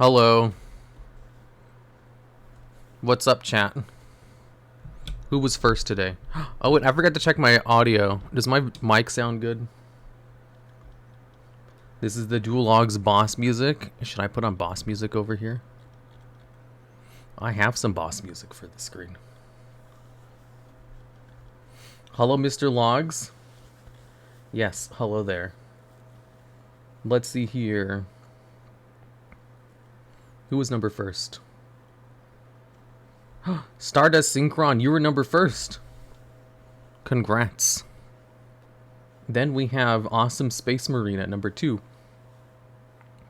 Hello. What's up, chat? Who was first today? Oh, wait, I forgot to check my audio. Does my mic sound good? This is the TheDuelLogs boss music. Should I put on boss music over here? I have some boss music for the screen. Hello, Mr. Logs. Yes, hello there. Let's see here. Who was number first? Stardust Synchron, you were number first. Congrats. Then we have Awesome Space Marine at number 2.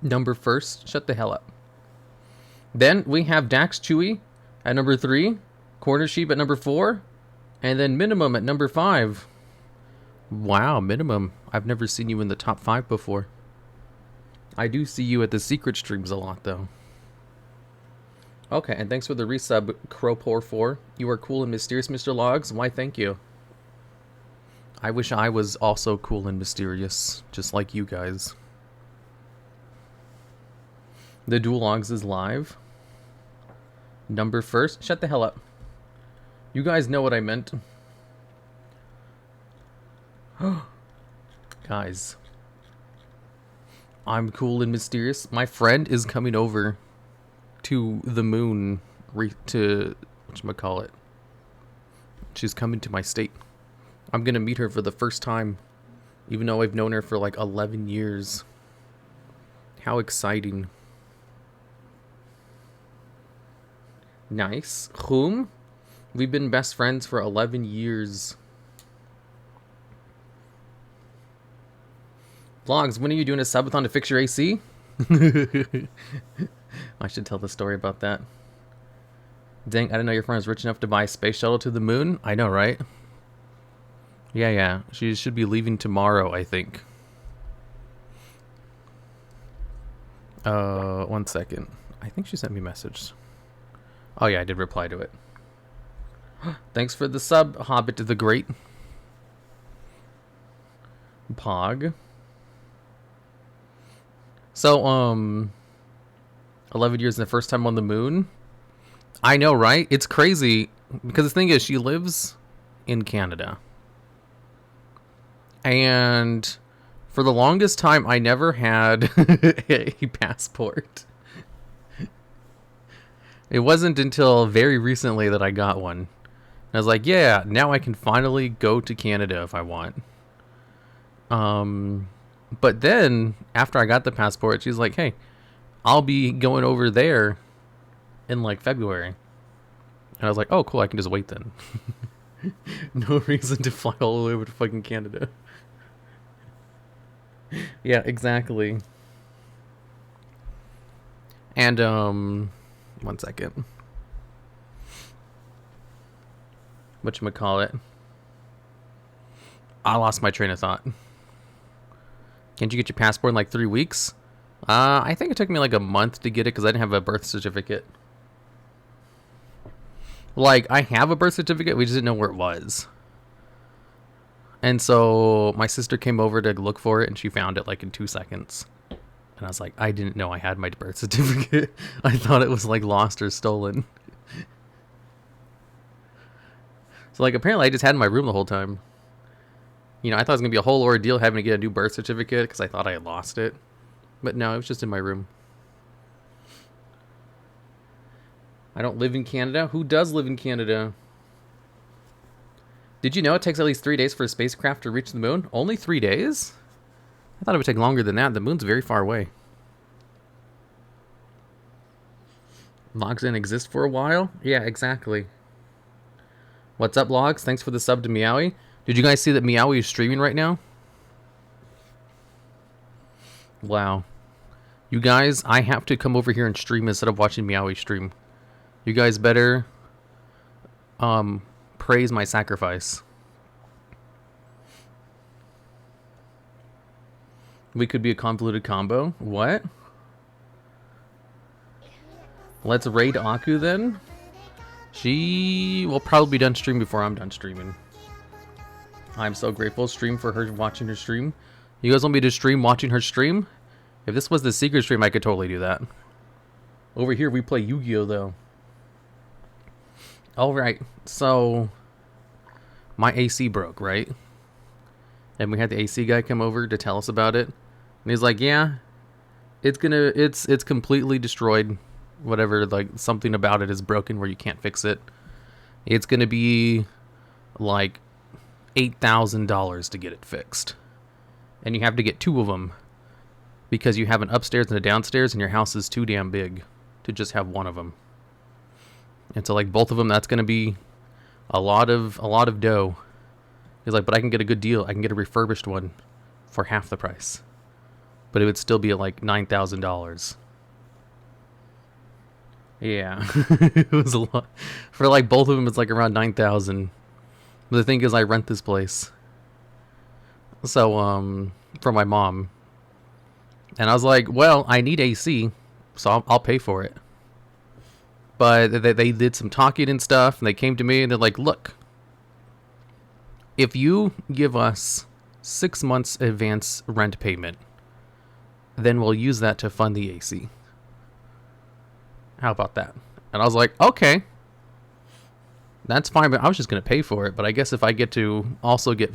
Number first, shut the hell up. Then we have Dax Chewy at number 3. Corner Sheep at number 4. And then Minimum at number 5. Wow, Minimum. I've never seen you in the top 5 before. I do see you at the secret streams a lot, though. Okay, and thanks for the resub, Crowpore4. You are cool and mysterious, Mr. Logs. Why, thank you. I wish I was also cool and mysterious, just like you guys. The TheDuelLogs is live. Number first. Shut the hell up. You guys know what I meant. Guys. I'm cool and mysterious. My friend is coming over to the moon to whatchamacallit. She's coming to my state. I'm gonna meet her for the first time, even though I've known her for like 11 years. How exciting. Nice. Whom? We've been best friends for 11 years. Vlogs, when are you doing a subathon to fix your AC? I should tell the story about that. Dang, I didn't know your friend was rich enough to buy a space shuttle to the moon. I know, right? Yeah. She should be leaving tomorrow, I think. 1 second. I think she sent me a message. Oh yeah, I did reply to it. Thanks for the sub, Hobbit the Great. Pog. So, 11 years and the first time on the moon. I know, right? It's crazy. Because the thing is, she lives in Canada. And for the longest time, I never had a passport. It wasn't until very recently that I got one. And I was like, yeah, now I can finally go to Canada if I want. But then, after I got the passport, she's like, hey, I'll be going over there in like February. And I was like, oh, cool, I can just wait then. No reason to fly all the way over to fucking Canada. Yeah, exactly. And, 1 second. Whatchamacallit? I lost my train of thought. Can't you get your passport in like 3 weeks? I think it took me like a month to get it because I didn't have a birth certificate. Like, I have a birth certificate, we just didn't know where it was. And so my sister came over to look for it and she found it like in 2 seconds. And I was like, I didn't know I had my birth certificate. I thought it was like lost or stolen. So like apparently I just had it in my room the whole time. You know, I thought it was going to be a whole ordeal having to get a new birth certificate because I thought I had lost it. But no, it was just in my room. I don't live in Canada. Who does live in Canada? Did you know it takes at least 3 days for a spacecraft to reach the moon? Only 3 days? I thought it would take longer than that. The moon's very far away. Logs didn't exist for a while? Yeah, exactly. What's up, Logs? Thanks for the sub to Meowie. Did you guys see that Meowie is streaming right now? Wow. You guys, I have to come over here and stream instead of watching Meowie stream. You guys better praise my sacrifice. We could be a convoluted combo. What? Let's raid Aku then. She will probably be done streaming before I'm done streaming. I'm so grateful. Stream for her watching her stream. You guys want me to stream watching her stream? If this was the secret stream, I could totally do that. Over here we play Yu-Gi-Oh though. Alright, so my AC broke, right? And we had the AC guy come over to tell us about it. And he's like, yeah, it's completely destroyed. Whatever, like something about it is broken where you can't fix it. It's gonna be like $8,000 to get it fixed. And you have to get two of them because you have an upstairs and a downstairs and your house is too damn big to just have one of them. And so like both of them, that's going to be a lot of dough. He's like, but I can get a good deal. I can get a refurbished one for half the price. But it would still be like $9,000. Yeah. It was a lot. For like both of them, it's like around 9,000. But the thing is, I rent this place. So, for my mom. And I was like, well, I need AC, so I'll pay for it. But they did some talking and stuff, and they came to me and they're like, look, if you give us 6 months advance rent payment, then we'll use that to fund the AC. How about that? And I was like, okay, that's fine, but I was just going to pay for it. But I guess if I get to also get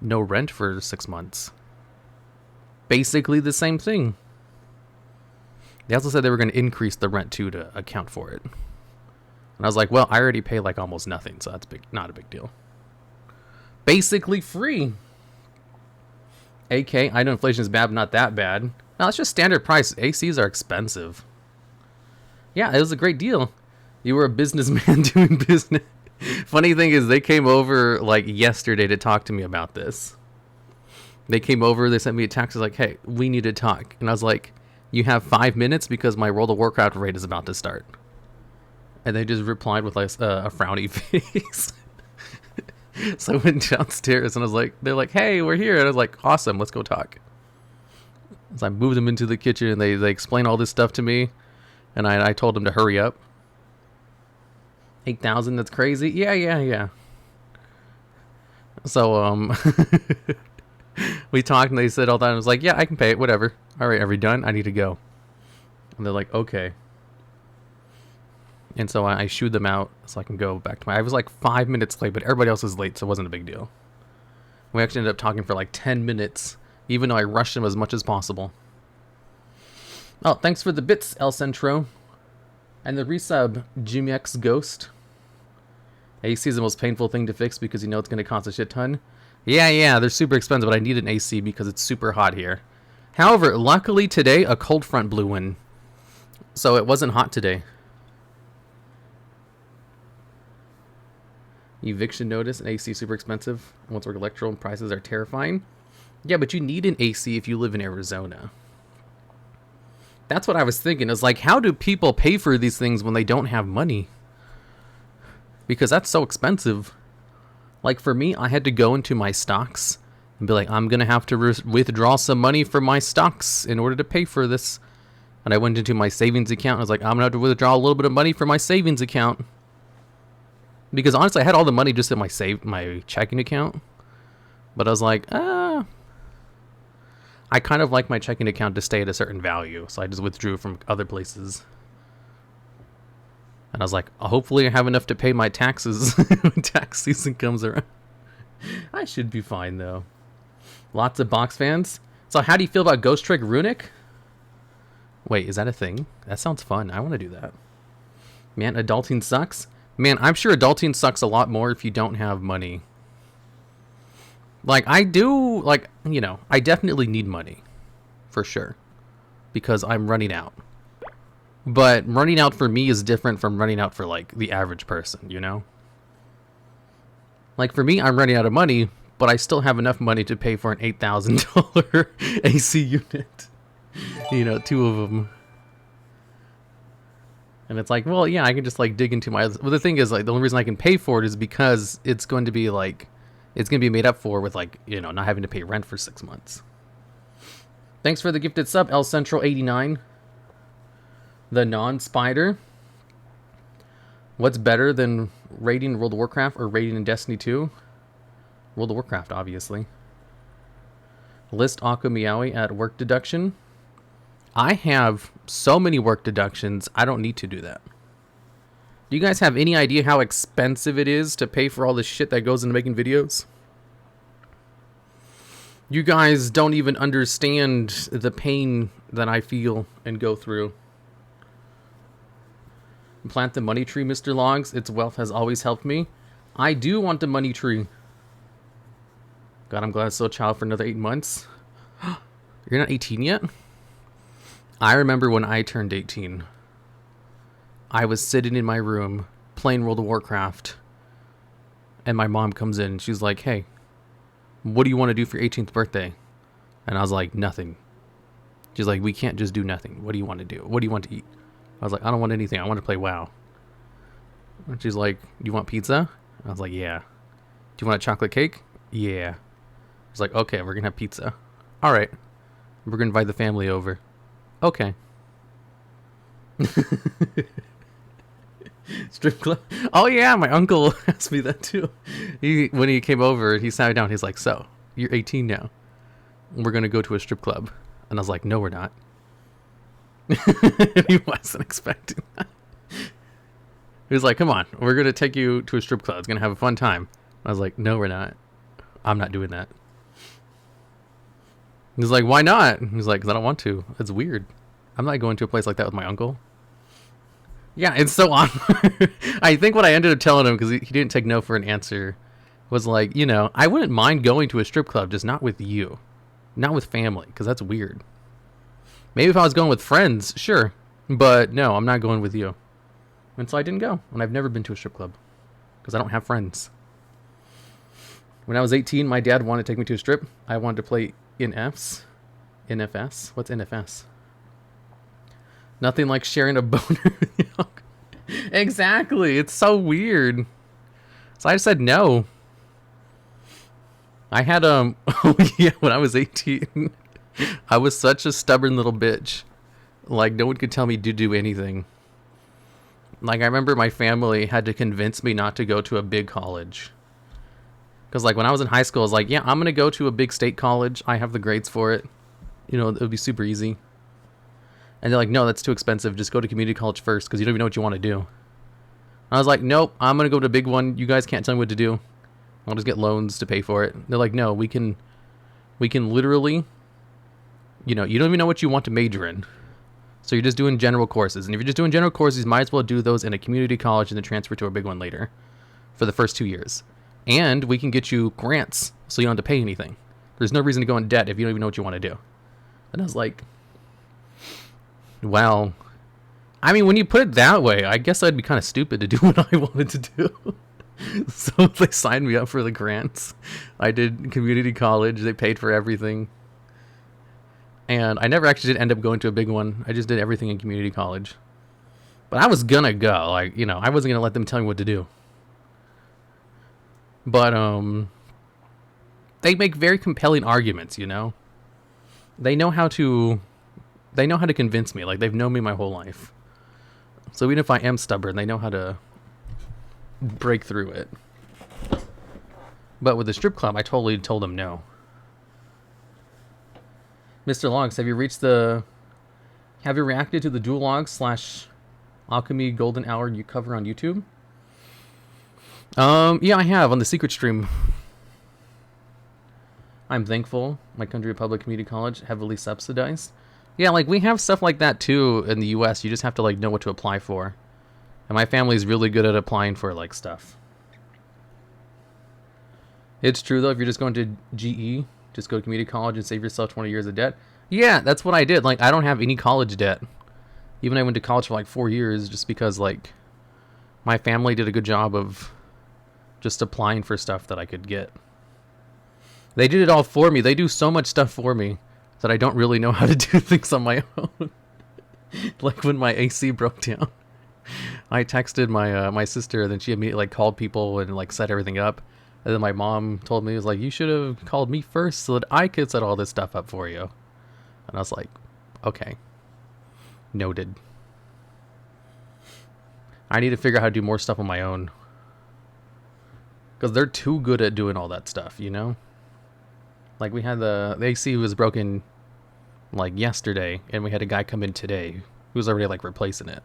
no rent for 6 months, basically the same thing. They also said they were going to increase the rent too to account for it. And I was like, well, I already pay like almost nothing, so that's not a big deal. Basically free. AK, I know inflation is bad, but not that bad. No, it's just standard price. ACs are expensive. Yeah, it was a great deal. You were a businessman doing business. Funny thing is, they came over like yesterday to talk to me about this. They came over, they sent me a text, like, hey, we need to talk. And I was like, you have 5 minutes because my World of Warcraft raid is about to start. And they just replied with like a frowny face. So I went downstairs and I was like, they're like, hey, we're here. And I was like, awesome, let's go talk. So I moved them into the kitchen and they explained all this stuff to me. And I told them to hurry up. 8,000, that's crazy. Yeah. So, we talked and they said all that. And I was like, yeah, I can pay it, whatever. All right, are we done? I need to go. And they're like, okay. And so I shooed them out so I can go back to I was like 5 minutes late, but everybody else was late, so it wasn't a big deal. We actually ended up talking for like 10 minutes, even though I rushed them as much as possible. Oh, thanks for the bits, El Centro. And the resub, GMX Ghost. AC is the most painful thing to fix because you know it's going to cost a shit ton. Yeah, they're super expensive, but I need an AC because it's super hot here. However, luckily today, a cold front blew in. So it wasn't hot today. Eviction notice and AC super expensive. Once work electro and prices are terrifying. Yeah, but you need an AC if you live in Arizona. That's what I was thinking. Is like, how do people pay for these things when they don't have money? Because that's so expensive. Like for me, I had to go into my stocks and be like, I'm going to have to withdraw some money from my stocks in order to pay for this. And I went into my savings account and I was like, I'm going to have to withdraw a little bit of money from my savings account. Because honestly, I had all the money just in my checking account. But I was like, I kind of like my checking account to stay at a certain value. So I just withdrew from other places. And I was like, hopefully I have enough to pay my taxes when tax season comes around. I should be fine, though. Lots of box fans. So how do you feel about Ghost Trick Runic? Wait, is that a thing? That sounds fun. I want to do that. Man, adulting sucks. Man, I'm sure adulting sucks a lot more if you don't have money. Like, I do, like, you know, I definitely need money. For sure. Because I'm running out. But running out for me is different from running out for, like, the average person, you know? Like, for me, I'm running out of money, but I still have enough money to pay for an $8,000 AC unit. You know, 2 of them. And it's like, well, yeah, I can just, like, dig into my... Well, the thing is, like, the only reason I can pay for it is because it's going to be, like... It's going to be made up for with, like, you know, not having to pay rent for 6 months. Thanks for the gifted sub, El Central 89. The non-spider. What's better than raiding World of Warcraft or raiding in Destiny 2? World of Warcraft, obviously. List Aku Meowie at work deduction. I have so many work deductions, I don't need to do that. Do you guys have any idea how expensive it is to pay for all the shit that goes into making videos? You guys don't even understand the pain that I feel and go through. Plant the money tree, Mr. Logs. Its wealth has always helped me. I do want the money tree. God, I'm glad it's still a child for another 8 months. You're not 18 yet? I remember when I turned 18. I was sitting in my room playing World of Warcraft. And my mom comes in and she's like, hey, what do you want to do for your 18th birthday? And I was like, nothing. She's like, we can't just do nothing. What do you want to do? What do you want to eat? I was like, I don't want anything. I want to play WoW. And she's like, you want pizza? I was like, yeah. Do you want a chocolate cake? Yeah. I was like, okay, we're going to have pizza. All right. We're going to invite the family over. Okay. Strip club? Oh, yeah, my uncle asked me that too. When he came over, he sat down. He's like, so, you're 18 now. We're going to go to a strip club. And I was like, no, we're not. He wasn't expecting that. He was like, come on, we're going to take you to a strip club. It's going to have a fun time. I was like, no, we're not. I'm not doing that. He's like, why not? He's like, because I don't want to. It's weird. I'm not going to a place like that with my uncle. Yeah, it's so awkward. I think what I ended up telling him, because he didn't take no for an answer, was like, you know, I wouldn't mind going to a strip club, just not with you. Not with family, because that's weird. Maybe if I was going with friends, sure. But no, I'm not going with you. And so I didn't go. And I've never been to a strip club. Because I don't have friends. When I was 18, my dad wanted to take me to a strip. I wanted to play NFs. NFS? What's NFS? Nothing like sharing a boner. Exactly. It's so weird. So I just said no. I had, oh yeah, when I was 18... I was such a stubborn little bitch. Like, no one could tell me to do anything. Like, I remember my family had to convince me not to go to a big college. Because, like, when I was in high school, I was like, yeah, I'm going to go to a big state college. I have the grades for it. You know, it would be super easy. And they're like, no, that's too expensive. Just go to community college first because you don't even know what you want to do. I was like, nope, I'm going to go to a big one. You guys can't tell me what to do. I'll just get loans to pay for it. They're like, no, we can literally... You know, you don't even know what you want to major in. So you're just doing general courses. And if you're just doing general courses, you might as well do those in a community college and then transfer to a big one later for the first 2 years. And we can get you grants so you don't have to pay anything. There's no reason to go in debt if you don't even know what you want to do. And I was like, well, I mean, when you put it that way, I guess I'd be kind of stupid to do what I wanted to do. So they signed me up for the grants. I did community college. They paid for everything. And I never actually did end up going to a big one. I just did everything in community college. But I was gonna go. Like, you know, I wasn't gonna let them tell me what to do. But, they make very compelling arguments, you know? They know how to convince me. Like, they've known me my whole life. So even if I am stubborn, they know how to break through it. But with the strip club, I totally told them no. Mr. Logs, have you reacted to the TheDuelLogs / Alchemy Golden Hour you cover on YouTube? Yeah, I have on the secret stream. I'm thankful my country public community college heavily subsidized. Yeah, like we have stuff like that too in the US. You just have to like know what to apply for. And my family's really good at applying for like stuff. It's true though, if you're just going to GE, just go to community college and save yourself 20 years of debt. Yeah, that's what I did. Like, I don't have any college debt. Even I went to college for like 4 years just because, like, my family did a good job of just applying for stuff that I could get. They did it all for me. They do so much stuff for me that I don't really know how to do things on my own. Like when my AC broke down. I texted my sister, and then she immediately like called people and like set everything up. And then my mom told me, it was like, you should have called me first so that I could set all this stuff up for you. And I was like, okay. Noted. I need to figure out how to do more stuff on my own. Because they're too good at doing all that stuff, you know? Like we had the AC was broken like yesterday, and we had a guy come in today who was already like replacing it.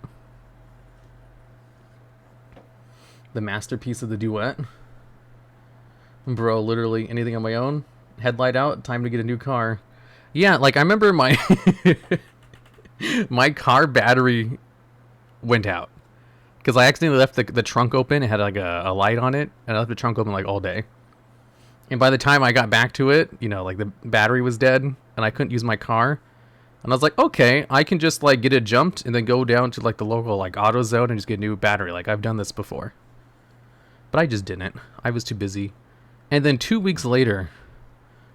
The masterpiece of the duet. Bro, literally anything on my own. Headlight out, time to get a new car. Yeah, like I remember my my car battery went out because I accidentally left the trunk open. It had like a light on it, and I left the trunk open like all day. And by the time I got back to it, you know, like the battery was dead, and I couldn't use my car. And I was like, okay, I can just like get it jumped and then go down to like the local like AutoZone and just get a new battery. Like I've done this before, but I just didn't. I was too busy. And then 2 weeks later,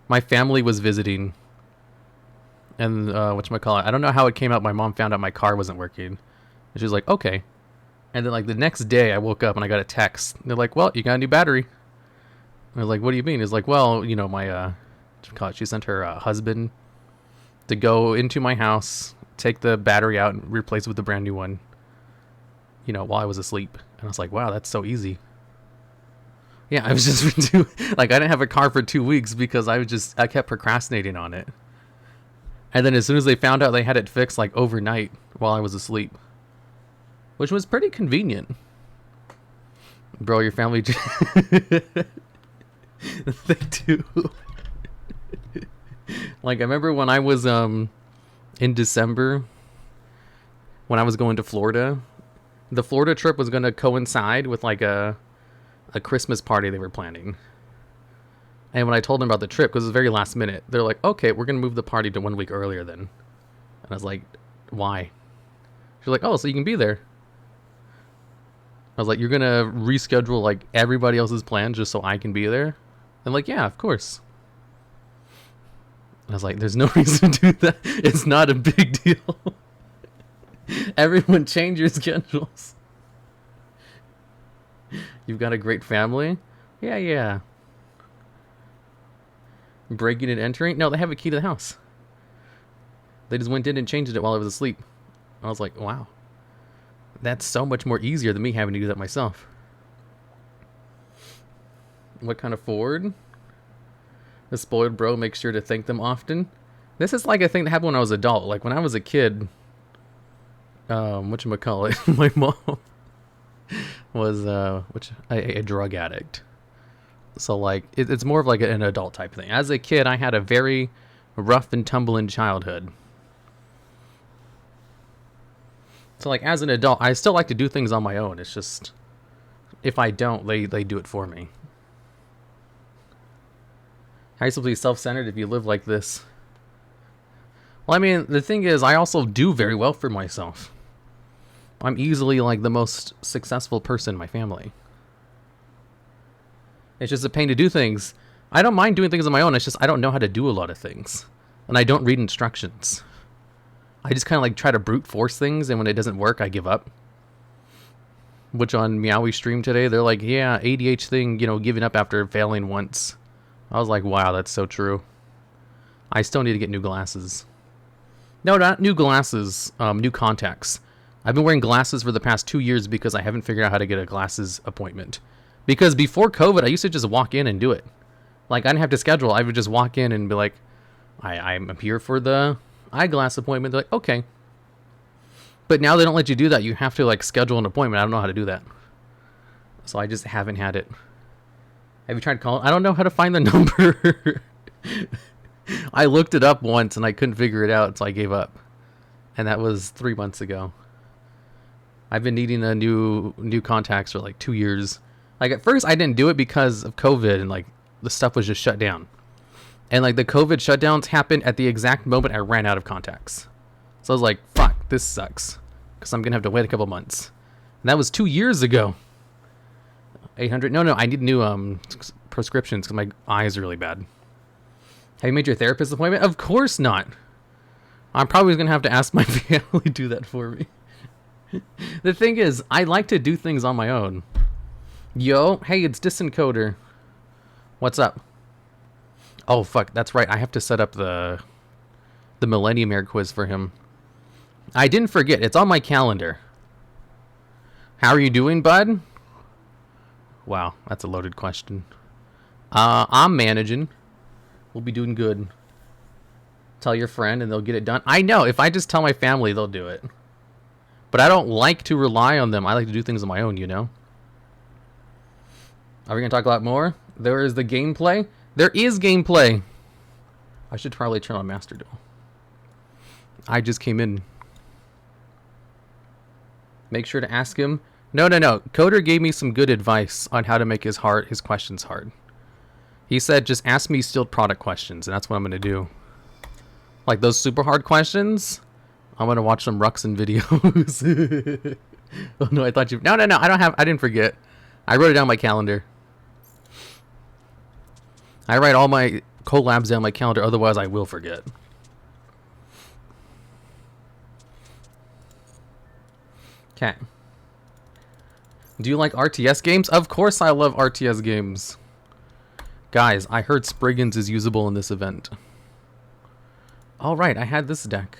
my family was visiting, and whatchamacallit, I don't know how it came out. My mom found out my car wasn't working, and she was like, okay. And then like the next day, I woke up and I got a text. They're like, well, you got a new battery. And I was like, what do you mean? It's like, well, you know, my she sent her husband to go into my house, take the battery out, and replace it with a brand new one, you know, while I was asleep. And I was like, wow, that's so easy. Yeah, I was just like, I didn't have a car for 2 weeks because I kept procrastinating on it. And then as soon as they found out, they had it fixed like overnight while I was asleep, which was pretty convenient. Bro, your family they do. Like I remember when I was in December when I was going to Florida. The Florida trip was going to coincide with like a Christmas party they were planning. And when I told them about the trip, because it was very last minute, they're like, okay, we're going to move the party to 1 week earlier then. And I was like, why? She's like, oh, so you can be there. I was like, you're going to reschedule like everybody else's plans just so I can be there? And like, yeah, of course. I was like, there's no reason to do that. It's not a big deal. Everyone change your schedules. You've got a great family? Yeah. Breaking and entering? No, they have a key to the house. They just went in and changed it while I was asleep. I was like, wow. That's so much more easier than me having to do that myself. What kind of Ford? The spoiled bro makes sure to thank them often. This is like a thing that happened when I was an adult. Like when I was a kid, whatchamacallit, my mom was a drug addict. So like it's more of like an adult type thing. As a kid, I had a very rough and tumbling childhood. So like as an adult, I still like to do things on my own. It's just if I don't, they do it for me. How are you supposed to be self-centered if you live like this? Well, I mean, the thing is, I also do very well for myself. I'm easily like the most successful person in my family. It's just a pain to do things. I don't mind doing things on my own. It's just I don't know how to do a lot of things. And I don't read instructions. I just kind of like try to brute force things, and when it doesn't work, I give up. Which on Meowie stream today, they're like, yeah, ADH thing, you know, giving up after failing once. I was like, wow, that's so true. I still need to get new glasses. No, not new glasses, new contacts. I've been wearing glasses for the past 2 years because I haven't figured out how to get a glasses appointment. Because before COVID, I used to just walk in and do it. Like, I didn't have to schedule. I would just walk in and be like, I'm here for the eyeglass appointment. They're like, okay. But now they don't let you do that. You have to, like, schedule an appointment. I don't know how to do that. So I just haven't had it. Have you tried calling? I don't know how to find the number. I looked it up once and I couldn't figure it out, so I gave up. And that was 3 months ago. I've been needing a new contacts for like 2 years. Like at first I didn't do it because of COVID and like the stuff was just shut down. And like the COVID shutdowns happened at the exact moment I ran out of contacts. So I was like, fuck, this sucks. Because I'm going to have to wait a couple months. And that was 2 years ago. 800. No, I need new prescriptions because my eyes are really bad. Have you made your therapist appointment? Of course not. I'm probably going to have to ask my family to do that for me. The thing is, I like to do things on my own. Yo, hey, it's Disencoder. What's up? Oh, fuck, that's right. I have to set up the Millennium Air quiz for him. I didn't forget. It's on my calendar. How are you doing, bud? Wow, that's a loaded question. I'm managing. We'll be doing good. Tell your friend and they'll get it done. I know. If I just tell my family, they'll do it. But I don't like to rely on them. I like to do things on my own, you know? Are we going to talk a lot more? There is the gameplay. There is gameplay. I should probably turn on Master Duel. I just came in. Make sure to ask him. No. Coder gave me some good advice on how to make his questions hard. He said, just ask me sealed product questions, and that's what I'm going to do. Like those super hard questions, I'm going to watch some Ruxin videos. Oh, no, I thought you... No, I didn't forget. I wrote it down on my calendar. I write all my collabs down my calendar, otherwise I will forget. Okay. Do you like RTS games? Of course I love RTS games. Guys, I heard Springans is usable in this event. Alright, I had this deck.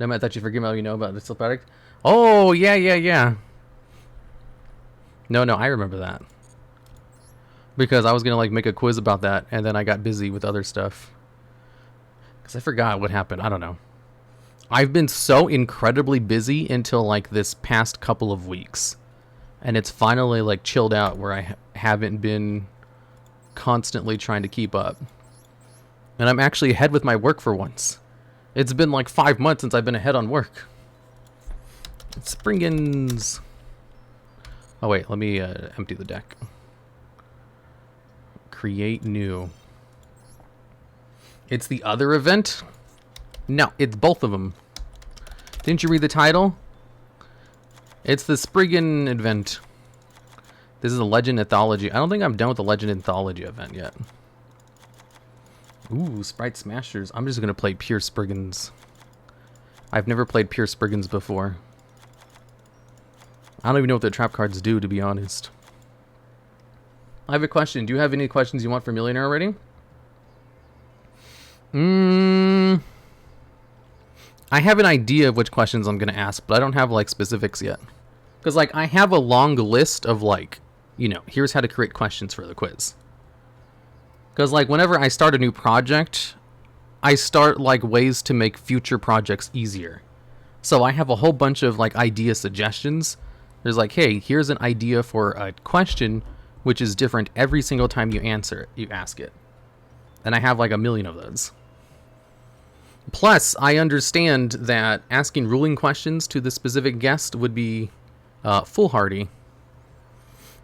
No, I thought you forget what you know about the Steel product. Oh, yeah. No, I remember that. Because I was going to like make a quiz about that, and then I got busy with other stuff. Because I forgot what happened. I don't know. I've been so incredibly busy until like this past couple of weeks. And it's finally like chilled out where I haven't been constantly trying to keep up. And I'm actually ahead with my work for once. It's been like 5 months since I've been ahead on work. Springans. Oh wait, let me empty the deck. Create new. It's the other event? No, it's both of them. Didn't you read the title? It's the Springan event. This is a Legend Anthology. I don't think I'm done with the Legend Anthology event yet. Ooh, Sprite Smashers. I'm just going to play pure Springans. I've never played pure Springans before. I don't even know what the trap cards do, to be honest. I have a question. Do you have any questions you want for Millionaire already? I have an idea of which questions I'm going to ask, but I don't have, like, specifics yet. Because, like, I have a long list of, like, you know, here's how to create questions for the quiz. Because, like, whenever I start a new project, I start, like, ways to make future projects easier. So I have a whole bunch of, like, idea suggestions. There's, like, hey, here's an idea for a question which is different every single time you ask it. And I have, like, 1 million of those. Plus, I understand that asking ruling questions to the specific guest would be foolhardy.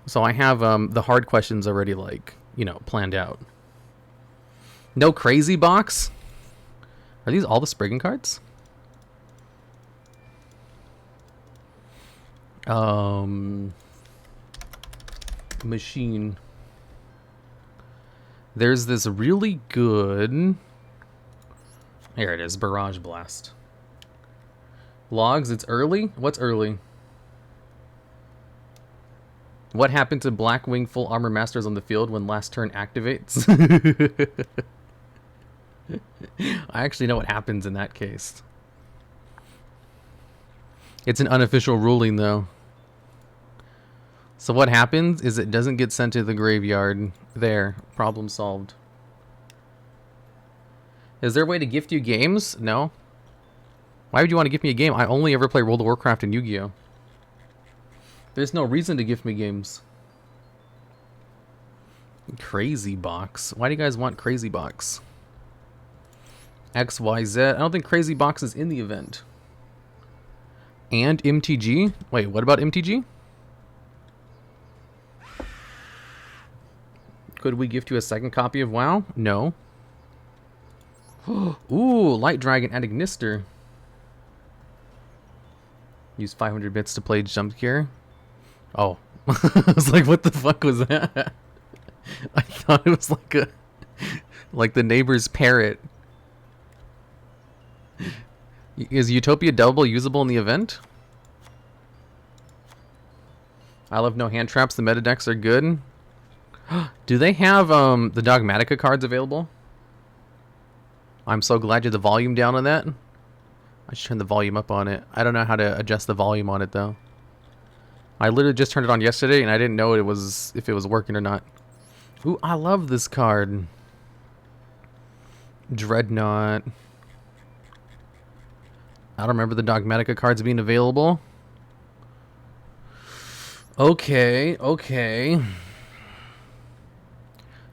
So I have the hard questions already, like, you know, planned out. No crazy box? Are these all the Spriggan cards? Machine. There's this really good... Here it is, Barrage Blast. Logs, it's early? What's early? What happened to Blackwing Full Armor Masters on the field when last turn activates? I actually know what happens in that case. It's an unofficial ruling, though. So what happens is it doesn't get sent to the graveyard. There, problem solved. Is there a way to gift you games? No. Why would you want to gift me a game? I only ever play World of Warcraft and Yugioh. There's no reason to gift me games. Crazy Box. Why do you guys want Crazy Box? XYZ. I don't think Crazy Box is in the event. And MTG? Wait, what about MTG? Could we gift you a second copy of WoW? No. Ooh, Light Dragon Anagnister. Use 500 bits to play Jump Scare. Oh. I was like, what the fuck was that? I thought it was like a... like the neighbor's parrot. Is Utopia Double usable in the event? I love no hand traps. The meta decks are good. Do they have the Dogmatica cards available? I'm so glad you had the volume down on that. I should turn the volume up on it. I don't know how to adjust the volume on it though. I literally just turned it on yesterday and I didn't know if it was working or not. Ooh, I love this card. Dreadnought. I don't remember the Dogmatica cards being available. Okay, okay.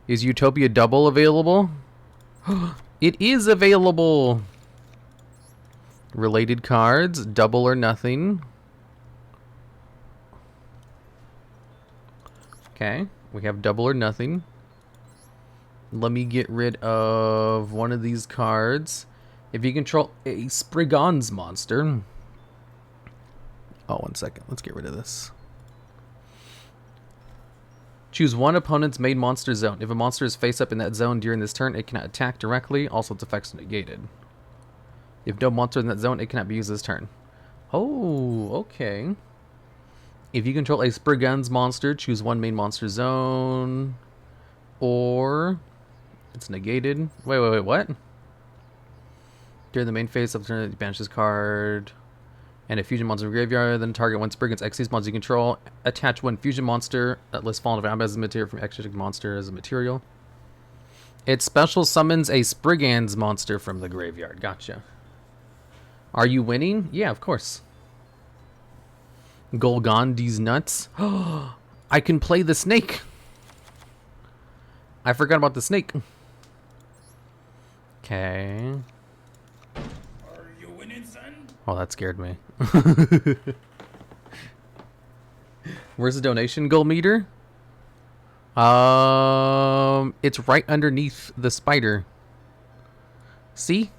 Is Utopia Double available? It is available! Related cards, double or nothing. Okay, we have double or nothing. Let me get rid of one of these cards. If you control a Springans monster... Oh, 1 second. Let's get rid of this. Choose one opponent's main monster zone. If a monster is face up in that zone during this turn, it cannot attack directly. Also, its effects are negated. If no monster in that zone, it cannot be used this turn. Oh, okay. If you control a Springans monster, choose one main monster zone. Or... It's negated. Wait, what? During the main phase of the turn, banish this card. And a fusion monster graveyard, then target one Springans Xyz monster you control. Attach one fusion monster that lists Fallen of Amba as a material from Extra monster as a material. It special summons a Springans monster from the graveyard. Gotcha. Are you winning? Yeah, of course. Golgondi's nuts. I can play the snake. I forgot about the snake. Okay. Are you winning, son? Oh, that scared me. Where's the donation goal meter? It's right underneath the spider. See?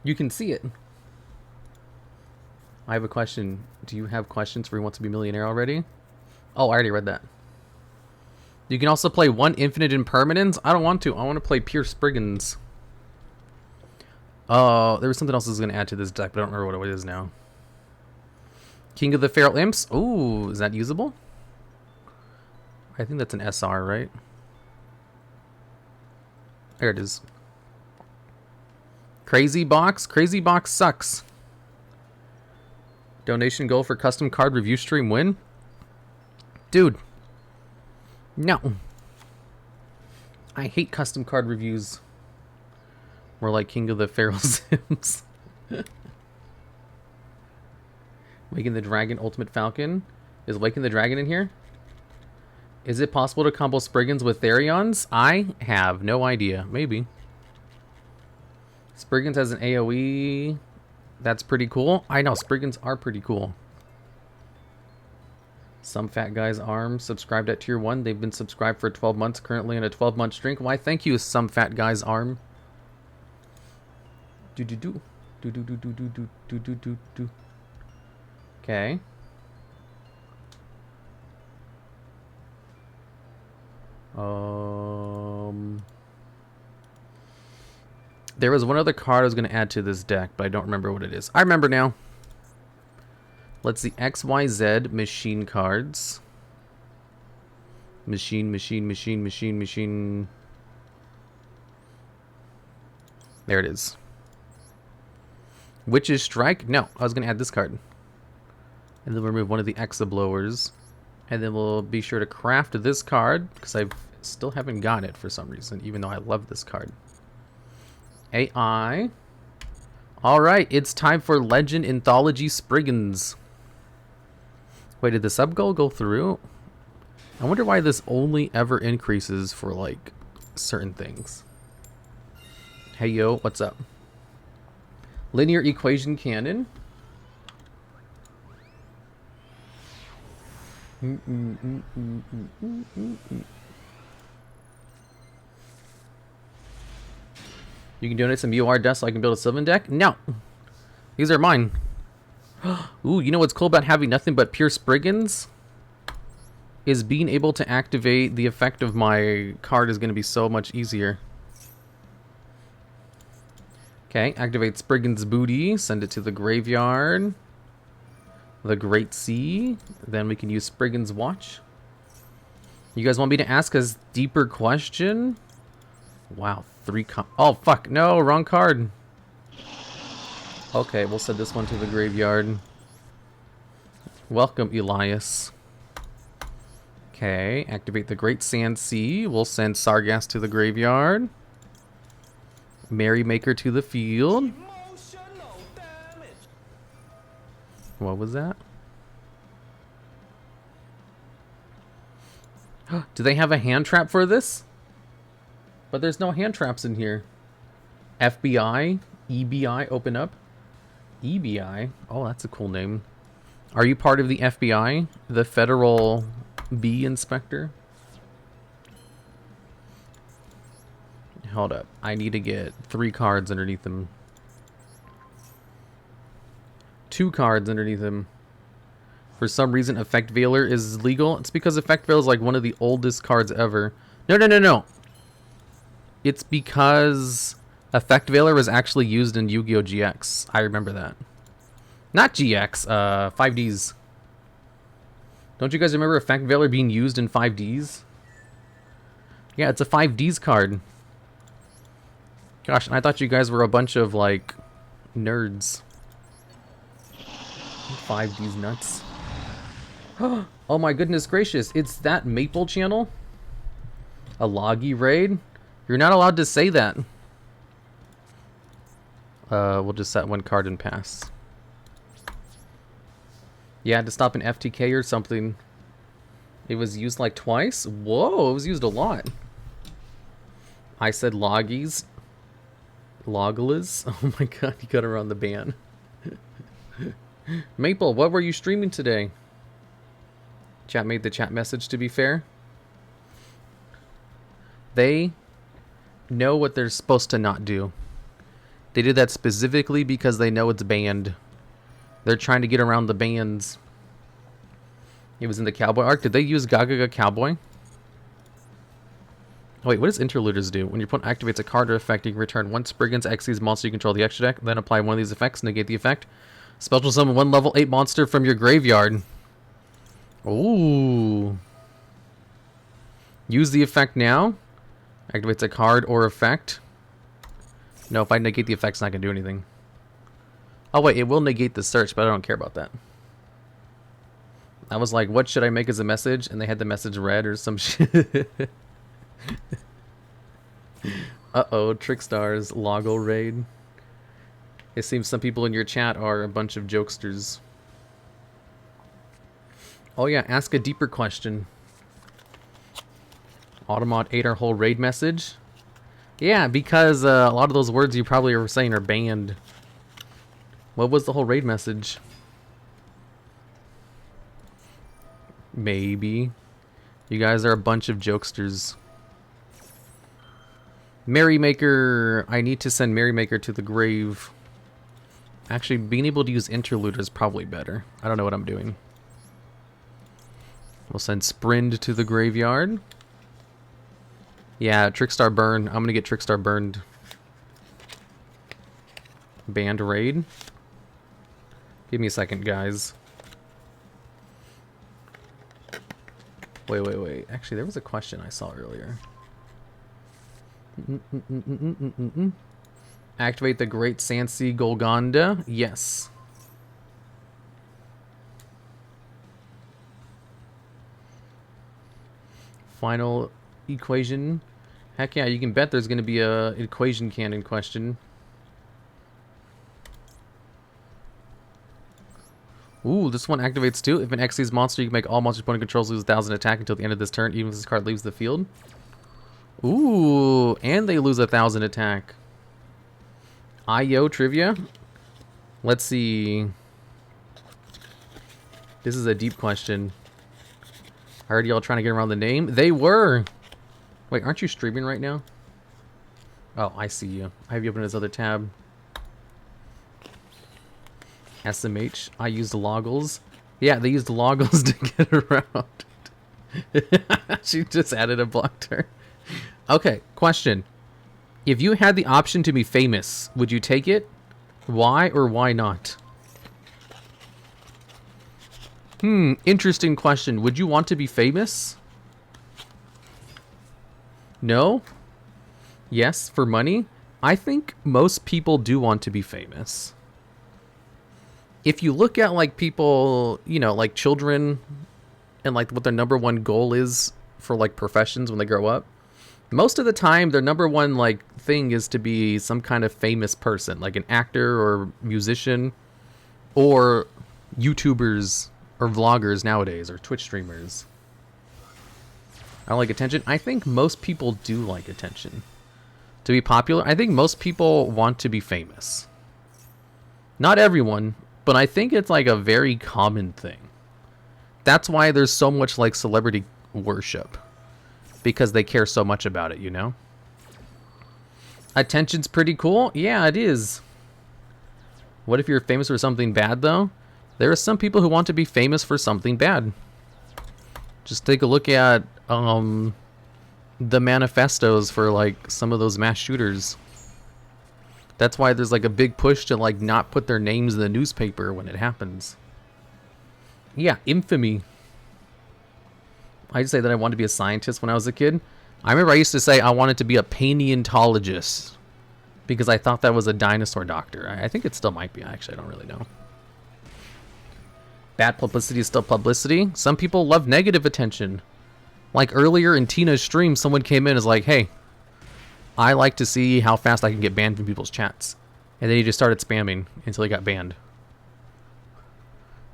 You can see it. I have a question. Do you have questions for Who Wants to Be a Millionaire already? Oh, I already read that. You can also play one Infinite Impermanence. I don't want to. I want to play pure Springans. Oh, there was something else I was going to add to this deck, but I don't remember what it is now. King of the Feral Imps. Ooh, is that usable? I think that's an SR, right? There it is. Crazy Box. Crazy Box sucks. Donation goal for custom card review stream win? Dude. No. I hate custom card reviews. More like King of the Feral Sims. Waking the Dragon Ultimate Falcon. Is Waking the Dragon in here? Is it possible to combo Springans with Therions? I have no idea. Maybe. Springans has an AoE. That's pretty cool. I know, Springans are pretty cool. Some Fat Guy's Arm subscribed at tier 1. They've been subscribed for 12 months, currently in a 12-month streak. Why, thank you, Some Fat Guy's Arm. Do. Okay. There was one other card I was going to add to this deck, but I don't remember what it is. I remember now. Let's see. XYZ machine cards. Machine. There it is. Witch's Strike? No, I was going to add this card. And then we'll remove one of the Exablowers. And then we'll be sure to craft this card, because I still haven't got it for some reason, even though I love this card. AI. Alright, it's time for Legend Anthology Springans. Wait, did the sub goal go through? I wonder why this only ever increases for, like, certain things. Hey, yo, what's up? Linear Equation Cannon. You can donate some UR dust so I can build a Sylvan deck? No. These are mine. Ooh, you know what's cool about having nothing but pure Springans? Is being able to activate the effect of my card is going to be so much easier. Okay, activate Spriggan's Booty. Send it to the graveyard. The Great Sea. Then we can use Spriggan's Watch. You guys want me to ask a deeper question? Wow, oh, fuck. No, wrong card. Okay, we'll send this one to the graveyard. Welcome, Elias. Okay, activate the Great Sand Sea. We'll send Sargass to the graveyard. Merrymaker to the field. Emotional damage. What was that? Do they have a hand trap for this? But there's no hand traps in here. FBI, EBI, open up. EBI? Oh, that's a cool name. Are you part of the FBI? The Federal Bee Inspector? Hold up. I need to get 3 cards underneath them. 2 cards underneath them. For some reason, Effect Veiler is legal. It's because Effect Veiler is like one of the oldest cards ever. No. It's because Effect Veiler was actually used in Yu-Gi-Oh! GX. I remember that. Not GX, 5Ds. Don't you guys remember Effect Veiler being used in 5Ds? Yeah, it's a 5Ds card. Gosh, and I thought you guys were a bunch of, like, nerds. 5Ds nuts. Oh my goodness gracious, it's that Maple channel? A Loggy raid? You're not allowed to say that. We'll just set 1 card and pass. Yeah, to stop an FTK or something. It was used like twice? Whoa, it was used a lot. I said Loggies. Logalas? Oh my god, you got around the ban. Maple, what were you streaming today? Chat made the chat message, to be fair. They know what they're supposed to not do. They did that specifically because they know it's banned. They're trying to get around the bans. It was in the Cowboy arc. Did they use Gagaga Cowboy? Oh, wait, what does Interluders do? When your opponent activates a card or effect, you can return 1 Springans Xyz monster you control the extra deck, then apply one of these effects, negate the effect. Special summon 1 level 8 monster from your graveyard. Ooh. Use the effect now. Activates a card or effect. No, if I negate the effect, it's not going to do anything. Oh, wait, it will negate the search, but I don't care about that. I was like, what should I make as a message? And they had the message read or some shit. Uh-oh, Trickstars, Logo raid. It seems some people in your chat are a bunch of jokesters. Oh yeah, ask a deeper question. Automod ate our whole raid message? Yeah, because a lot of those words you probably are saying are banned. What was the whole raid message? Maybe. You guys are a bunch of jokesters. Merrymaker. I need to send Merrymaker to the grave. Actually, being able to use Interlude is probably better. I don't know what I'm doing. We'll send Sprind to the graveyard. Yeah, Trickstar burn. I'm gonna get Trickstar burned. Banned raid. Give me a second, guys. Wait. Actually, there was a question I saw earlier. Activate the Great Sansi Golgonda. Yes. Final equation. Heck yeah, you can bet there's going to be a equation cannon question. Ooh, this one activates too. If an Xyz monster, you can make all monsters opponent controls lose 1,000 attack until the end of this turn, even if this card leaves the field. Ooh, and they lose 1,000 attack. IO trivia. Let's see. This is a deep question. I heard y'all trying to get around the name. They were. Wait, aren't you streaming right now? Oh, I see you. I have you open this other tab. SMH. I used Loggles. Yeah, they used Loggles to get around. She just added a block turn. Okay, question. If you had the option to be famous, would you take it? Why or why not? Interesting question. Would you want to be famous? No? Yes, for money? I think most people do want to be famous. If you look at like people, you know, like children and like what their number one goal is for like professions when they grow up, most of the time their number one like thing is to be some kind of famous person, like an actor or musician or YouTubers or vloggers nowadays, or Twitch streamers. I don't like attention. I think most people do like attention. To be popular, I think most people want to be famous. Not everyone, but I think it's like a very common thing. That's why there's so much like celebrity worship. Because they care so much about it, you know? Attention's pretty cool? Yeah, it is. What if you're famous for something bad, though? There are some people who want to be famous for something bad. Just take a look at the manifestos for like some of those mass shooters. That's why there's like a big push to like not put their names in the newspaper when it happens. Yeah, infamy. I used to say that I wanted to be a scientist when I was a kid. I remember I used to say I wanted to be a paleontologist because I thought that was a dinosaur doctor. I think it still might be. Actually, I don't really know. Bad publicity is still publicity. Some people love negative attention. Like earlier in Tina's stream, someone came in and was like, hey, I like to see how fast I can get banned from people's chats. And then he just started spamming until he got banned.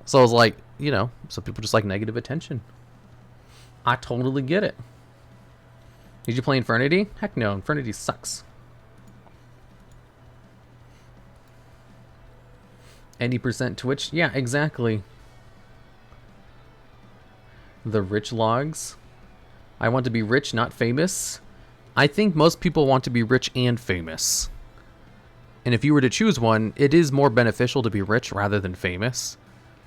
So I was like, you know, some people just like negative attention. I totally get it. Did you play Infernity? Heck no, Infernity sucks. Any percent Twitch? Yeah, exactly. The rich logs. I want to be rich, not famous. I think most people want to be rich and famous. And if you were to choose one, it is more beneficial to be rich rather than famous.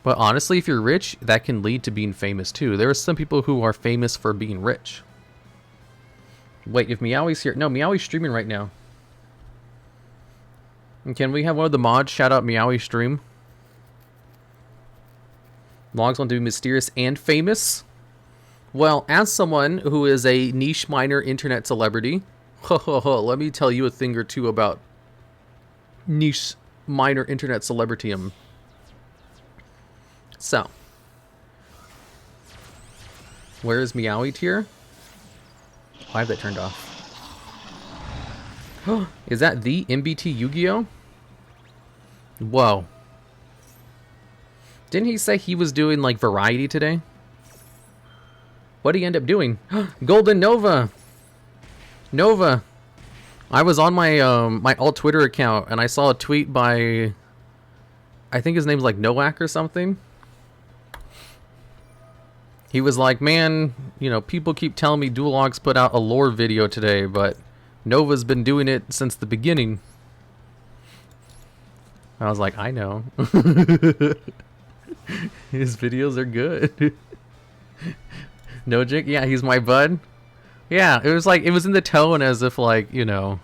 But honestly, if you're rich, that can lead to being famous too. There are some people who are famous for being rich. Wait, if Meowie's here... No, Meowie's streaming right now. And can we have one of the mods shout out Meowie's stream? Logs want to be mysterious and famous? Well, as someone who is a niche minor internet celebrity, let me tell you a thing or two about niche minor internet celebrityum. So, where is Meowie tier? I have that turned off. Is that the MBT Yugioh? Whoa. Didn't he say he was doing like variety today? What did he end up doing? Golden Nova! Nova! I was on my my alt Twitter account and I saw a tweet by, I think his name's like Nowak or something. He was like, man, you know, people keep telling me TheDuelLogs put out a lore video today, but Nova's been doing it since the beginning. I was like, I know. His videos are good. Nojik, yeah, he's my bud. Yeah, it was like, it was in the tone as if like, you know,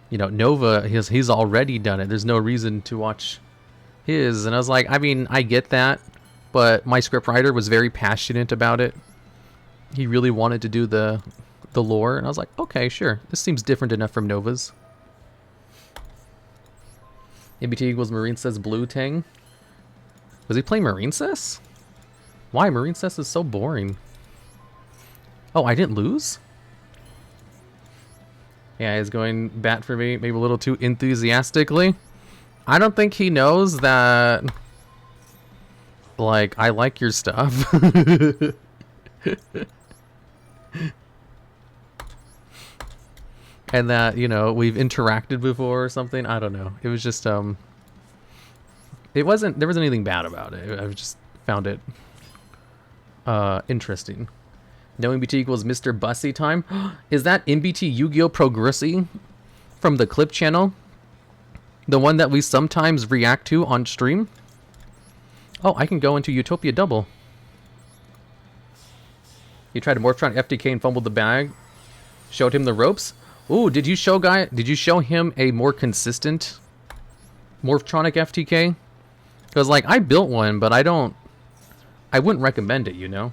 Nova, he's already done it. There's no reason to watch his. And I was like, I mean, I get that. But my scriptwriter was very passionate about it. He really wanted to do the lore, and I was like, okay, sure. This seems different enough from Nova's. MBT equals Marine says Blue Tang. Was he playing Marine Cess? Why? Marine Cess is so boring. Oh, I didn't lose? Yeah, he's going bat for me, maybe a little too enthusiastically. I don't think he knows that... like, I like your stuff. And that, you know, we've interacted before or something. I don't know. It was just, it wasn't, there wasn't anything bad about it. I just found it, interesting. No MBT equals Mr. Bussy time. Is that MBT Yugioh Progressy from the Clip channel? The one that we sometimes react to on stream? Oh, I can go into Utopia Double. You tried to Morphtron FTK and fumbled the bag. Showed him the ropes. Ooh, did you show him a more consistent Morphtronic FTK? Because like I built one, but I wouldn't recommend it, you know.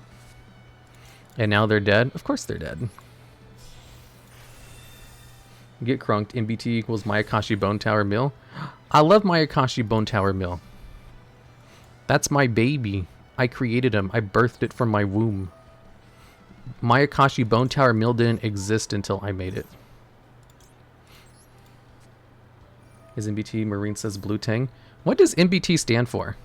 And now they're dead. Of course they're dead. Get crunked. MBT equals Mayakashi Bone Tower Mill. I love Mayakashi Bone Tower Mill. That's my baby. I created him. I birthed it from my womb. My Akashi Bone Tower Mill didn't exist until I made it. Is MBT Marine says Blue Tang. What does MBT stand for?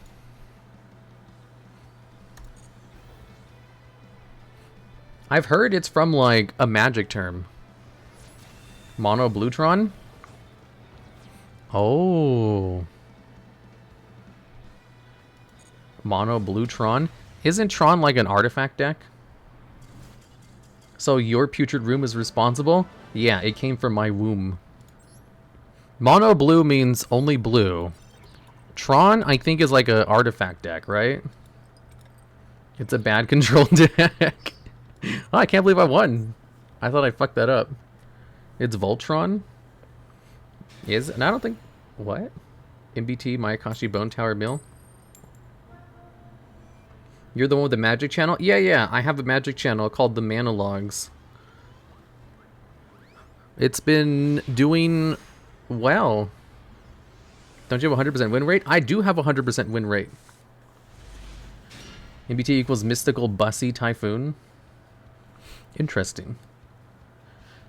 I've heard it's from like a magic term. Mono Blutron? Oh. Mono Blutron? Isn't Tron like an artifact deck? So your putrid room is responsible? Yeah, it came from my womb. Mono blue means only blue. Tron, I think, is like a artifact deck, right? It's a bad control deck. Oh, I can't believe I won. I thought I fucked that up. It's Voltron? Is it? And I don't think... What? MBT, Mayakashi Bone Tower Mill? You're the one with the magic channel? Yeah. I have a magic channel called the TheDuelLogs. It's been doing well. Don't you have a 100% win rate? I do have a 100% win rate. MBT equals Mystical Bussy Typhoon. Interesting.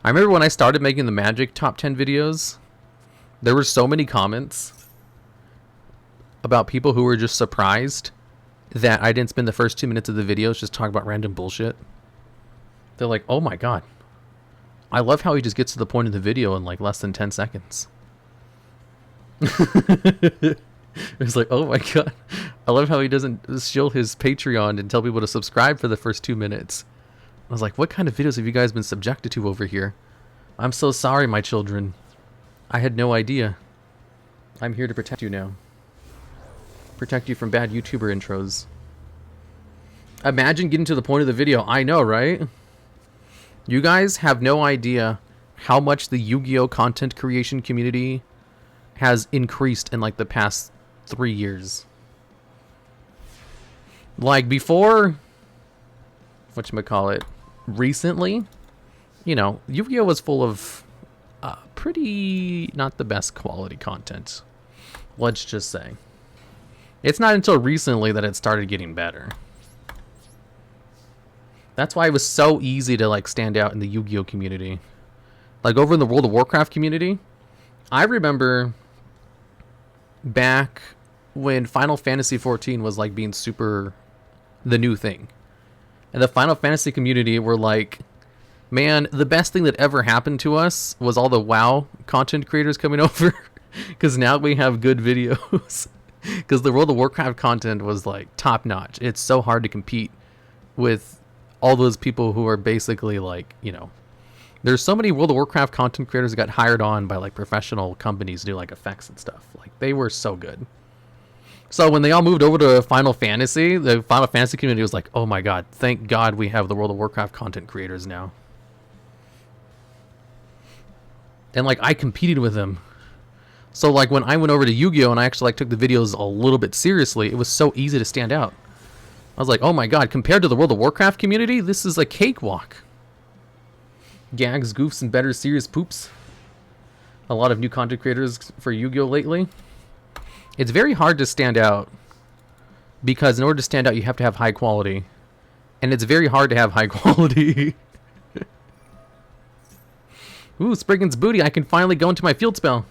I remember when I started making the Magic top 10 videos, there were so many comments about people who were just surprised that I didn't spend the first 2 minutes of the videos just talking about random bullshit. They're like, oh my god. I love how he just gets to the point of the video in like less than 10 seconds. It's like, oh my god. I love how he doesn't shill his Patreon and tell people to subscribe for the first 2 minutes. I was like, what kind of videos have you guys been subjected to over here? I'm so sorry, my children. I had no idea. I'm here to protect you now. Protect you from bad YouTuber intros. Imagine getting to the point of the video. I know, right? You guys have no idea how much the Yu-Gi-Oh content creation community has increased in like the past 3 years. Like before, whatchamacallit, recently, you know, Yu-Gi-Oh was full of pretty not the best quality content. Let's just say. It's not until recently that it started getting better. That's why it was so easy to like stand out in the Yu-Gi-Oh community. Like over in the World of Warcraft community, I remember back when Final Fantasy XIV was like being super the new thing. And the Final Fantasy community were like, man, the best thing that ever happened to us was all the WoW content creators coming over. Because now we have good videos. Because the World of Warcraft content was like top notch. It's so hard to compete with all those people who are basically like, you know, there's so many World of Warcraft content creators that got hired on by like professional companies to do like effects and stuff. Like they were so good. So when they all moved over to Final Fantasy, the Final Fantasy community was like, oh my god, thank god we have the World of Warcraft content creators now. And like I competed with them. So like when I went over to Yu-Gi-Oh and I actually like took the videos a little bit seriously, it was so easy to stand out. I was like, oh my god, compared to the World of Warcraft community, this is a cakewalk. Gags, goofs, and better serious poops. A lot of new content creators for Yu-Gi-Oh lately. It's very hard to stand out because in order to stand out, you have to have high quality. And it's very hard to have high quality. Ooh, Springans booty, I can finally go into my field spell.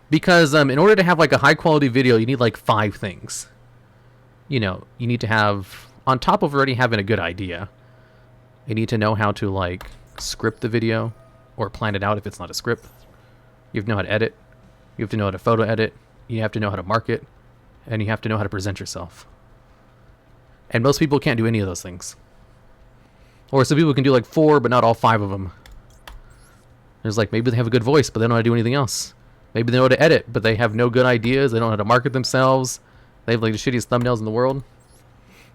Because in order to have like a high quality video, you need like 5 things. You know, you need to have, on top of already having a good idea, you need to know how to like script the video or plan it out if it's not a script. You have to know how to edit. You have to know how to photo edit. You have to know how to market. And you have to know how to present yourself. And most people can't do any of those things. Or some people can do like 4, but not all 5 of them. There's like, maybe they have a good voice, but they don't know how to do anything else. Maybe they know how to edit, but they have no good ideas. They don't know how to market themselves. They have like the shittiest thumbnails in the world.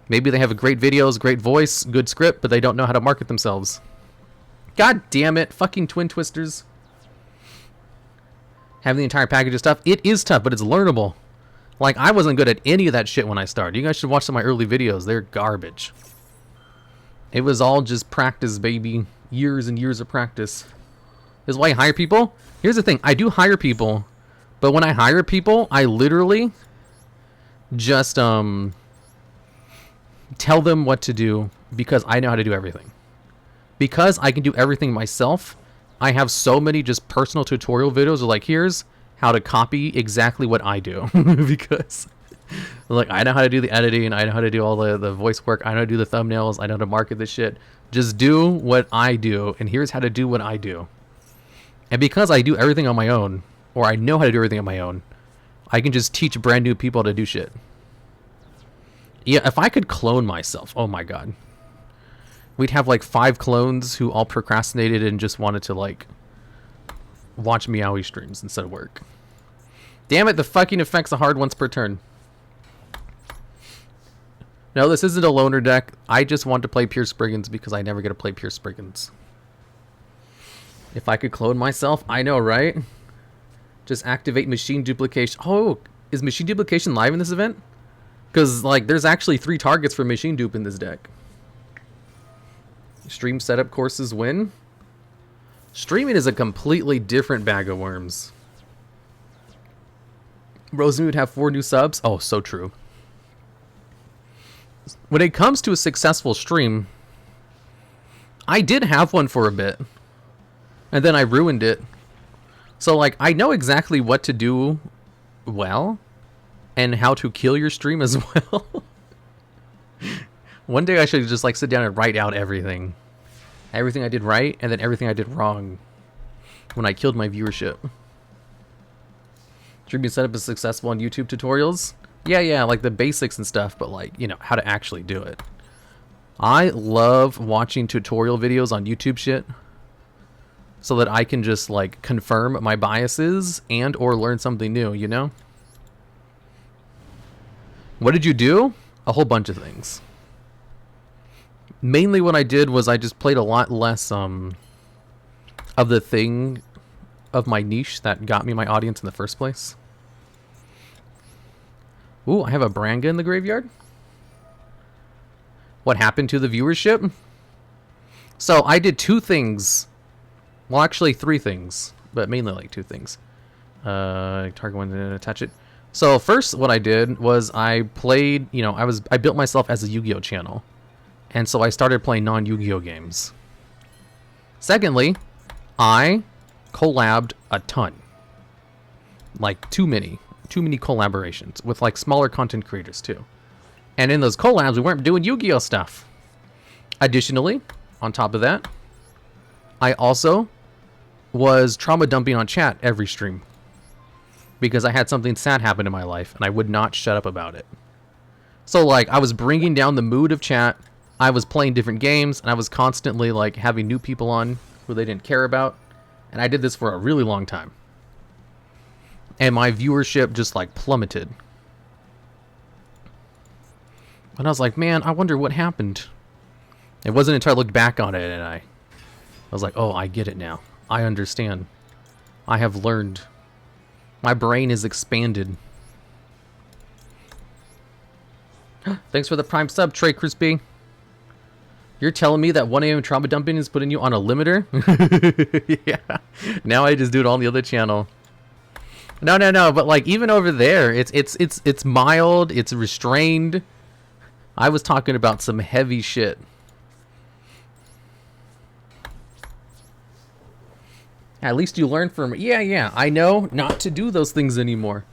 Maybe they have a great videos, great voice, good script, but they don't know how to market themselves. God damn it, fucking twin twisters. Having the entire package of stuff, it is tough, but it's learnable. Like, I wasn't good at any of that shit when I started. You guys should watch some of my early videos. They're garbage. It was all just practice, baby. Years and years of practice. This is why I hire people. Here's the thing. I do hire people, but when I hire people, I literally just, tell them what to do because I know how to do everything. Because I can do everything myself, I have so many just personal tutorial videos of like, here's how to copy exactly what I do. Because like, I know how to do the editing, I know how to do all the voice work, I know how to do the thumbnails, I know how to market this shit. Just do what I do, and here's how to do what I do. And because I do everything on my own, or I know how to do everything on my own, I can just teach brand new people how to do shit. Yeah, if I could clone myself, oh my god. We'd have like 5 clones who all procrastinated and just wanted to like watch Meowie streams instead of work. Damn it, the fucking effects are hard once per turn. No, this isn't a loner deck. I just want to play pure Springans because I never get to play pure Springans. If I could clone myself, I know, right? Just activate machine duplication. Oh, is machine duplication live in this event? Because like, there's actually 3 targets for machine dupe in this deck. Stream setup courses win. Streaming is a completely different bag of worms. Rosen would have 4 new subs. Oh, so true. When it comes to a successful stream, I did have one for a bit. And then I ruined it. So like, I know exactly what to do well. And how to kill your stream as well. One day I should just like sit down and write out everything. Everything I did right, and then everything I did wrong. When I killed my viewership. Streaming setup is successful on YouTube tutorials. Yeah, like the basics and stuff, but like, you know, how to actually do it. I love watching tutorial videos on YouTube shit. So that I can just like confirm my biases and or learn something new, you know? What did you do? A whole bunch of things. Mainly what I did was I just played a lot less of the thing of my niche that got me my audience in the first place. Ooh, I have a Branga in the graveyard. What happened to the viewership? So I did 2 things. Well, actually 3 things, but mainly like 2 things. Target one to attach it. So first what I did was I played, you know, I built myself as a Yu-Gi-Oh channel. And so I started playing non-Yu-Gi-Oh games. Secondly, I collabed a ton. Like too many collaborations with like smaller content creators too. And in those collabs, we weren't doing Yu-Gi-Oh stuff. Additionally, on top of that, I also was trauma dumping on chat every stream. Because I had something sad happen in my life and I would not shut up about it. So like, I was bringing down the mood of chat. I was playing different games and I was constantly like having new people on who they didn't care about. And I did this for a really long time. And my viewership just like plummeted. And I was like, man, I wonder what happened. It wasn't until I looked back on it and I was like, oh, I get it now. I understand. I have learned. My brain is expanded. Thanks for the prime sub, Trey Crispy. You're telling me that 1 AM trauma dumping is putting you on a limiter? Yeah. Now I just do it on the other channel. No, but like even over there, it's mild, it's restrained. I was talking about some heavy shit. At least you learn from... Yeah, I know not to do those things anymore.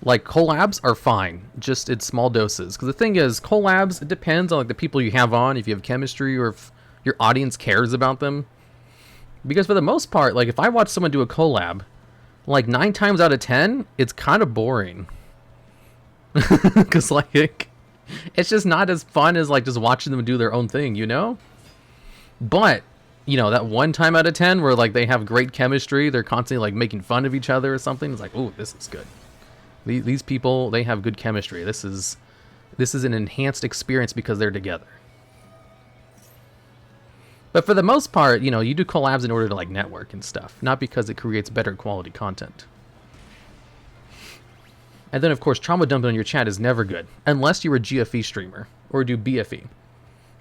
Like, collabs are fine, just in small doses. Because the thing is, collabs, it depends on like the people you have on, if you have chemistry, or if your audience cares about them. Because for the most part, like, if I watch someone do a collab, like, 9 times out of 10, it's kind of boring. Because, like, it's just not as fun as, like, just watching them do their own thing, you know? But... you know, that 1 time out of 10 where, like, they have great chemistry, they're constantly, like, making fun of each other or something. It's like, ooh, this is good. These people, they have good chemistry. This is an enhanced experience because they're together. But for the most part, you know, you do collabs in order to, like, network and stuff. Not because it creates better quality content. And then, of course, trauma dumping on your chat is never good. Unless you're a GFE streamer. Or do BFE.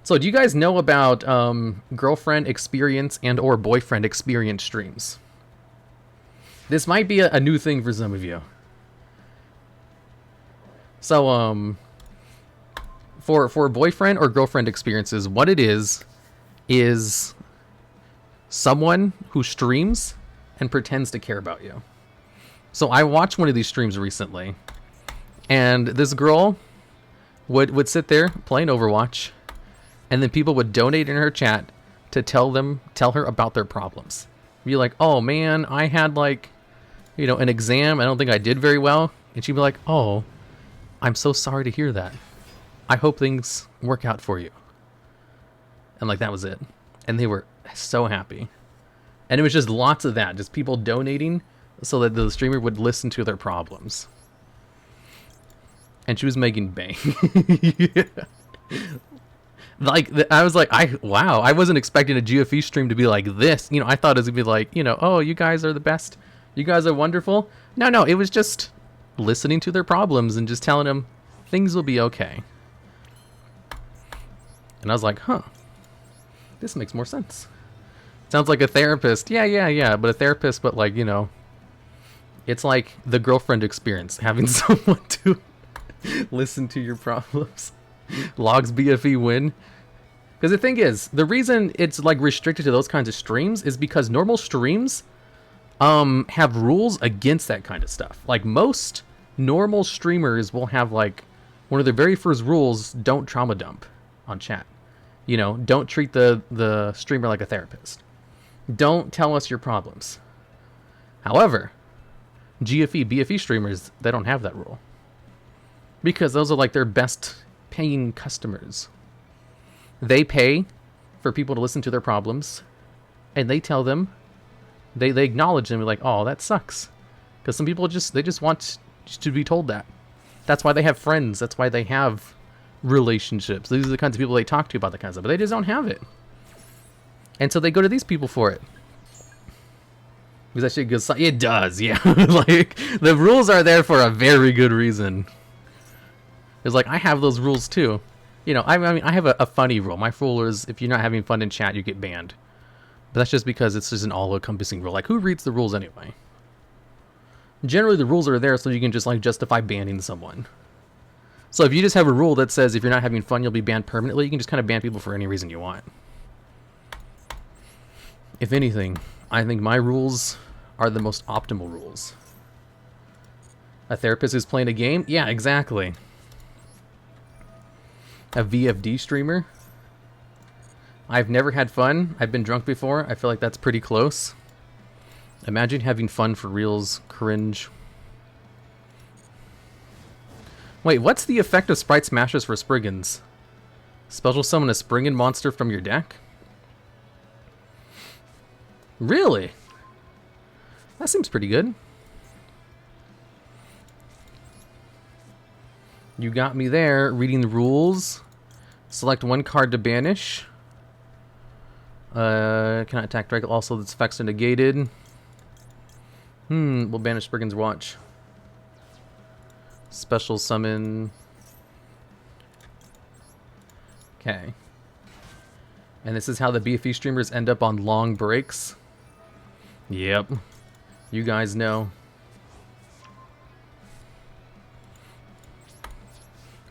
So, do you guys know about girlfriend experience and or boyfriend experience streams? This might be a new thing for some of you. So, for boyfriend or girlfriend experiences, what it is someone who streams and pretends to care about you. So I watched one of these streams recently, and this girl would sit there playing Overwatch, and then people would donate in her chat to tell her about their problems. Be like, oh man, I had like, you know, an exam. I don't think I did very well. And she'd be like, oh, I'm so sorry to hear that. I hope things work out for you. And like, that was it. And they were so happy. And it was just lots of that. Just people donating so that the streamer would listen to their problems. And she was making bank. Yeah. Like, I was like, wow, I wasn't expecting a GFE stream to be like this. You know, I thought it was going to be like, you know, oh, you guys are the best. You guys are wonderful. No, it was just listening to their problems and just telling them things will be okay. And I was like, huh, this makes more sense. Sounds like a therapist. Yeah. But a therapist, but like, you know, it's like the girlfriend experience, having someone to listen to your problems. Logs BFE win. Because the thing is, the reason it's like restricted to those kinds of streams is because normal streams have rules against that kind of stuff. Like most normal streamers will have like one of their very first rules: don't trauma dump on chat. You know, don't treat the streamer like a therapist. Don't tell us your problems. However, GFE, BFE streamers, they don't have that rule. Because those are like their best paying customers. They pay for people to listen to their problems, and they tell them, they acknowledge them, like, oh, that sucks. Because some people just want to be told that. That's why they have friends. That's why they have relationships. These are the kinds of people they talk to about that kind of stuff, but they just don't have it. And so they go to these people for it. Because that shit goes, it does, yeah. Like, the rules are there for a very good reason. It's like, I have those rules too. You know, I mean, I have a funny rule. My rule is, if you're not having fun in chat, you get banned. But that's just because it's just an all-encompassing rule. Like, who reads the rules anyway? Generally, the rules are there so you can just, like, justify banning someone. So if you just have a rule that says if you're not having fun, you'll be banned permanently, you can just kind of ban people for any reason you want. If anything, I think my rules are the most optimal rules. A therapist who's playing a game? Yeah, exactly. A VFD streamer? I've never had fun. I've been drunk before. I feel like that's pretty close. Imagine having fun for reals. Cringe. Wait, what's the effect of Sprite Smashes for Springans? Special summon a Springan monster from your deck? Really? That seems pretty good. You got me there. Reading the rules. Select one card to banish. Cannot attack directly. Also, its effects are negated. We'll banish Springans Watch. Special summon. Okay. And this is how the BFE streamers end up on long breaks. Yep. You guys know.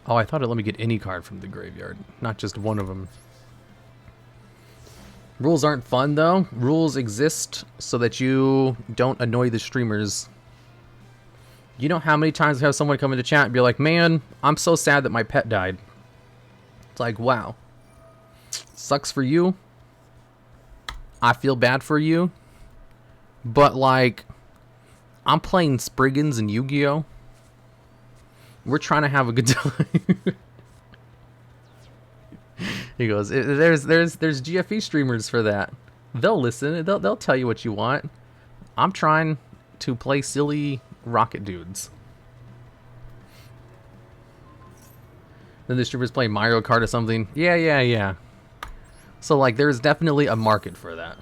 Oh, I thought it let me get any card from the graveyard, not just one of them. Rules aren't fun, though. Rules exist so that you don't annoy the streamers. You know how many times I have someone come into chat and be like, man, I'm so sad that my pet died. It's like, wow. Sucks for you. I feel bad for you. But, like, I'm playing Springans and Yugioh. We're trying to have a good time. He goes, there's GFE streamers for that. They'll listen. They'll tell you what you want. I'm trying to play silly rocket dudes. Then the streamers play Mario Kart or something. Yeah. So, like, there's definitely a market for that.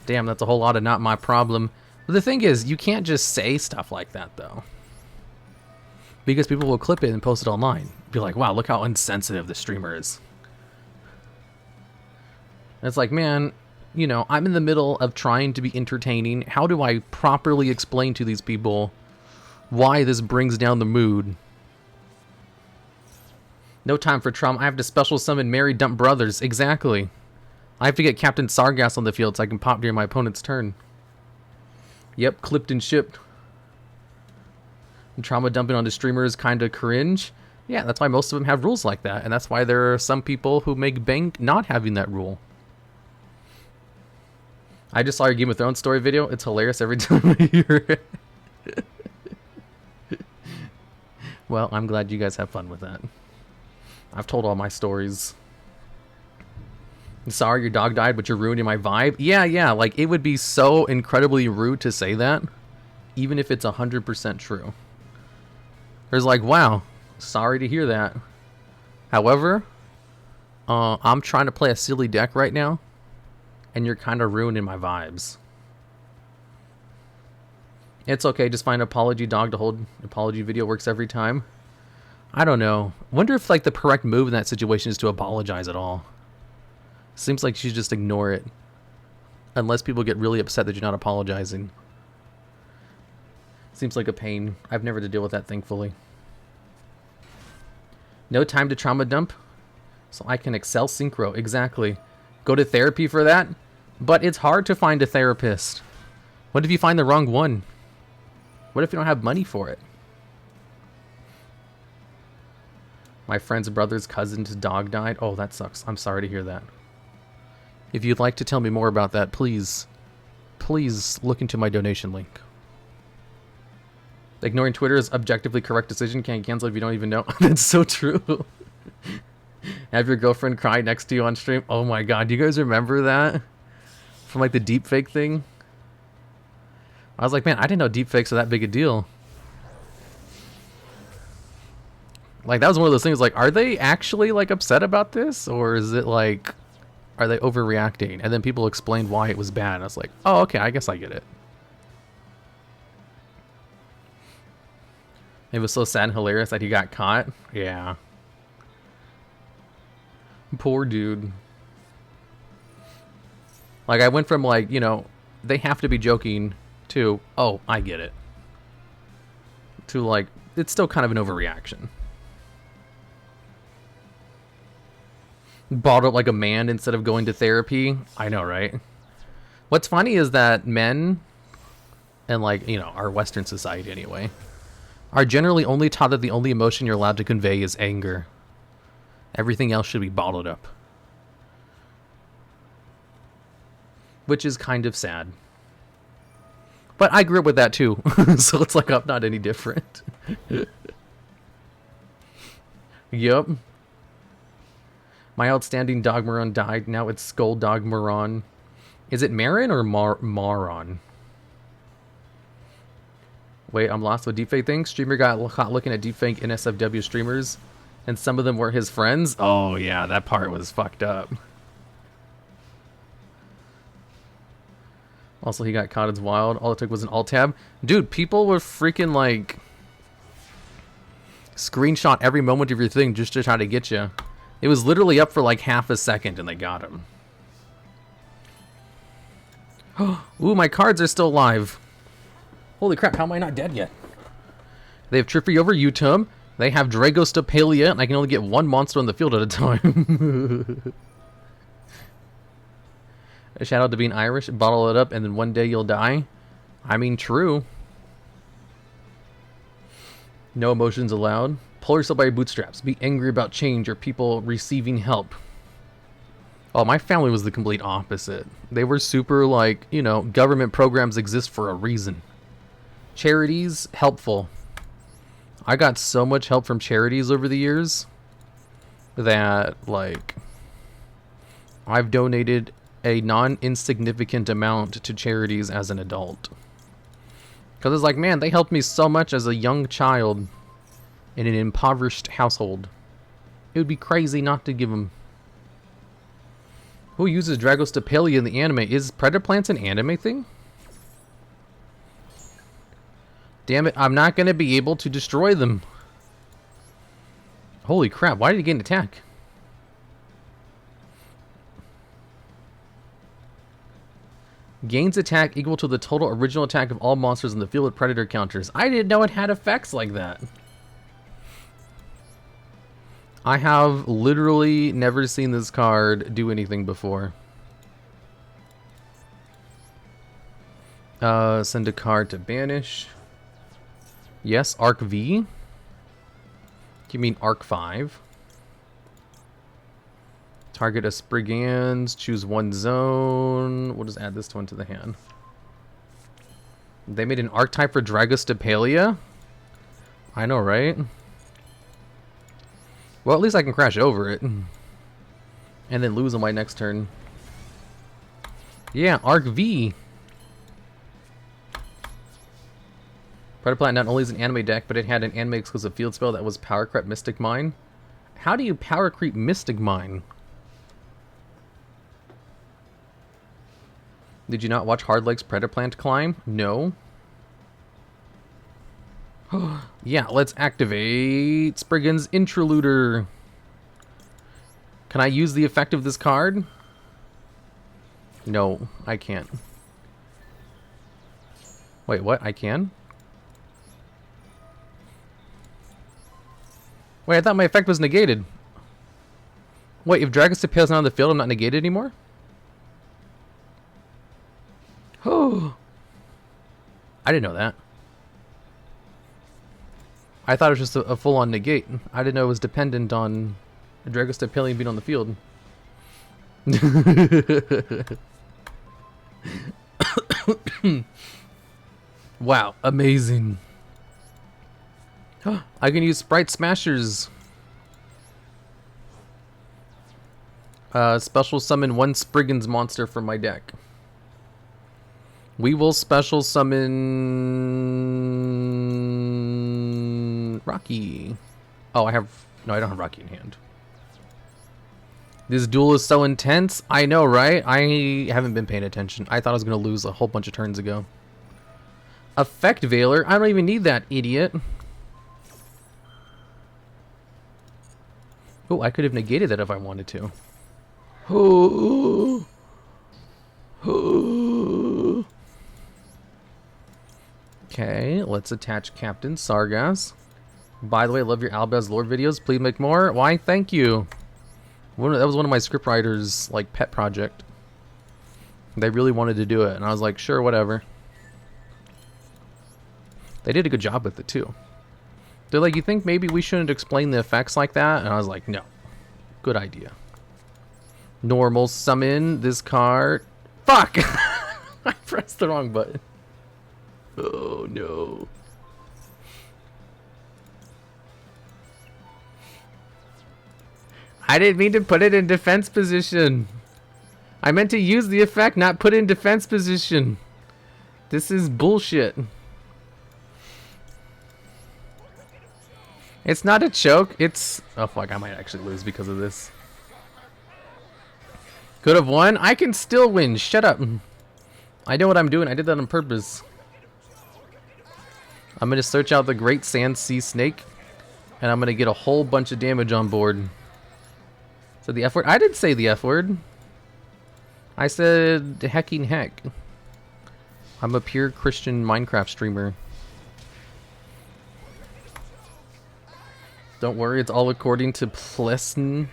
Damn, that's a whole lot of not my problem. But the thing is, you can't just say stuff like that, though. Because people will clip it and post it online. Be like, wow, look how insensitive the streamer is. And it's like, man, you know, I'm in the middle of trying to be entertaining. How do I properly explain to these people why this brings down the mood? No time for trauma. I have to special summon married dump brothers. Exactly. I have to get Captain Sargass on the field so I can pop during my opponent's turn. Yep, clipped and shipped. And trauma dumping onto streamers kind of cringe. Yeah, that's why most of them have rules like that. And that's why there are some people who make bank not having that rule. I just saw your Game of Thrones story video. It's hilarious every time I hear it. Well, I'm glad you guys have fun with that. I've told all my stories. Sorry your dog died, but you're ruining my vibe. Yeah, like it would be so incredibly rude to say that, even if it's 100% true. There's like, wow, sorry to hear that. However, I'm trying to play a silly deck right now, and you're kind of ruining my vibes. It's okay, just find an apology dog to hold. Apology video works every time. I don't know. Wonder if like the correct move in that situation is to apologize at all. Seems like you should just ignore it. Unless people get really upset that you're not apologizing. Seems like a pain. I've never had to deal with that, thankfully. No time to trauma dump? So I can excel synchro. Exactly. Go to therapy for that? But it's hard to find a therapist. What if you find the wrong one? What if you don't have money for it? My friend's brother's cousin's dog died. Oh, that sucks. I'm sorry to hear that. If you'd like to tell me more about that, please look into my donation link. Ignoring Twitter is objectively correct decision. Can't cancel if you don't even know. That's so true. Have your girlfriend cry next to you on stream. Oh my god, do you guys remember that? From like the deepfake thing? I was like, man, I didn't know deepfakes are that big a deal. Like, that was one of those things, like, are they actually, like, upset about this? Or is it, like, are they overreacting? And then people explained why it was bad. I was like, oh, okay, I guess I get it. It was so sad and hilarious that he got caught. Yeah. Poor dude. Like, I went from, like, you know, they have to be joking to, oh, I get it. To, like, it's still kind of an overreaction. Bottled up like a man instead of going to therapy. I know, right? What's funny is that men, and like, you know, our Western society anyway, are generally only taught that the only emotion you're allowed to convey is anger. Everything else should be bottled up. Which is kind of sad. But I grew up with that too, so it's like I'm not any different. Yup. My outstanding dog Maron died. Now it's Skull Dog Maron. Is it Maron or Maron? Wait, I'm lost with deepfake things. Streamer got caught looking at deepfake NSFW streamers, and some of them were his friends. Oh yeah, that part was fucked up. Also, he got caught as wild. All it took was an alt tab. Dude, people were freaking like screenshot every moment of your thing just to try to get you. It was literally up for like half a second and they got him. Ooh, my cards are still live. Holy crap, how am I not dead yet? They have Triffy over Yugioh. They have Dragostopalia, and I can only get one monster on the field at a time. A shout out to being Irish. Bottle it up and then one day you'll die. I mean, true. No emotions allowed. Pull yourself by your bootstraps. Be angry about change or people receiving help. Oh, my family was the complete opposite. They were super like, you know, government programs exist for a reason. Charities, helpful. I got so much help from charities over the years that, like, I've donated a non-insignificant amount to charities as an adult. Because it's like, man, they helped me so much as a young child in an impoverished household. It would be crazy not to give them. Who uses Dragostopalia in the anime? Is Predator Plants an anime thing? Damn it, I'm not going to be able to destroy them. Holy crap, why did he get an attack? Gains attack equal to the total original attack of all monsters in the field with predator counters. I didn't know it had effects like that. I have literally never seen this card do anything before. Send a card to banish. Yes, Arc V. You mean Arc 5? Target a Springans, choose one zone. We'll just add this one to the hand. They made an archetype for Dragostapelia? I know, right? Well, at least I can crash over it. And then lose on my next turn. Yeah, Arc V. Predator Plant not only is an anime deck, but it had an anime exclusive field spell that was Power Creep Mystic Mine. How do you Power Creep Mystic Mine? Did you not watch Hardleg's Predator Plant Climb? No. Yeah, let's activate Spriggan's Interluder. Can I use the effect of this card? No, I can't. Wait, what? I can? Wait, I thought my effect was negated. Wait, if Dragostapelia not on the field, I'm not negated anymore? Oh, I didn't know that. I thought it was just a full-on negate. I didn't know it was dependent on Dragostapelia being on the field. Wow, amazing. I can use Sprite Smashers. Special summon one Spriggan's monster from my deck. We will special summon Rocky. Oh, I have... No, I don't have Rocky in hand. This duel is so intense. I know, right? I haven't been paying attention. I thought I was going to lose a whole bunch of turns ago. Effect Veiler? I don't even need that, idiot. Oh, I could have negated that if I wanted to. Oh. Oh. Okay, let's attach Captain Sargas. By the way, I love your Albaz lore videos. Please make more. Why? Thank you. That was one of my scriptwriters' like pet project. They really wanted to do it, and I was like, sure, whatever. They did a good job with it too. They're like, you think maybe we shouldn't explain the effects like that? And I was like, no. Good idea. Normal summon this card. Fuck! I pressed the wrong button. Oh no. I didn't mean to put it in defense position. I meant to use the effect, not put it in defense position. This is bullshit. It's not a choke, it's... Oh fuck, I might actually lose because of this. Could have won? I can still win, shut up. I know what I'm doing, I did that on purpose. I'm gonna search out the Great Sand Sea Snake, and I'm gonna get a whole bunch of damage on board. So the F word? I didn't say the F word. I said hecking heck. I'm a pure Christian Minecraft streamer. Don't worry, it's all according to Plesn.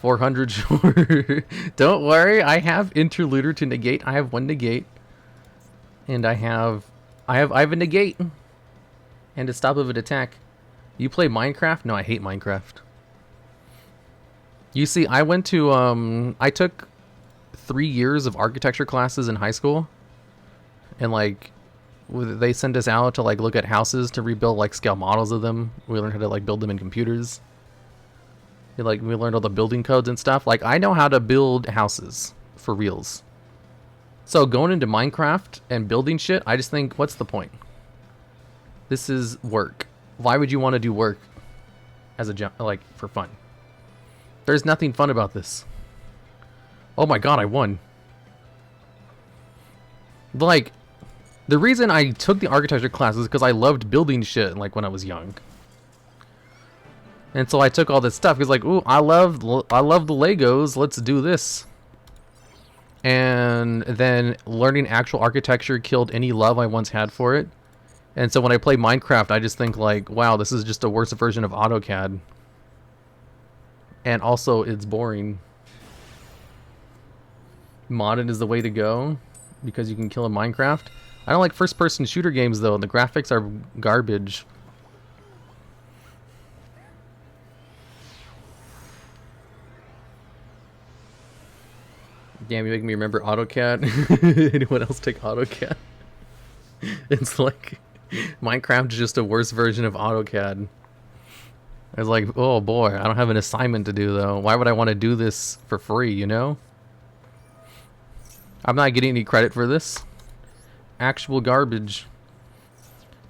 400 sure. Don't worry, I have Interluder to negate. I have one negate. And I have a negate. And a stop of an attack. You play Minecraft? No, I hate Minecraft. You see, I went to I took 3 years of architecture classes in high school. And like they sent us out to like look at houses to rebuild like scale models of them. We learned how to like build them in computers. We learned all the building codes and stuff. Like I know how to build houses for reals. So going into Minecraft and building shit, I just think, what's the point? This is work. Why would you want to do work as a like for fun? There's nothing fun about this. Oh my god, I won. Like, the reason I took the architecture class is because I loved building shit like when I was young. And so I took all this stuff because like, ooh, I love the Legos, let's do this. And then learning actual architecture killed any love I once had for it. And so when I play Minecraft, I just think like, wow, this is just a worse version of AutoCAD. And also, it's boring. Modded is the way to go because you can kill in Minecraft. I don't like first-person shooter games though. The graphics are garbage. Damn, you make me remember AutoCAD. Anyone else take AutoCAD? It's like Minecraft is just a worse version of AutoCAD. I was like, oh boy, I don't have an assignment to do though. Why would I want to do this for free, you know? I'm not getting any credit for this. Actual garbage.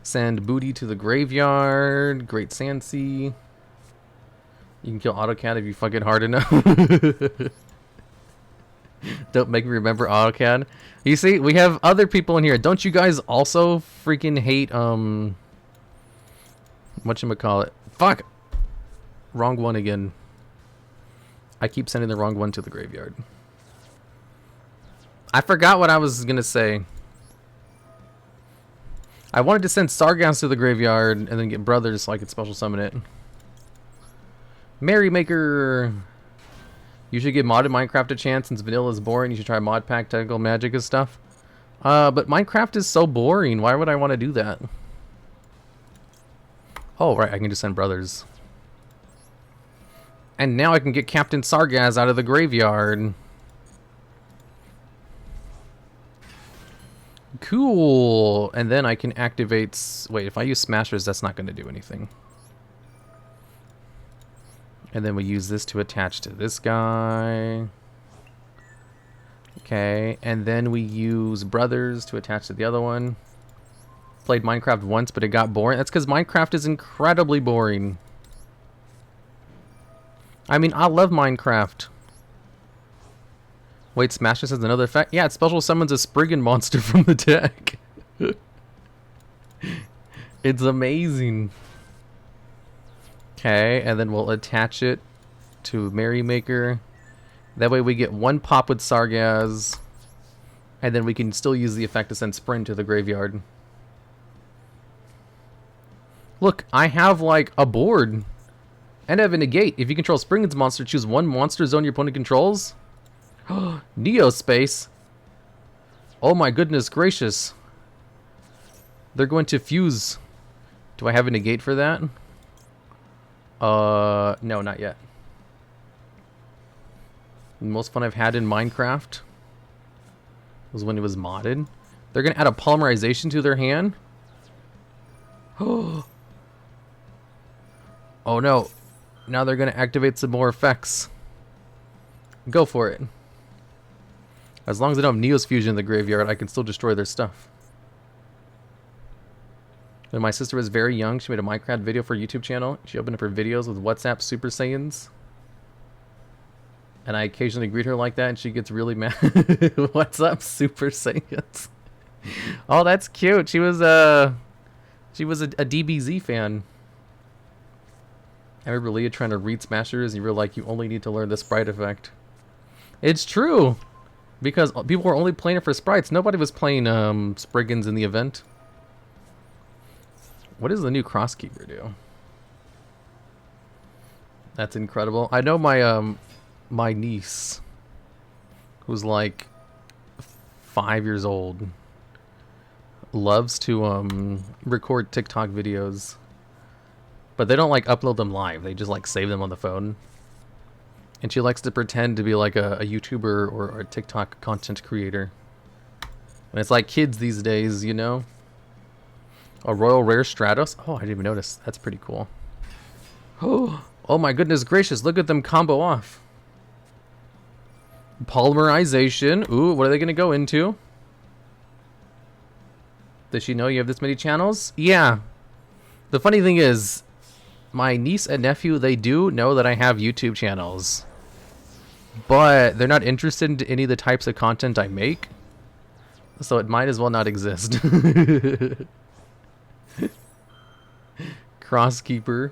Send booty to the graveyard. Great Sand Sea. You can kill AutoCAD if you fuck it hard enough. Don't make me remember AutoCAD. You see, we have other people in here. Don't you guys also freaking hate, whatchamacallit? Fuck! Wrong one again. I keep sending the wrong one to the graveyard. I forgot what I was gonna say. I wanted to send Sargas to the graveyard and then get brothers so I could special summon it. Merrymaker! You should give modded Minecraft a chance since vanilla is boring. You should try mod pack, technical magic and stuff. But Minecraft is so boring. Why would I want to do that? Oh, right. I can just send brothers. And now I can get Captain Sargas out of the graveyard. Cool. And then I can activate... Wait, if I use Smashers, that's not going to do anything. And then we use this to attach to this guy. Okay, and then we use brothers to attach to the other one. Played Minecraft once, but it got boring. That's because Minecraft is incredibly boring. I mean, I love Minecraft. Wait, Smash has another effect? Yeah, it special summons a Springan monster from the deck. It's amazing. Okay, and then we'll attach it to Merrymaker. That way we get one pop with Sargas. And then we can still use the effect to send Sprint to the graveyard. Look, I have like a board. And I have a negate. If you control Springans monster, choose one monster zone your opponent controls. Neo space. Oh my goodness gracious. They're going to fuse. Do I have a negate for that? No, not yet. The most fun I've had in Minecraft was when it was modded. They're gonna add a polymerization to their hand. Oh no. Now they're gonna activate some more effects. Go for it. As long as they don't have Neo's fusion in the graveyard, I can still destroy their stuff. When my sister was very young, she made a Minecraft video for her YouTube channel. She opened up her videos with WhatsApp Super Saiyans. And I occasionally greet her like that, and she gets really mad. What's up, Super Saiyans? Oh, that's cute. She was a DBZ fan. I remember Leah trying to read Smashers, and you were like, you only need to learn the sprite effect. It's true! Because people were only playing it for sprites. Nobody was playing Springans in the event. What does the new Crosskeeper do? That's incredible. I know my my niece, who's like 5 years old, loves to record TikTok videos. But they don't like upload them live. They just like save them on the phone. And she likes to pretend to be like a YouTuber or a TikTok content creator. And it's like kids these days, you know? A Royal Rare Stratos? Oh, I didn't even notice. That's pretty cool. Oh my goodness gracious. Look at them combo off. Polymerization. Ooh, what are they going to go into? Does she know you have this many channels? Yeah. The funny thing is, my niece and nephew, they do know that I have YouTube channels. But they're not interested in any of the types of content I make. So it might as well not exist. Crosskeeper.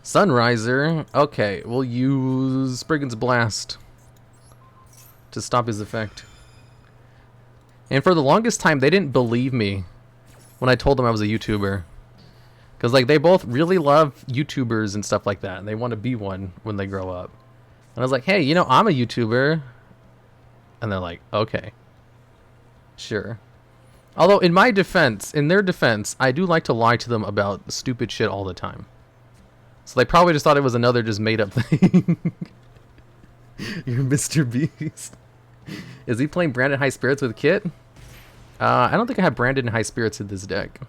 Sunriser. Okay, we'll use Spriggan's Blast to stop his effect. And for the longest time, they didn't believe me when I told them I was a YouTuber. Because, like, they both really love YouTubers and stuff like that. And they want to be one when they grow up. And I was like, hey, you know, I'm a YouTuber. And they're like, okay. Sure. Although, in my defense, in their defense, I do like to lie to them about stupid shit all the time. So they probably just thought it was another just made-up thing. You're Mr. Beast. Is he playing Branded High Spirits with Kit? I don't think I have Branded in High Spirits in this deck.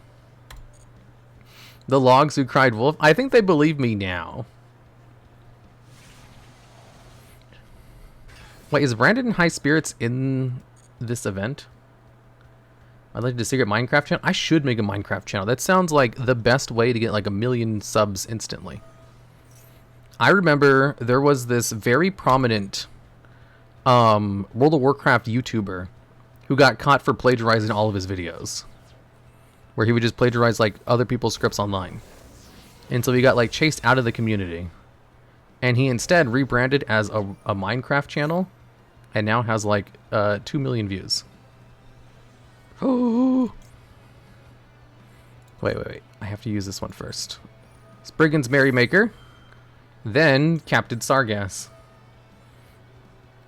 The Logs Who Cried Wolf. I think they believe me now. Wait, is Branded in High Spirits in this event? I'd like to secret Minecraft channel. I should make a Minecraft channel. That sounds like the best way to get like 1 million subs instantly. I remember there was this very prominent World of Warcraft YouTuber who got caught for plagiarizing all of his videos, where he would just plagiarize like other people's scripts online. And so he got like chased out of the community, and he instead rebranded as a Minecraft channel and now has like 2 million views. Oh, wait. I have to use this one first. Springans Merrymaker, then Captain Sargass.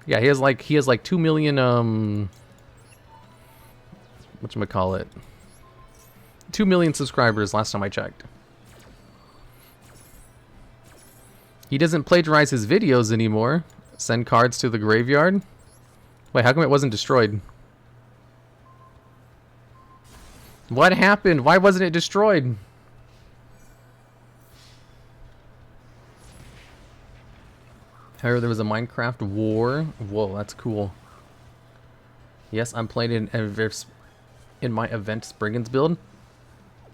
Yeah, he has like 2 million whatchamacallit, 2 million subscribers last time I checked. He doesn't plagiarize his videos anymore. Send cards to the graveyard. Wait, how come it wasn't destroyed? What happened? Why wasn't it destroyed? However, there was a Minecraft war. Whoa, that's cool. Yes, I'm playing in my event Springans build.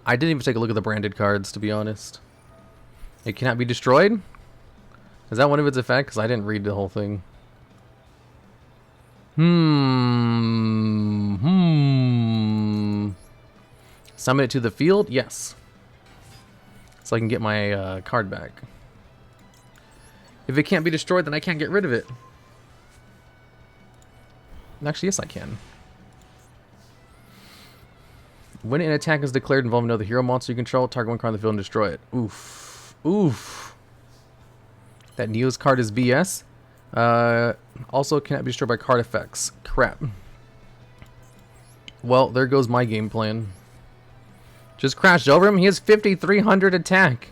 I didn't even take a look at the branded cards, to be honest. It cannot be destroyed? Is that one of its effects? Because I didn't read the whole thing. Summon it to the field? Yes. So I can get my card back. If it can't be destroyed, then I can't get rid of it. Actually, yes, I can. When an attack is declared involving another hero monster you control, target one card on the field and destroy it. Oof. Oof. That Neo's card is BS. Also cannot be destroyed by card effects. Crap. Well, there goes my game plan. Just crashed over him. He has 5,300 attack.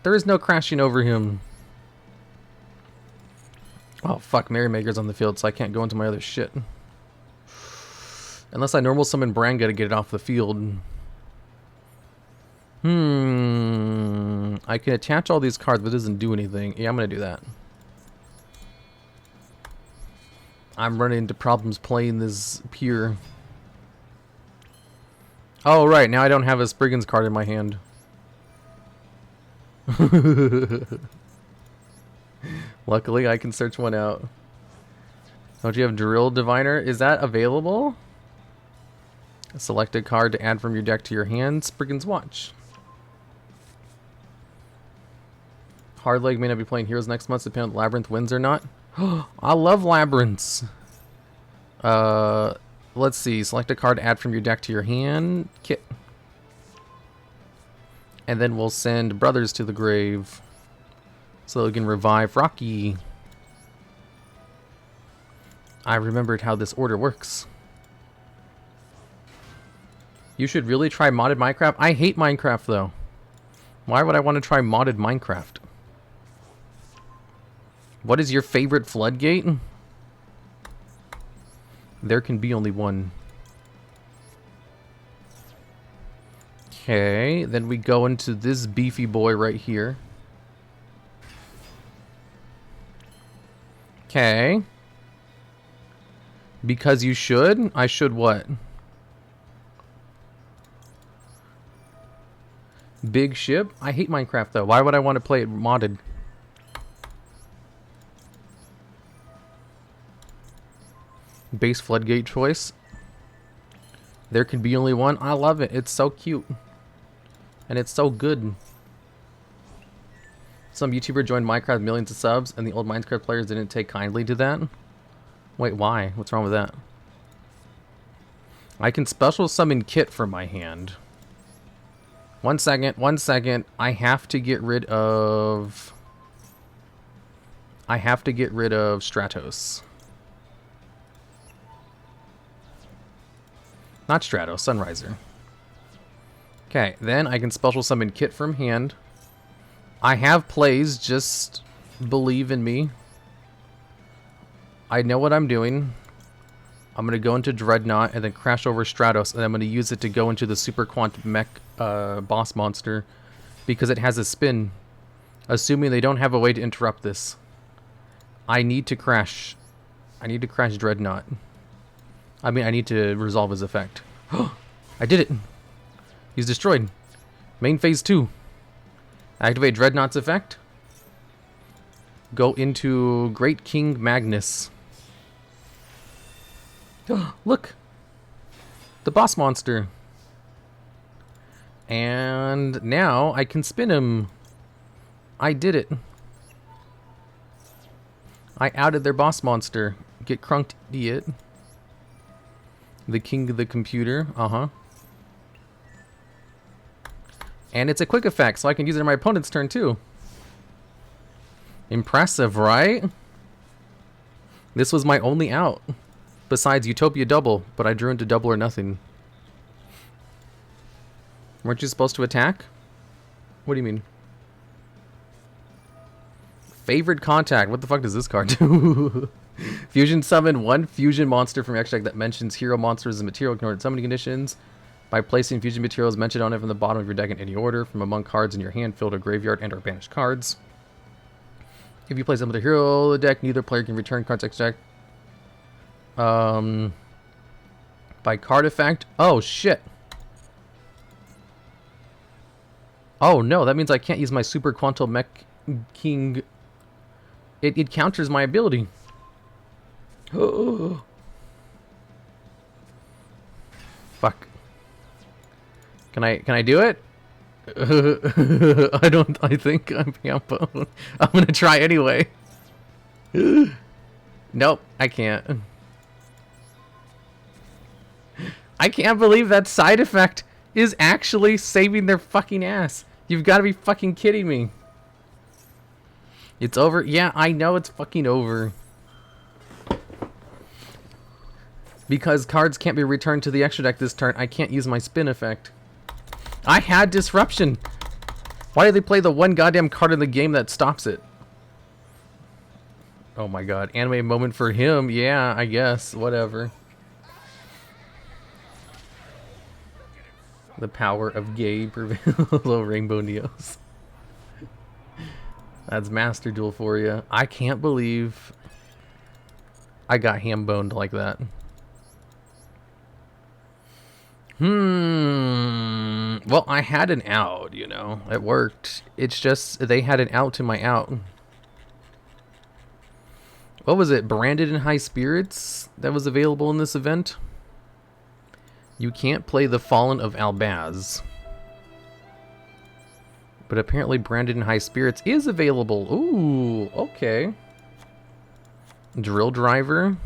There is no crashing over him. Oh, fuck. Merrymaker's on the field, so I can't go into my other shit. Unless I normal summon Branga to get it off the field. I can attach all these cards, but it doesn't do anything. Yeah, I'm going to do that. I'm running into problems playing this pure. Oh, right. Now I don't have a Springans card in my hand. Luckily, I can search one out. Don't you have Drill Diviner? Is that available? Select a card to add from your deck to your hand. Springans Watch. Hardleg may not be playing Heroes next month, depending on Labyrinth wins or not. I love Labyrinths. Let's see. Select a card to add from your deck to your hand. Kit. And then we'll send Brothers to the grave, so we can revive Rocky. I remembered how this order works. You should really try modded Minecraft. I hate Minecraft, though. Why would I want to try modded Minecraft? What is your favorite floodgate? There can be only one. Okay, then we go into this beefy boy right here. Okay. Because you should? I should what? Big ship? I hate Minecraft, though. Why would I want to play it modded? Base floodgate choice. There can be only one. I love it. It's so cute. And it's so good. Some YouTuber joined Minecraft with millions of subs, and the old Minecraft players didn't take kindly to that. Wait, why? What's wrong with that? I can special summon Kit from my hand. 1 second, 1 second. I have to get rid of Stratos. Not Stratos, Sunriser. Okay, then I can special summon Kit from hand. I have plays, just believe in me. I know what I'm doing. I'm going to go into Dreadnought and then crash over Stratos, and I'm going to use it to go into the Super Quant Mech boss monster because it has a spin. Assuming they don't have a way to interrupt this. I need to crash. I need to crash Dreadnought. I mean, I need to resolve his effect. I did it. He's destroyed. Main phase 2. Activate Dreadnought's effect. Go into Great King Magnus. Look! The boss monster. And now I can spin him. I did it. I outed their boss monster. Get crunked, idiot. The king of the computer. Uh-huh. And it's a quick effect, so I can use it on my opponent's turn too. Impressive, right? This was my only out. Besides Utopia Double, but I drew into Double or Nothing. Weren't you supposed to attack? What do you mean? Favorite contact. What the fuck does this card do? Fusion summon 1 fusion monster from your extra deck that mentions hero monsters as material ignored at summoning conditions. By placing fusion materials mentioned on it from the bottom of your deck in any order, from among cards in your hand, field, or graveyard, and or banished cards. If you place them with a hero deck, neither player can return cards extra deck. By card effect. Oh shit. Oh no, that means I can't use my Super Quantal Mech King. It counters my ability. Fuck. Can I do it? I think I'm Yampo. I'm gonna try anyway. Nope, I can't. I can't believe that side effect is actually saving their fucking ass. You've got to be fucking kidding me. It's over. Yeah, I know it's fucking over. Because cards can't be returned to the extra deck this turn, I can't use my spin effect. I had Disruption. Why did they play the one goddamn card in the game that stops it? Oh my god. Anime moment for him. Yeah, I guess. Whatever. The power of gay prevails. Low Rainbow Neos. That's Master Duel for you. I can't believe I got ham-boned like that. Well, I had an out, you know. It worked. It's just they had an out to my out. What was it? Branded in High Spirits that was available in this event? You can't play the Fallen of Albaz. But apparently Branded in High Spirits is available. Ooh, okay. Drill Driver.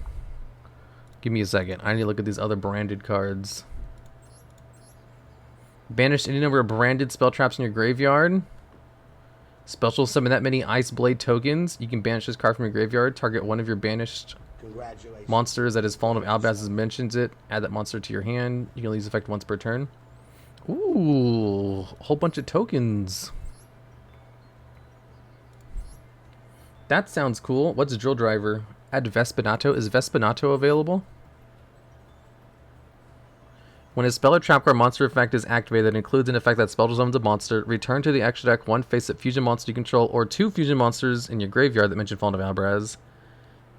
Give me a second. I need to look at these other branded cards. Banish any number of branded spell traps in your graveyard. Special summon that many Ice Blade tokens. You can banish this card from your graveyard. Target one of your banished monsters that has Fallen of Albaz mentions it. Add that monster to your hand. You can only use effect once per turn. Ooh, a whole bunch of tokens. That sounds cool. What's Drill Driver? Add Vespinato. Is Vespinato available? When a spell or trap card monster effect is activated that includes an effect that spell summons a monster, return to the extra deck 1 face-up fusion monster you control or 2 fusion monsters in your graveyard that mention Fallen of Albaz.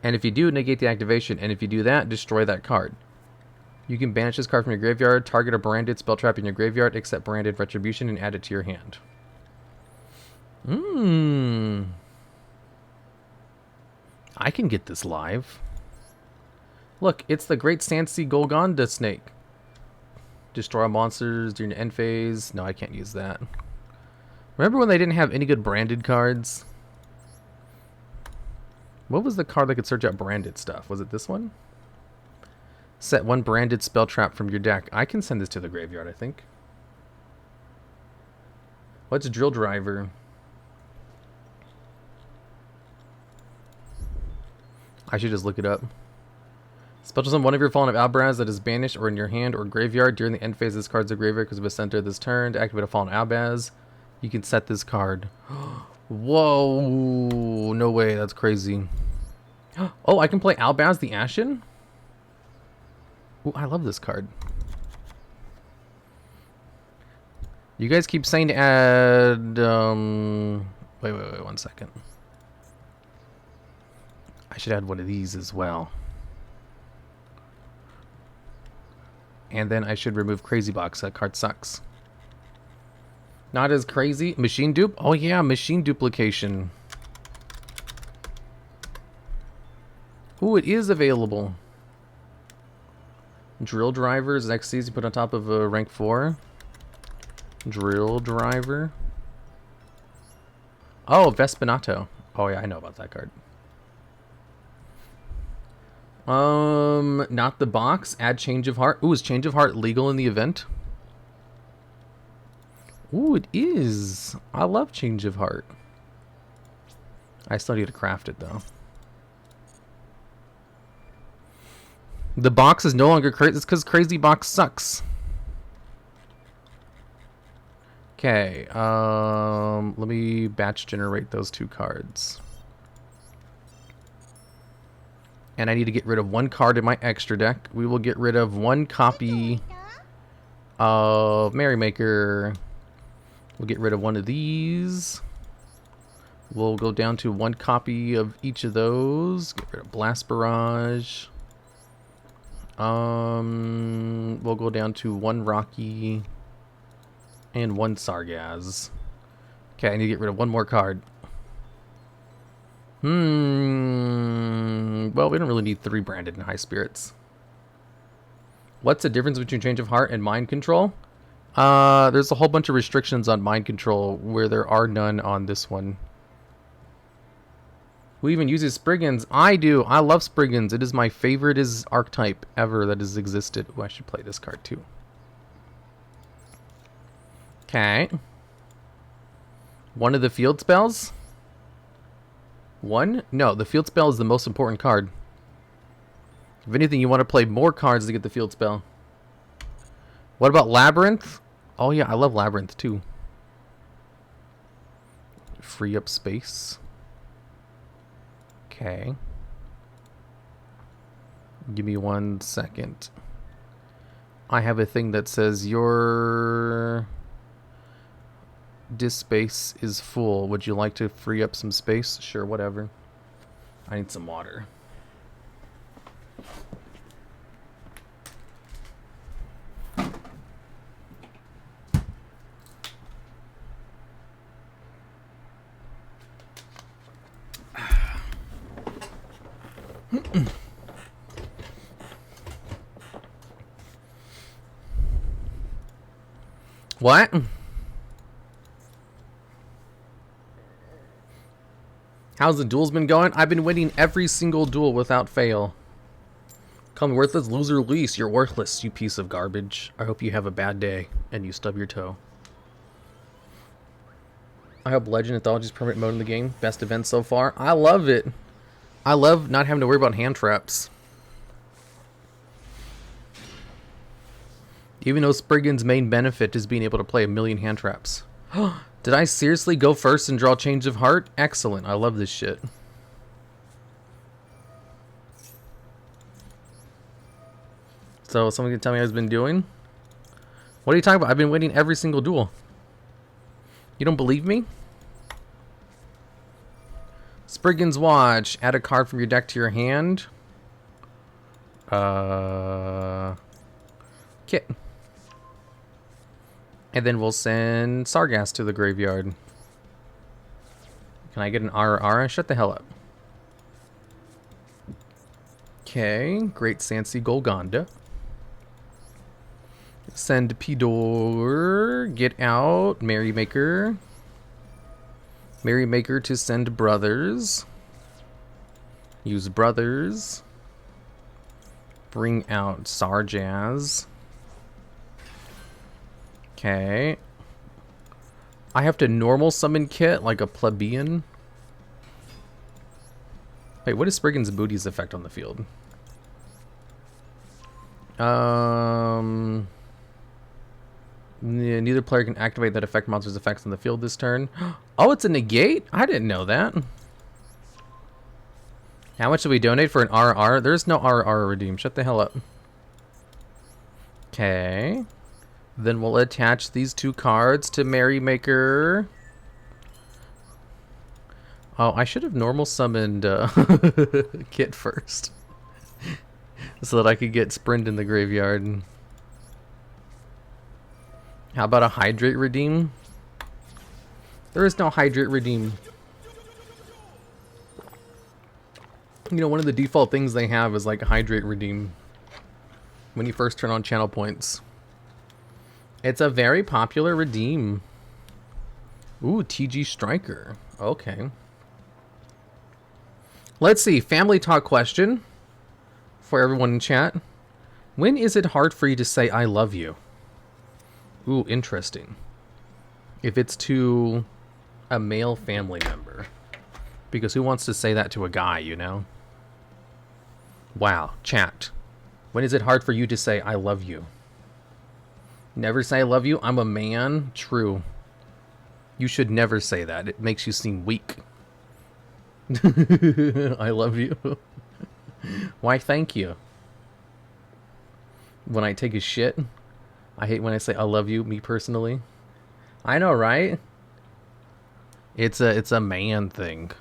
And if you do, negate the activation. And if you do that, destroy that card. You can banish this card from your graveyard, target a branded spell trap in your graveyard, accept branded retribution, and add it to your hand. I can get this live. Look, it's the Great Sandsea Golgonda Snake. Destroy monsters during the end phase. No, I can't use that. Remember when they didn't have any good branded cards? What was the card that could search out branded stuff? Was it this one? Set one branded spell trap from your deck. I can send this to the graveyard, I think. What's drill driver? I should just look it up. Special summon one of your Fallen of Albaz that is banished or in your hand or graveyard during the end phase of this card's graveyard because of a center this turn. To activate a Fallen Albaz, you can set this card. Whoa! No way, that's crazy. Oh, I can play Albaz the Ashen? Ooh, I love this card. You guys keep saying to add... Wait, 1 second. I should add one of these as well. And then I should remove Crazy Box. That card sucks. Not as crazy. Machine dupe? Oh yeah, machine duplication. Ooh, it is available. Drill drivers, XYZ put on top of a rank 4. Drill driver. Oh, Vespinato. Oh yeah, I know about that card. Not the box. Add Change of Heart. Ooh, is Change of Heart legal in the event? Ooh, it is. I love Change of Heart. I still need to craft it though. The box is no longer crazy. It's because Crazy Box sucks. Okay. Let me batch generate those 2 cards. And I need to get rid of 1 card in my extra deck. We will get rid of 1 copy of Merrymaker. We'll get rid of 1 of these. We'll go down to 1 copy of each of those. Get rid of Blast Barrage. We'll go down to 1 Rocky and 1 Sargaz. Okay, I need to get rid of 1 more card. Well, we don't really need 3 branded and high spirits. What's the difference between Change of Heart and Mind Control? There's a whole bunch of restrictions on Mind Control where there are none on this one. Who even uses Springans? I do. I love Springans. It is my favorite archetype ever that has existed. Oh, I should play this card too. Okay. 1 of the field spells? 1? No, the field spell is the most important card. If anything, you want to play more cards to get the field spell. What about Labyrinth? Oh yeah, I love Labyrinth too. Free up space. Okay. Give me 1 second. I have a thing that says your disk space is full. Would you like to free up some space? Sure, whatever. I need some water. What? How's the duels been going? I've been winning every single duel without fail. Call me worthless, loser, least. You're worthless, you piece of garbage. I hope you have a bad day and you stub your toe. I hope Legend Anthology's permanent mode in the game. Best event so far. I love it. I love not having to worry about hand traps. Even though Spriggan's main benefit is being able to play a million hand traps. Did I seriously go first and draw Change of Heart? Excellent. I love this shit. So, someone can tell me how I've been doing? What are you talking about? I've been winning every single duel. You don't believe me? Spriggan's Watch. Add a card from your deck to your hand. Kit. And then we'll send Sargaz to the graveyard. Can I get an Ara? Shut the hell up. Okay, Great Sansi Golgonda. Send Pidor. Get out. Merrymaker. Merrymaker to send Brothers. Use Brothers. bring out Sarjaz. Okay. I have to normal summon Kit like a plebeian. Wait, what is Spriggan's booty's effect on the field? Neither player can activate that effect monster's effects on the field this turn. Oh, it's a negate? I didn't know that. How much do we donate for an RR? There's no RR redeem. Shut the hell up. Okay. Then we'll attach these 2 cards to Merrymaker. Oh, I should have normal summoned Kit first. So that I could get Sprint in the graveyard. How about a Hydrate redeem? There is no Hydrate redeem. You know, one of the default things they have is like a Hydrate redeem when you first turn on channel points. It's a very popular redeem. Ooh, TG Striker. Okay. Let's see. Family talk question for everyone in chat. When is it hard for you to say I love you? Ooh, interesting. If it's to a male family member. Because who wants to say that to a guy, you know? Wow, chat. When is it hard for you to say I love you? Never say I love you? I'm a man? True. You should never say that. It makes you seem weak. I love you. Why, thank you. When I take a shit, I hate when I say I love you, me personally. I know, right? It's a man thing.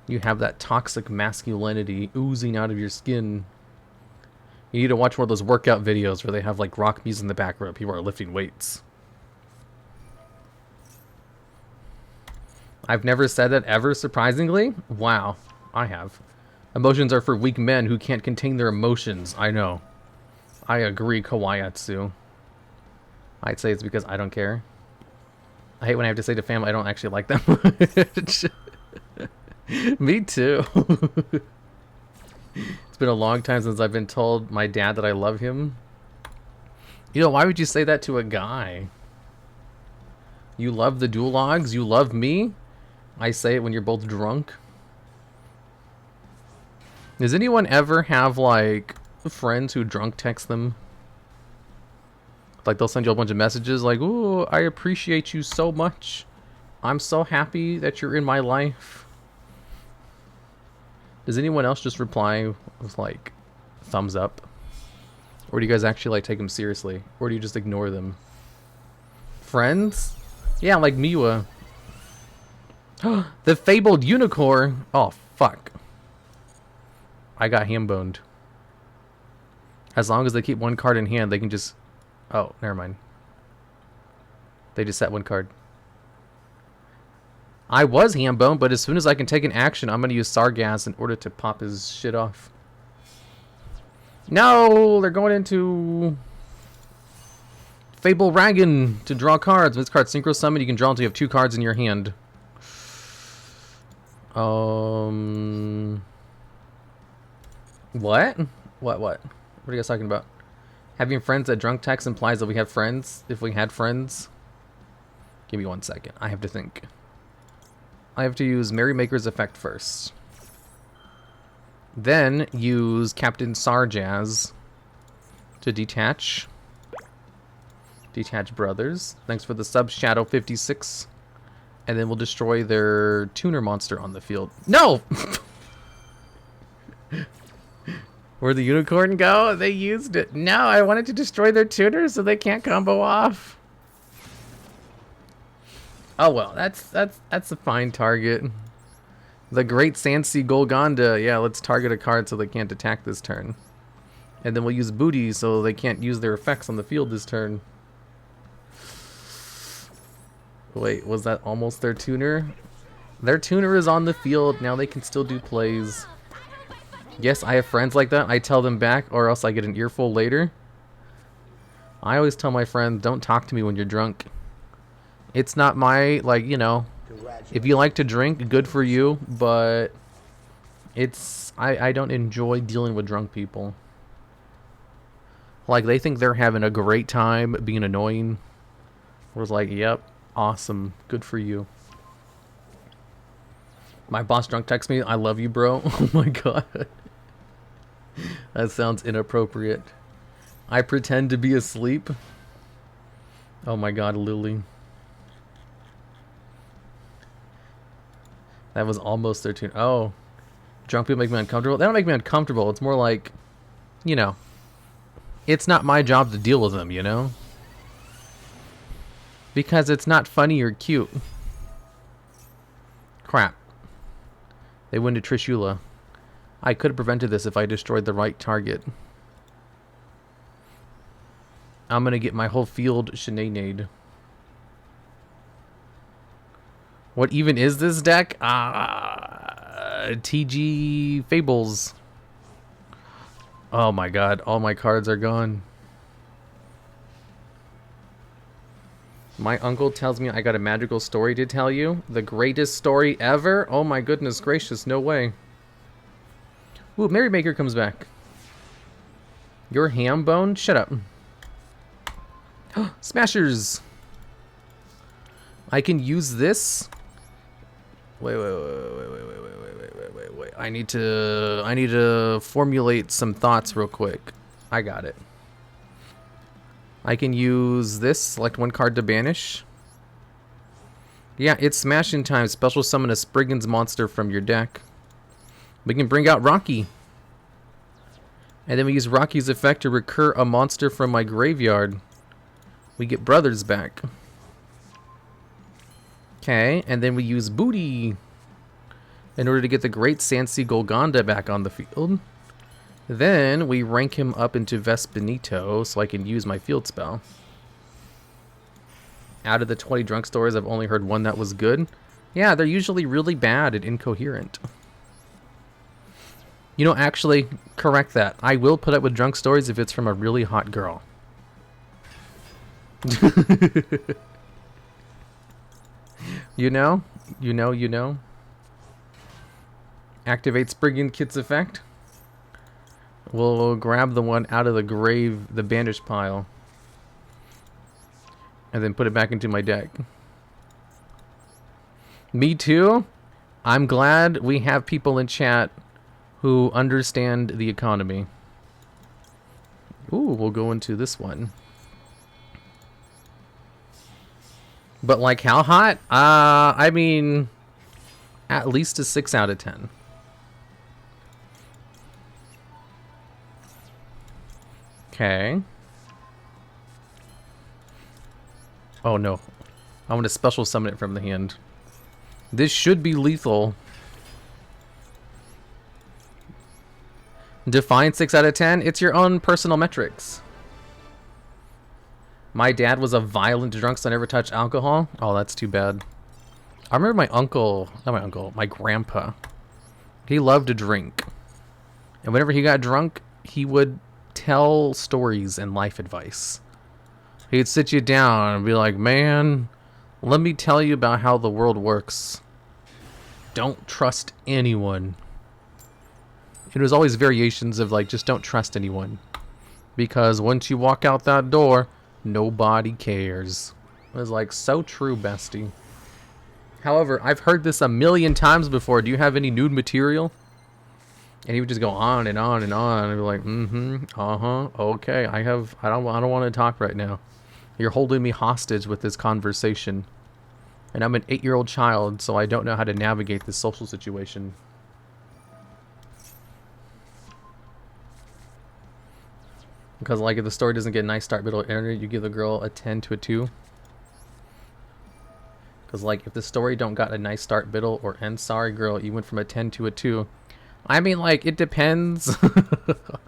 You have that toxic masculinity oozing out of your skin. You need to watch one of those workout videos where they have like rock music in the background. People are lifting weights. I've never said that ever, surprisingly. Wow, I have. Emotions are for weak men who can't contain their emotions. I know. I agree, Kawaiatsu. I'd say it's because I don't care. I hate when I have to say to family I don't actually like them. Me too. It's been a long time since I've been told my dad that I love him. You know, why would you say that to a guy? You love the TheDuelLogs? You love me? I say it when you're both drunk. Does anyone ever have, like, friends who drunk text them? Like, they'll send you a bunch of messages like, ooh, I appreciate you so much. I'm so happy that you're in my life. Does anyone else just reply with, like, thumbs up? Or do you guys actually, like, take them seriously? Or do you just ignore them? Friends? Yeah, like Miwa. The fabled unicorn! Oh, fuck. I got ham-boned. As long as they keep one card in hand, they can just... Oh, never mind. They just set one card. I was ham-boned, but as soon as I can take an action, I'm going to use Sargas in order to pop his shit off. No! They're going into... Fable Ragon to draw cards. When this card synchro summon, you can draw until you have 2 cards in your hand. What? What? What are you guys talking about? Having friends at drunk text implies that we have friends. If we had friends... Give me 1 second. I have to think. I have to use Merrymaker's effect first. Then use Captain Sarjaz to detach. Detach brothers. Thanks for the sub, Shadow56. And then we'll destroy their tuner monster on the field. No! Where'd the unicorn go? They used it. No, I wanted to destroy their tuner so they can't combo off. Oh well, that's a fine target. The Great Sansi Golgonda. Yeah, let's target a card so they can't attack this turn. And then we'll use Booty so they can't use their effects on the field this turn. Wait, was that almost their tuner? Their tuner is on the field. Now they can still do plays. Yes, I have friends like that. I tell them back or else I get an earful later. I always tell my friends, don't talk to me when you're drunk. It's not my, like, you know, if you like to drink, good for you, but it's, I don't enjoy dealing with drunk people. Like, they think they're having a great time being annoying. I was like, yep, awesome. Good for you. My boss drunk texts me, I love you, bro. Oh my god. That sounds inappropriate. I pretend to be asleep. Oh my god, Lily. That was almost 13. Oh. Drunk people make me uncomfortable? They don't make me uncomfortable. It's more like, you know, it's not my job to deal with them, you know? Because it's not funny or cute. Crap. They went to Trishula. I could have prevented this if I destroyed the right target. I'm gonna get my whole field shenanigans. What even is this deck? TG Fables. Oh my god, all my cards are gone. My uncle tells me I got a magical story to tell you. The greatest story ever? Oh my goodness gracious, no way. Ooh, Merrymaker comes back. Your ham bone? Shut up. Smashers! I can use this. Wait. I need to formulate some thoughts real quick. I got it. I can use this, select one card to banish. Yeah, it's smashing time. Special summon a Springans monster from your deck. We can bring out Rocky. And then we use Rocky's effect to recur a monster from my graveyard. We get brothers back. Okay, and then we use Booty in order to get the Great Sansi Golgonda back on the field. Then we rank him up into Vespanito so I can use my field spell. Out of the 20 drunk stories, I've only heard one that was good. Yeah, they're usually really bad and incoherent. You know, actually, correct that. I will put up with drunk stories if it's from a really hot girl. You know? Activate Spriggan Kit's effect. We'll grab the one out of the grave, the bandage pile. And then put it back into my deck. Me too? I'm glad we have people in chat who understand the economy. Ooh, we'll go into this one. But like how hot? I mean, at least a 6 out of 10. Okay. Oh no. I'm gonna special summon it from the hand. This should be lethal. Define 6 out of 10. It's your own personal metrics. My dad was a violent drunk, so I never touched alcohol. Oh, that's too bad. I remember my uncle, not my uncle, my grandpa. He loved to drink. And whenever he got drunk, he would tell stories and life advice. He'd sit you down and be like, man, let me tell you about how the world works. Don't trust anyone. It was always variations of like, just don't trust anyone. Because once you walk out that door, nobody cares. It was like, so true, bestie. However, I've heard this a million times before. Do you have any nude material? And he would just go on and on and on. And be like, okay, I don't want to talk right now. You're holding me hostage with this conversation. And I'm an 8-year-old child, so I don't know how to navigate this social situation. Because like if the story doesn't get a nice start, middle, or end, you give the girl a 10 to a 2. Because like if the story don't got a nice start, middle, or end, sorry girl, you went from a 10 to a 2. I mean, like, it depends on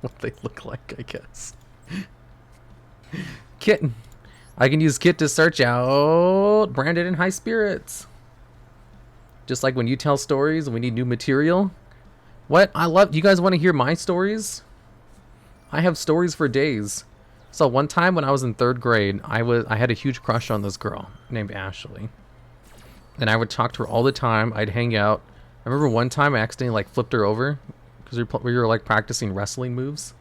what they look like, I guess. Kitten. I can use Kit to search out Branded in High Spirits. Just like when you tell stories, we need new material. What? I love... You guys want to hear my stories? I have stories for days. So one time when I was in 3rd grade, I had a huge crush on this girl named Ashley. And I would talk to her all the time. I'd hang out. I remember one time I accidentally like flipped her over because we were like practicing wrestling moves.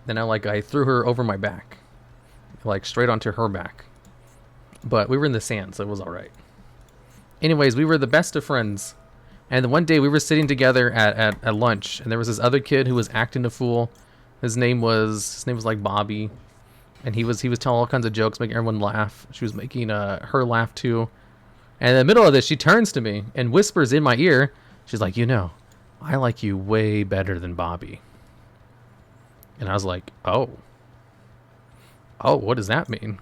Then I threw her over my back, like straight onto her back. But we were in the sand, so it was all right. Anyways, we were the best of friends. And one day we were sitting together at lunch, and there was this other kid who was acting a fool. His name was like Bobby, and he was telling all kinds of jokes, making everyone laugh. She was making her laugh too. And in the middle of this, she turns to me and whispers in my ear. She's like, "You know, I like you way better than Bobby." And I was like, "Oh, what does that mean?"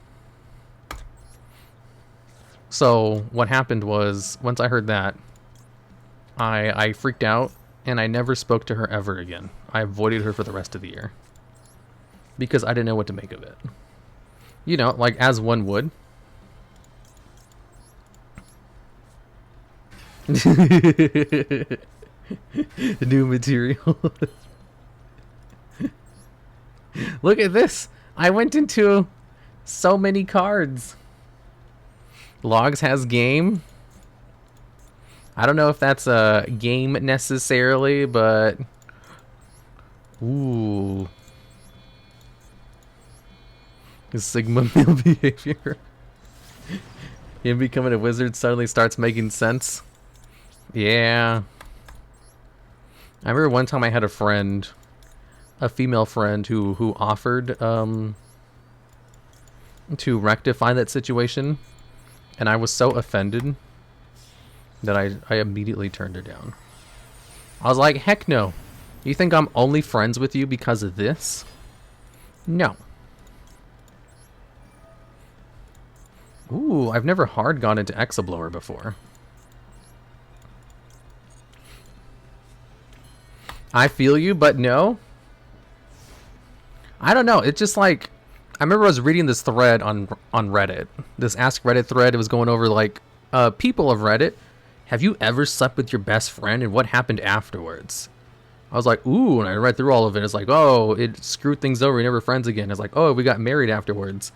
So what happened was, once I heard that, I freaked out, and I never spoke to her ever again. I avoided her for the rest of the year. Because I didn't know what to make of it. You know, like as one would. New material. Look at this. I went into so many cards. Logs has game. I don't know if that's a game necessarily, but... Ooh. Sigma male behavior. Him becoming a wizard suddenly starts making sense. Yeah. I remember one time I had a friend, a female friend, who offered to rectify that situation, and I was so offended that I immediately turned her down. I was like, heck no. You think I'm only friends with you because of this? No. Ooh, I've never hard gone into Exablower before. I feel you, but no. I don't know. It's just like, I remember I was reading this thread on Reddit. This Ask Reddit thread. It was going over like, people of Reddit, have you ever slept with your best friend and what happened afterwards? I was like, ooh, and I read through all of it. It's like, oh, it screwed things over. We never friends again. It's like, oh, we got married afterwards.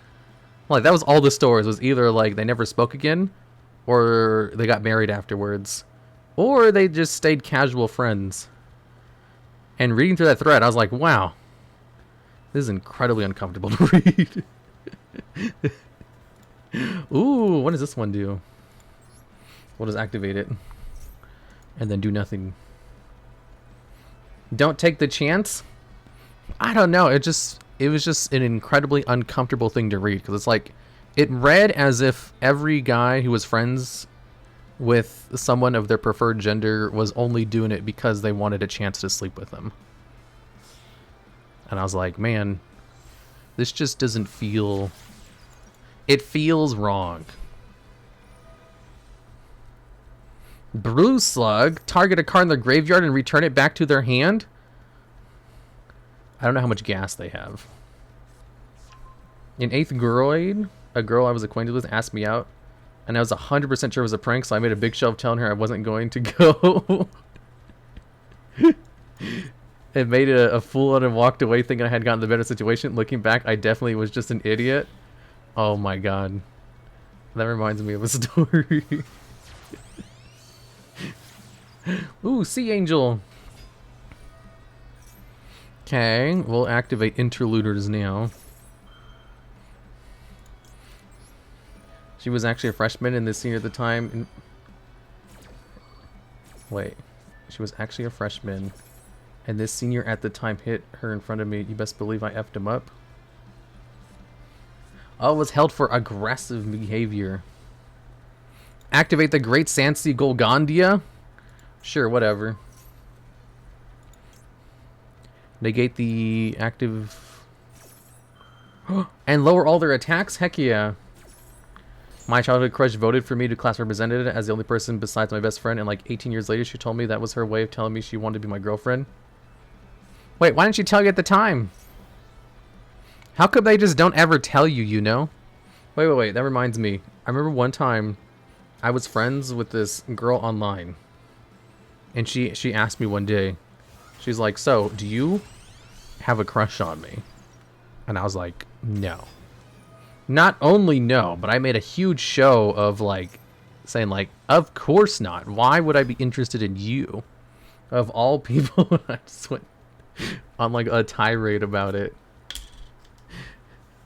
Like, that was all the stories. Was either like they never spoke again, or they got married afterwards, or they just stayed casual friends. And reading through that thread, I was like, wow, this is incredibly uncomfortable to read. Ooh, what does this one do? We'll just activate it. And then do nothing. Don't take the chance? I don't know. It was just an incredibly uncomfortable thing to read. Because it's like, it read as if every guy who was friends with someone of their preferred gender was only doing it because they wanted a chance to sleep with them. And I was like, man, this just doesn't feel... It feels wrong. Blue Slug, target a card in their graveyard and return it back to their hand? I don't know how much gas they have. In 8th grade, a girl I was acquainted with asked me out, and I was 100% sure it was a prank, so I made a big show of telling her I wasn't going to go. It made a fool out and walked away thinking I had gotten the better situation. Looking back, I definitely was just an idiot. Oh my god. That reminds me of a story. Ooh, Sea Angel. Okay, we'll activate Interluders now. She was actually a freshman and this senior at the time. Wait. She was actually a freshman. And this senior at the time hit her in front of me. You best believe I effed him up. Oh, it was held for aggressive behavior. Activate the Great Sandsea Golgondia? Sure, whatever. Negate the active... and lower all their attacks? Heck yeah. My childhood crush voted for me to class representative as the only person besides my best friend, and like 18 years later she told me that was her way of telling me she wanted to be my girlfriend. Wait, why didn't she tell you at the time? How come they just don't ever tell you, you know? Wait, that reminds me. I remember one time I was friends with this girl online. And she asked me one day, she's like, so, do you have a crush on me? And I was like, no. Not only no, but I made a huge show of like, saying like, of course not. Why would I be interested in you? Of all people, I just went on like a tirade about it.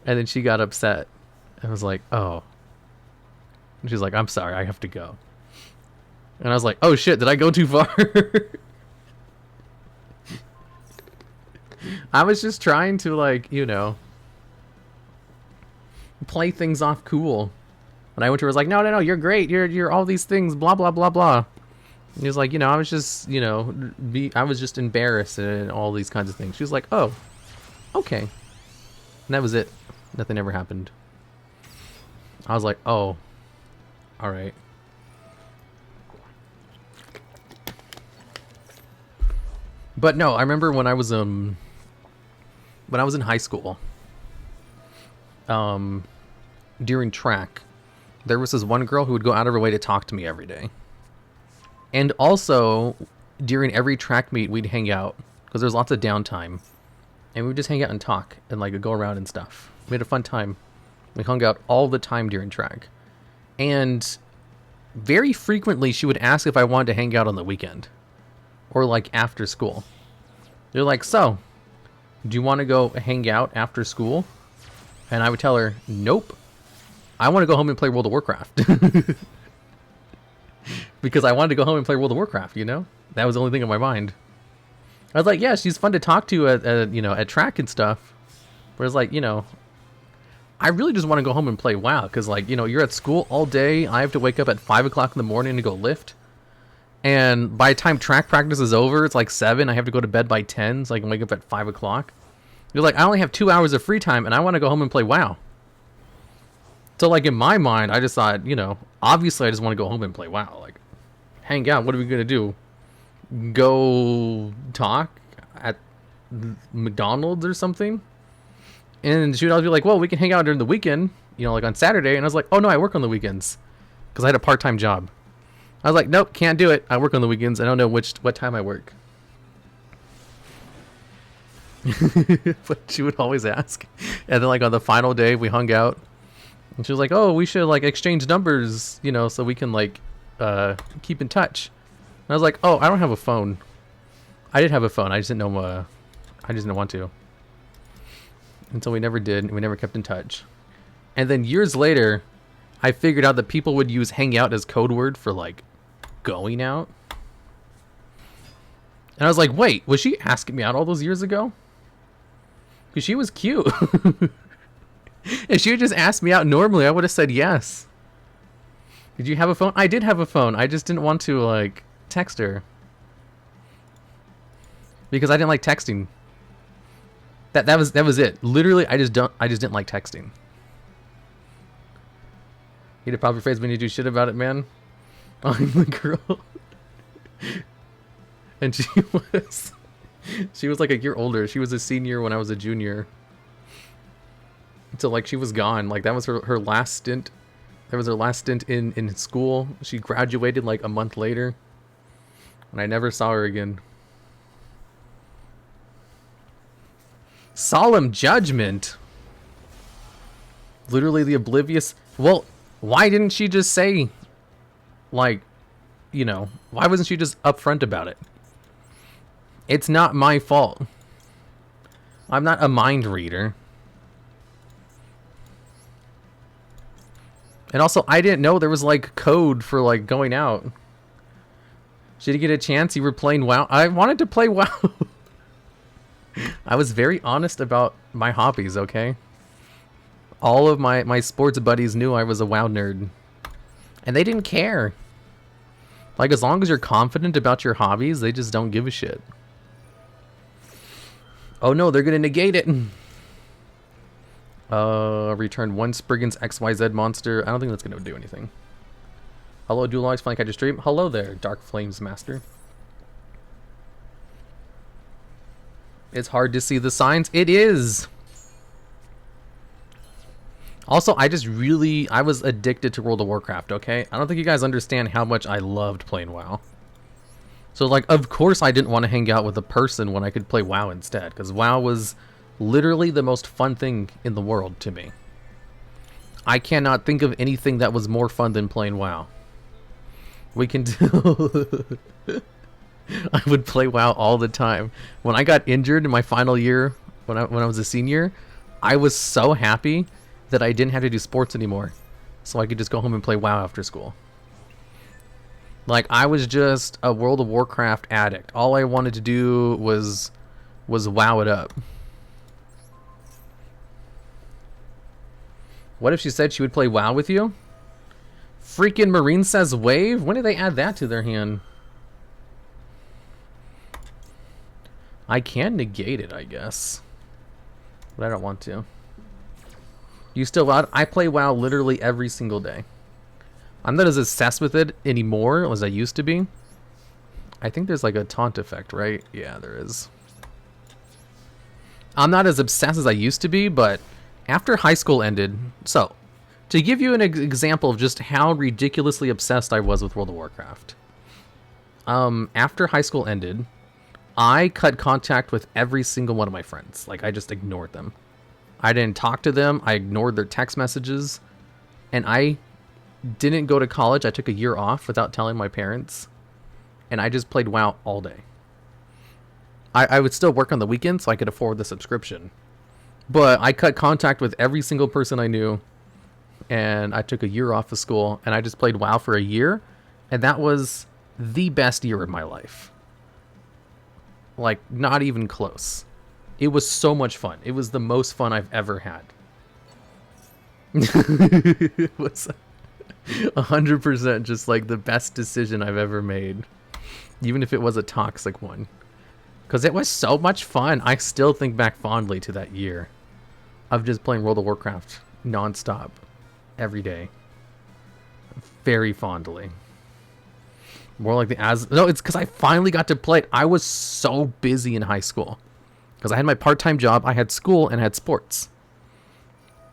And then she got upset. I was like, oh. And she's like, I'm sorry, I have to go. And I was like, oh shit, did I go too far? I was just trying to, like, you know, play things off cool. And I went to her, I was like, no, you're great. You're all these things, blah, blah, blah, blah. And he was like, you know, I was just, you know, I was just embarrassed and all these kinds of things. She was like, oh, okay. And that was it. Nothing ever happened. I was like, oh, all right. But no, I remember when I was in high school, during track, there was this one girl who would go out of her way to talk to me every day. And also, during every track meet, we'd hang out, because there's lots of downtime. And we would just hang out and talk, and like go around and stuff. We had a fun time. We hung out all the time during track. And very frequently, she would ask if I wanted to hang out on the weekend. Or like after school. They're like, so, do you want to go hang out after school? And I would tell her, nope. I want to go home and play World of Warcraft. Because I wanted to go home and play World of Warcraft, you know? That was the only thing in my mind. I was like, yeah, she's fun to talk to at you know, at track and stuff. But it's like, you know, I really just want to go home and play WoW. Because, like, you know, you're at school all day. I have to wake up at 5 o'clock in the morning to go lift. And by the time track practice is over, it's like 7. I have to go to bed by 10, so I can wake up at 5 o'clock. You're like, I only have 2 hours of free time, and I want to go home and play WoW. So, like, in my mind, I just thought, you know, obviously I just want to go home and play WoW. Like, hang out. What are we going to do? Go talk at McDonald's or something? And she would always be like, well, we can hang out during the weekend, you know, like on Saturday. And I was like, oh, no, I work on the weekends. Because I had a part-time job. I was like, nope, can't do it. I work on the weekends. I don't know what time I work. But she would always ask. And then, like, on the final day, we hung out. And she was like, oh, we should, like, exchange numbers, you know, so we can, like, keep in touch. And I was like, oh, I don't have a phone. I did have a phone. I just didn't know, I just didn't want to. And so we never did. We never kept in touch. And then years later, I figured out that people would use hangout as code word for, like, going out. And I was like, wait, was she asking me out all those years ago? Because she was cute. If she had just asked me out normally, I would have said yes. Did you have a phone? I did have a phone. I just didn't want to, like, text her. Because I didn't like texting. That was it. Literally, I just didn't like texting. He'd have probably phrase when you do shit about it, man. I'm the girl. And she was like a year older. She was a senior when I was a junior. So, like, she was gone. Like, that was her last stint. That was her last stint in school. She graduated, like, a month later. And I never saw her again. Solemn judgment. Literally the oblivious. Well, why didn't she just say, like, you know, why wasn't she just upfront about it? It's not my fault. I'm not a mind reader. And also, I didn't know there was, like, code for, like, going out. She didn't get a chance. You were playing WoW. I wanted to play WoW. I was very honest about my hobbies, okay? All of my sports buddies knew I was a WoW nerd. And they didn't care. Like, as long as you're confident about your hobbies, they just don't give a shit. Oh no, they're gonna negate it. Return one Springans XYZ monster. I don't think that's gonna do anything. Hello, DuelLogs, finally catch your stream. Hello there, Dark Flames Master. It's hard to see the signs. It is. Also, I was addicted to World of Warcraft, okay? I don't think you guys understand how much I loved playing WoW. So, like, of course I didn't want to hang out with a person when I could play WoW instead, because WoW was literally the most fun thing in the world to me. I cannot think of anything that was more fun than playing WoW. We can do... I would play WoW all the time. When I got injured in my final year, when I was a senior, I was so happy that I didn't have to do sports anymore. So I could just go home and play WoW after school. Like, I was just a World of Warcraft addict. All I wanted to do was WoW it up. What if she said she would play WoW with you? Freaking Marine says wave? When did they add that to their hand? I can negate it, I guess. But I don't want to. You still WoW? I play WoW literally every single day. I'm not as obsessed with it anymore as I used to be. I think there's like a taunt effect, right? Yeah, there is. I'm not as obsessed as I used to be, but after high school ended... So, to give you an example of just how ridiculously obsessed I was with World of Warcraft. After high school ended, I cut contact with every single one of my friends. Like, I just ignored them. I didn't talk to them. I ignored their text messages. And I didn't go to college. I took a year off without telling my parents. And I just played WoW all day. I would still work on the weekends so I could afford the subscription. But I cut contact with every single person I knew. And I took a year off of school. And I just played WoW for a year. And that was the best year of my life. Like, not even close. It was so much fun. It was the most fun I've ever had. It was 100% just like the best decision I've ever made. Even if it was a toxic one. Because it was so much fun. I still think back fondly to that year of just playing World of Warcraft nonstop every day. Very fondly. More like no, it's because I finally got to play it. I was so busy in high school. Because I had my part-time job, I had school, and I had sports.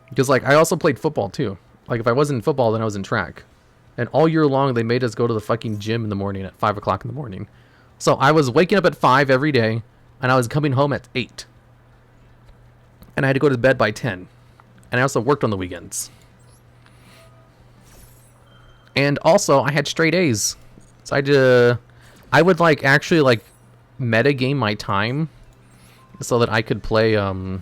Because, like, I also played football, too. Like, if I wasn't in football, then I was in track. And all year long, they made us go to the fucking gym in the morning at 5 o'clock in the morning. So I was waking up at 5 every day, and I was coming home at 8. And I had to go to bed by 10. And I also worked on the weekends. And also, I had straight A's. So I would, like, actually, like, metagame my time so that I could play World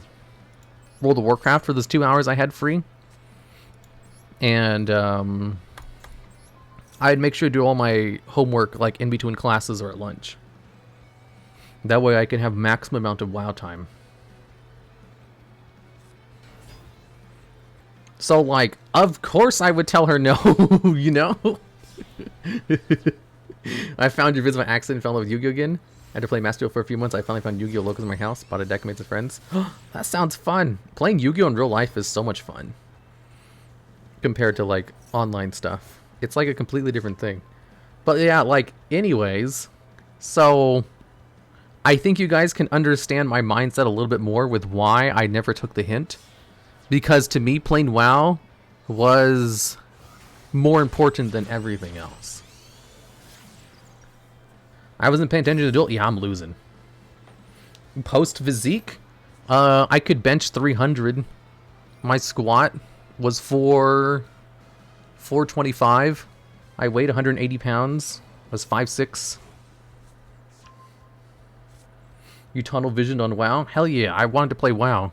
of Warcraft for those 2 hours I had free. And I'd make sure to do all my homework like in between classes or at lunch. That way I can have maximum amount of WoW time. So, like, of course I would tell her no, you know? I found your visit by accident and fell in love with Yu-Gi-Oh again. I had to play Master Duel for a few months. I finally found Yu-Gi-Oh locals in my house. Bought a deck and made some friends. That sounds fun. Playing Yu-Gi-Oh in real life is so much fun. Compared to, like, online stuff. It's like a completely different thing. But yeah, like, anyways. So, I think you guys can understand my mindset a little bit more with why I never took the hint. Because to me, playing WoW was more important than everything else. I wasn't paying attention to the duel. Yeah, I'm losing. Post physique, I could bench 300. My squat was 425. I weighed 180 pounds. Was 5'6". You tunnel visioned on WoW? Hell yeah, I wanted to play WoW.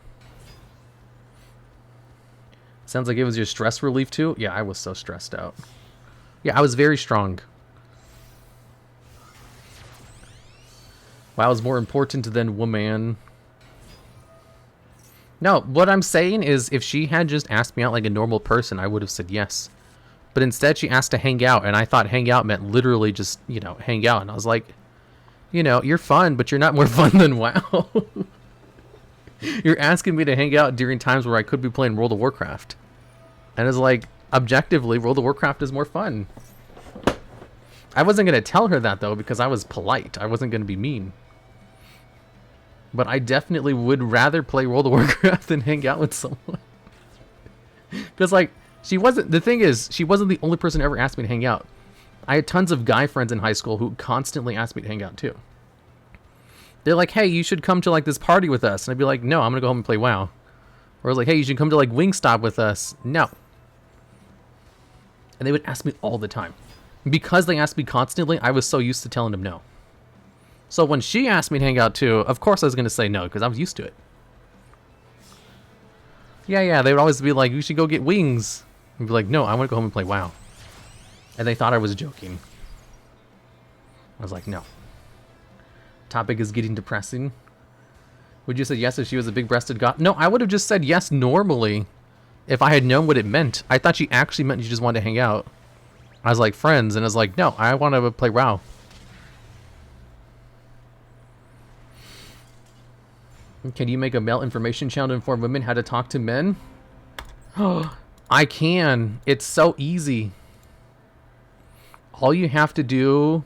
Sounds like it was your stress relief too? Yeah, I was so stressed out. Yeah, I was very strong. WoW is more important than woman. No, what I'm saying is if she had just asked me out like a normal person, I would have said yes. But instead she asked to hang out, and I thought hang out meant literally just, you know, hang out. And I was like, you know, you're fun, but you're not more fun than WoW. You're asking me to hang out during times where I could be playing World of Warcraft. And it's like, objectively, World of Warcraft is more fun. I wasn't going to tell her that, though, because I was polite. I wasn't going to be mean. But I definitely would rather play World of Warcraft than hang out with someone. Because, like, she wasn't... The thing is, she wasn't the only person who ever asked me to hang out. I had tons of guy friends in high school who constantly asked me to hang out, too. They're like, hey, you should come to, like, this party with us. And I'd be like, no, I'm going to go home and play WoW. Or I was like, hey, you should come to, like, Wingstop with us. No. And they would ask me all the time. Because they asked me constantly, I was so used to telling them no. So when she asked me to hang out too, of course I was going to say no, because I was used to it. Yeah, they would always be like, you should go get wings. I'd be like, no, I want to go home and play WoW. And they thought I was joking. I was like, no. Topic is getting depressing. Would you say yes if she was a big-breasted god? No, I would have just said yes normally if I had known what it meant. I thought she actually meant you just wanted to hang out. I was like, friends, and I was like, no, I want to play WoW. Can you make a male information channel to inform women how to talk to men? Oh, I can. It's so easy. All you have to do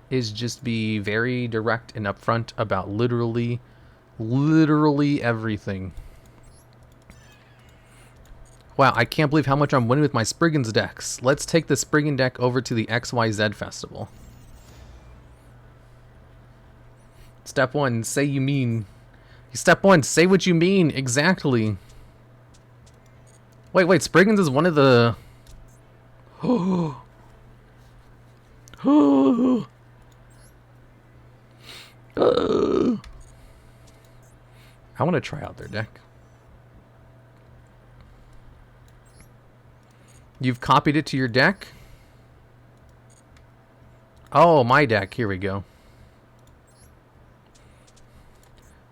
is just be very direct and upfront about literally everything. Wow, I can't believe how much I'm winning with my Springans decks. Let's take the Springan deck over to the XYZ festival. Step 1, say you mean. Step 1, say what you mean. Exactly. Wait, Springans is one of the... I want to try out their deck. You've copied it to your deck? Oh, my deck. Here we go.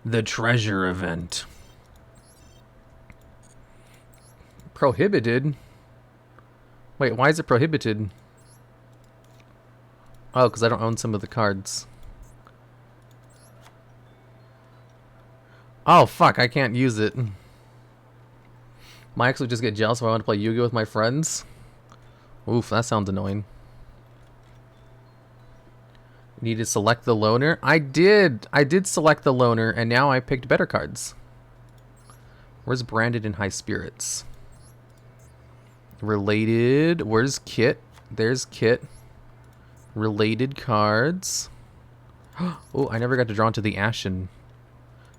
The treasure event. Prohibited? Wait, why is it prohibited? Oh, because I don't own some of the cards. Oh, fuck, I can't use it. My ex would just get jealous if I want to play Yugioh with my friends. Oof, that sounds annoying. Need to select the loner? I did select the loner, and now I picked better cards. Where's Branded in High Spirits? Related. Where's Kit? There's Kit. Related cards. Oh, I never got to draw into the Ashen.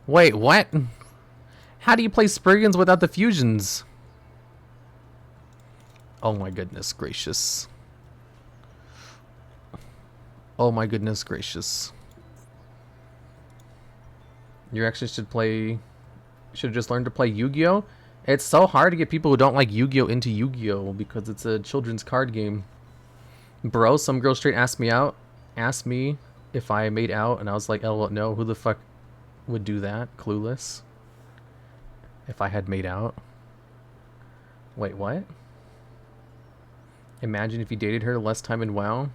Wait, what? How do you play Springans without the fusions? Oh my goodness gracious. Oh my goodness gracious. You actually should have just learned to play Yu-Gi-Oh! It's so hard to get people who don't like Yu-Gi-Oh! Into Yu-Gi-Oh! Because it's a children's card game. Bro, some girl straight asked me if I made out, and I was like, oh no, who the fuck would do that? Clueless. If I had made out. Wait, what? Imagine if you dated her less time in WoW.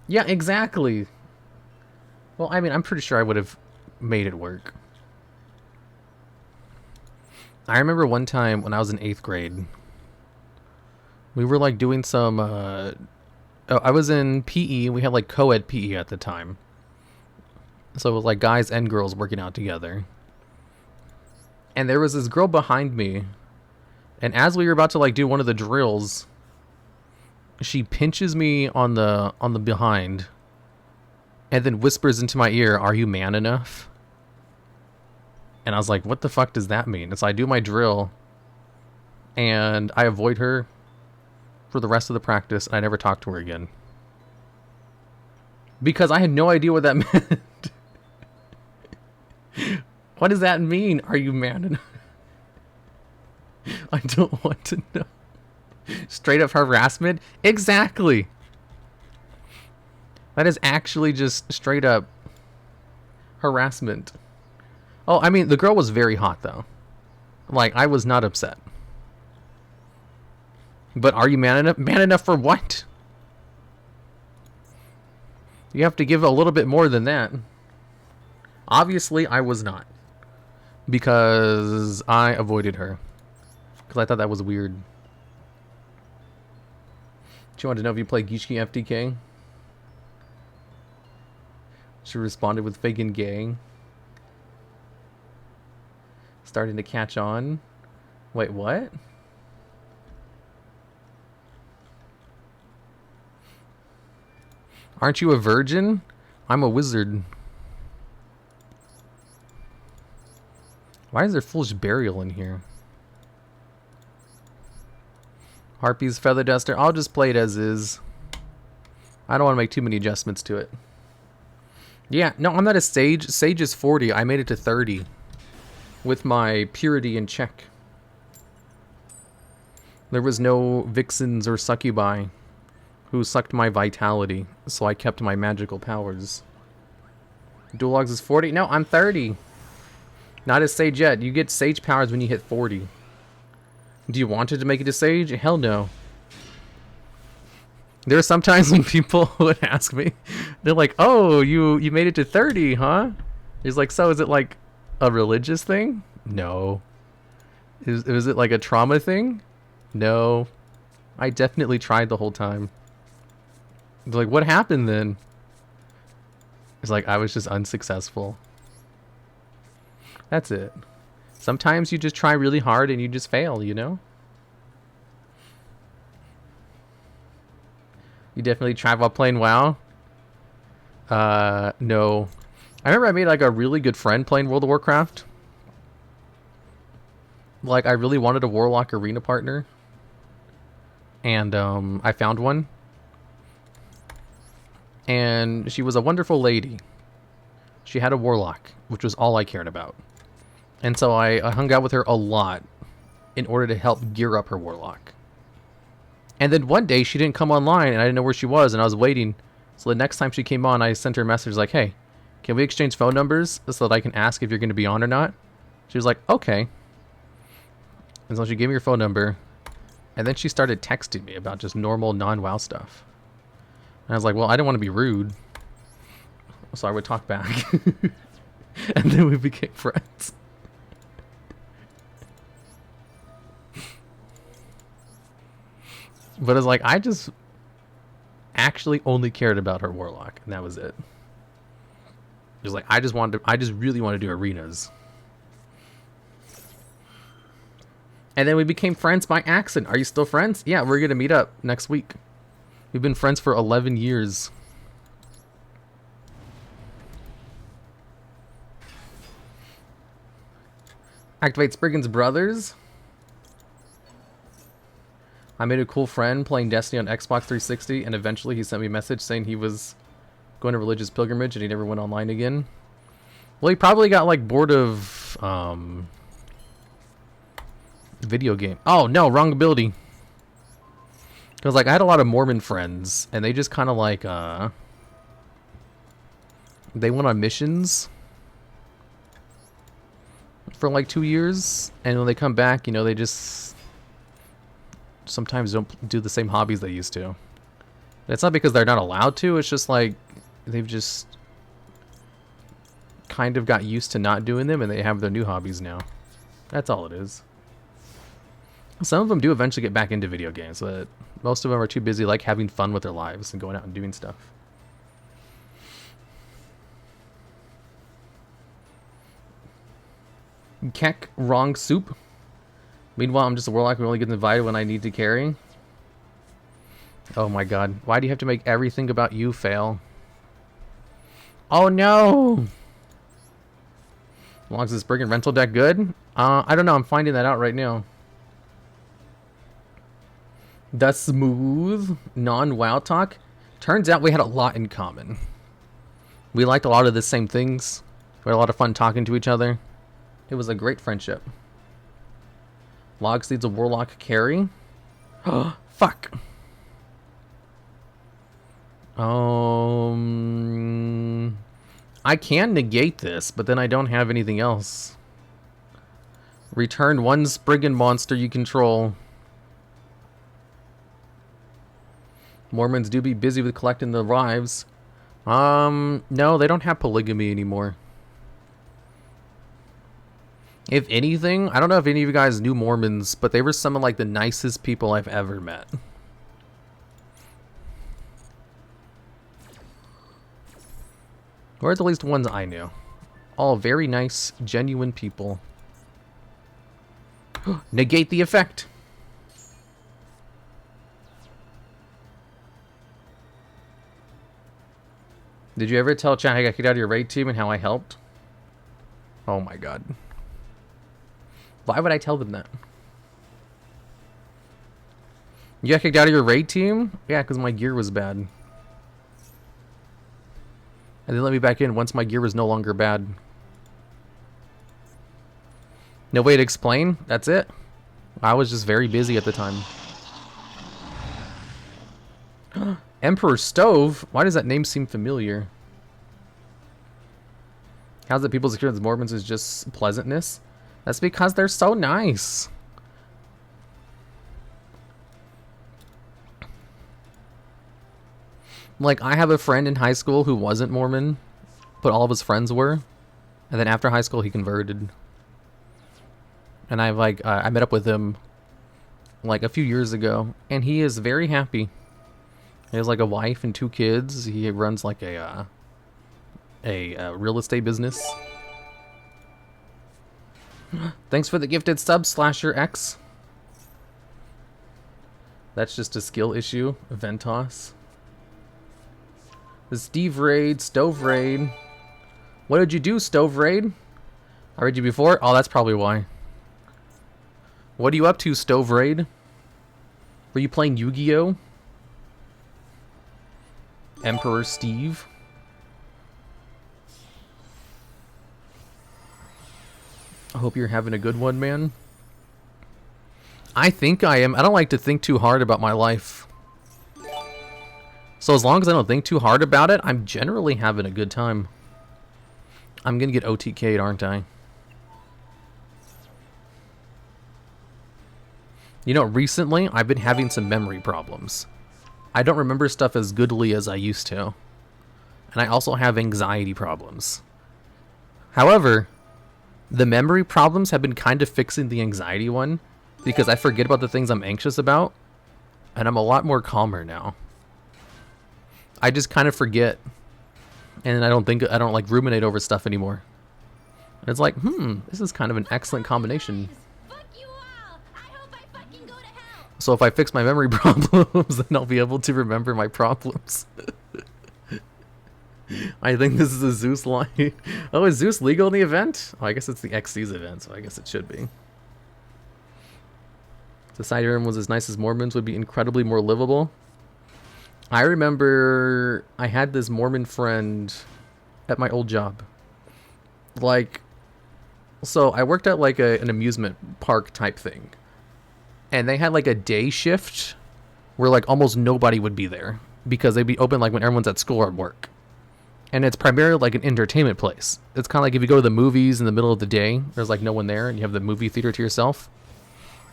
Yeah, exactly. Well, I mean, I'm pretty sure I would have made it work. I remember one time when I was in 8th grade, we were like doing some, I was in PE, we had like co-ed PE at the time. So it was like guys and girls working out together. And there was this girl behind me, and as we were about to like do one of the drills, she pinches me on the behind and then whispers into my ear, "Are you man enough?" And I was like, what the fuck does that mean? And so I do my drill and I avoid her for the rest of the practice, and I never talked to her again. Because I had no idea what that meant. What does that mean? Are you man enough? I don't want to know. Straight up harassment? Exactly. That is actually just straight up harassment. Oh, I mean, the girl was very hot, though. Like, I was not upset. But are you man enough? Man enough for what? You have to give a little bit more than that. Obviously, I was not. Because I avoided her. Because I thought that was weird. She wanted to know if you play Yugioh FTK. She responded with fake and gay. Starting to catch on. Wait, what? Aren't you a virgin? I'm a wizard. Why is there foolish burial in here? Harpy's feather duster. I'll just play it as is. I don't want to make too many adjustments to it. Yeah, no, I'm not a sage. Sage is 40. I made it to 30. with my purity in check. There was no vixens or succubi who sucked my vitality, so I kept my magical powers. DuelLogs is 40? No, I'm 30. Not as Sage yet. You get Sage powers when you hit 40. Do you want it to make it to Sage? Hell no. There are sometimes when people would ask me, they're like, oh, you made it to 30, huh? It's like, so is it like a religious thing? No. Is it like a trauma thing? No. I definitely tried the whole time. They're like, what happened then? It's like, I was just unsuccessful. That's it. Sometimes you just try really hard and you just fail, you know? You definitely tried while playing WoW? No. I remember I made like a really good friend playing World of Warcraft. Like, I really wanted a Warlock arena partner. And I found one. And she was a wonderful lady. She had a Warlock, which was all I cared about. And so I hung out with her a lot in order to help gear up her Warlock. And then one day she didn't come online and I didn't know where she was and I was waiting. So the next time she came on, I sent her a message like, hey, can we exchange phone numbers so that I can ask if you're going to be on or not? She was like, okay. And so she gave me her phone number. And then she started texting me about just normal non-WoW stuff. And I was like, well, I didn't want to be rude. So I would talk back. And then we became friends. But it's like, I just actually only cared about her Warlock, and that was it. It was like, I just really wanted to do arenas. And then we became friends by accident. Are you still friends? Yeah, we're going to meet up next week. We've been friends for 11 years. Activate Springans Brothers. I made a cool friend playing Destiny on Xbox 360, and eventually he sent me a message saying he was going to religious pilgrimage and he never went online again. Well, he probably got like bored of video game. Oh no, wrong ability. Because like I had a lot of Mormon friends, and they just kind of like they went on missions for like 2 years, and when they come back, you know, they just sometimes don't do the same hobbies they used to. It's not because they're not allowed to, it's just like they've just kind of got used to not doing them and they have their new hobbies now. That's all it is. Some of them do eventually get back into video games, but most of them are too busy like having fun with their lives and going out and doing stuff. Keck, wrong soup. Meanwhile, I'm just a Warlock who only gets invited when I need to carry. Oh my god. Why do you have to make everything about you fail? Oh no! Logs is Brigand rental deck good? I don't know. I'm finding that out right now. The smooth non-WoW talk. Turns out we had a lot in common. We liked a lot of the same things. We had a lot of fun talking to each other. It was a great friendship. Logs needs a Warlock carry. Oh, fuck. I can negate this, but then I don't have anything else. Return one Spriggan monster you control. Mormons do be busy with collecting the lives. No, they don't have polygamy anymore. If anything, I don't know if any of you guys knew Mormons, but they were some of like the nicest people I've ever met. Or at least ones I knew. All very nice, genuine people. Negate the effect. Did you ever tell chat I got kicked out of your raid team and how I helped? Oh my god. Why would I tell them that? You got kicked out of your raid team? Yeah, because my gear was bad. And they let me back in once my gear was no longer bad. No way to explain? That's it? I was just very busy at the time. Emperor Stove? Why does that name seem familiar? How's it people's experience with Mormons is just pleasantness? That's because they're so nice. Like, I have a friend in high school who wasn't Mormon, but all of his friends were. And then after high school, he converted. And I met up with him like a few years ago, and he is very happy. He has like a wife and 2 kids. He runs like a real estate business. Thanks for the gifted sub, Slasher X. That's just a skill issue. Ventos. The Steve Raid, Stove Raid. What did you do, Stove Raid? I read you before? Oh, that's probably why. What are you up to, Stove Raid? Were you playing Yu-Gi-Oh? Emperor Steve? I hope you're having a good one, man. I think I am. I don't like to think too hard about my life. So as long as I don't think too hard about it, I'm generally having a good time. I'm gonna get OTK'd, aren't I? You know, recently, I've been having some memory problems. I don't remember stuff as goodly as I used to. And I also have anxiety problems. However, the memory problems have been kind of fixing the anxiety one, because I forget about the things I'm anxious about, and I'm a lot more calmer now. I just kind of forget, and I don't like ruminate over stuff anymore. And it's like, this is kind of an excellent combination. So if I fix my memory problems, then I'll be able to remember my problems. I think this is a Zeus line. Oh, is Zeus legal in the event? Oh, I guess it's the XC's event, so I guess it should be. Society room was as nice as Mormons would be incredibly more livable. I remember I had this Mormon friend at my old job. Like, so I worked at like an amusement park type thing. And they had like a day shift where like almost nobody would be there because they'd be open like when everyone's at school or at work. And it's primarily like an entertainment place. It's kind of like if you go to the movies in the middle of the day, there's like no one there and you have the movie theater to yourself.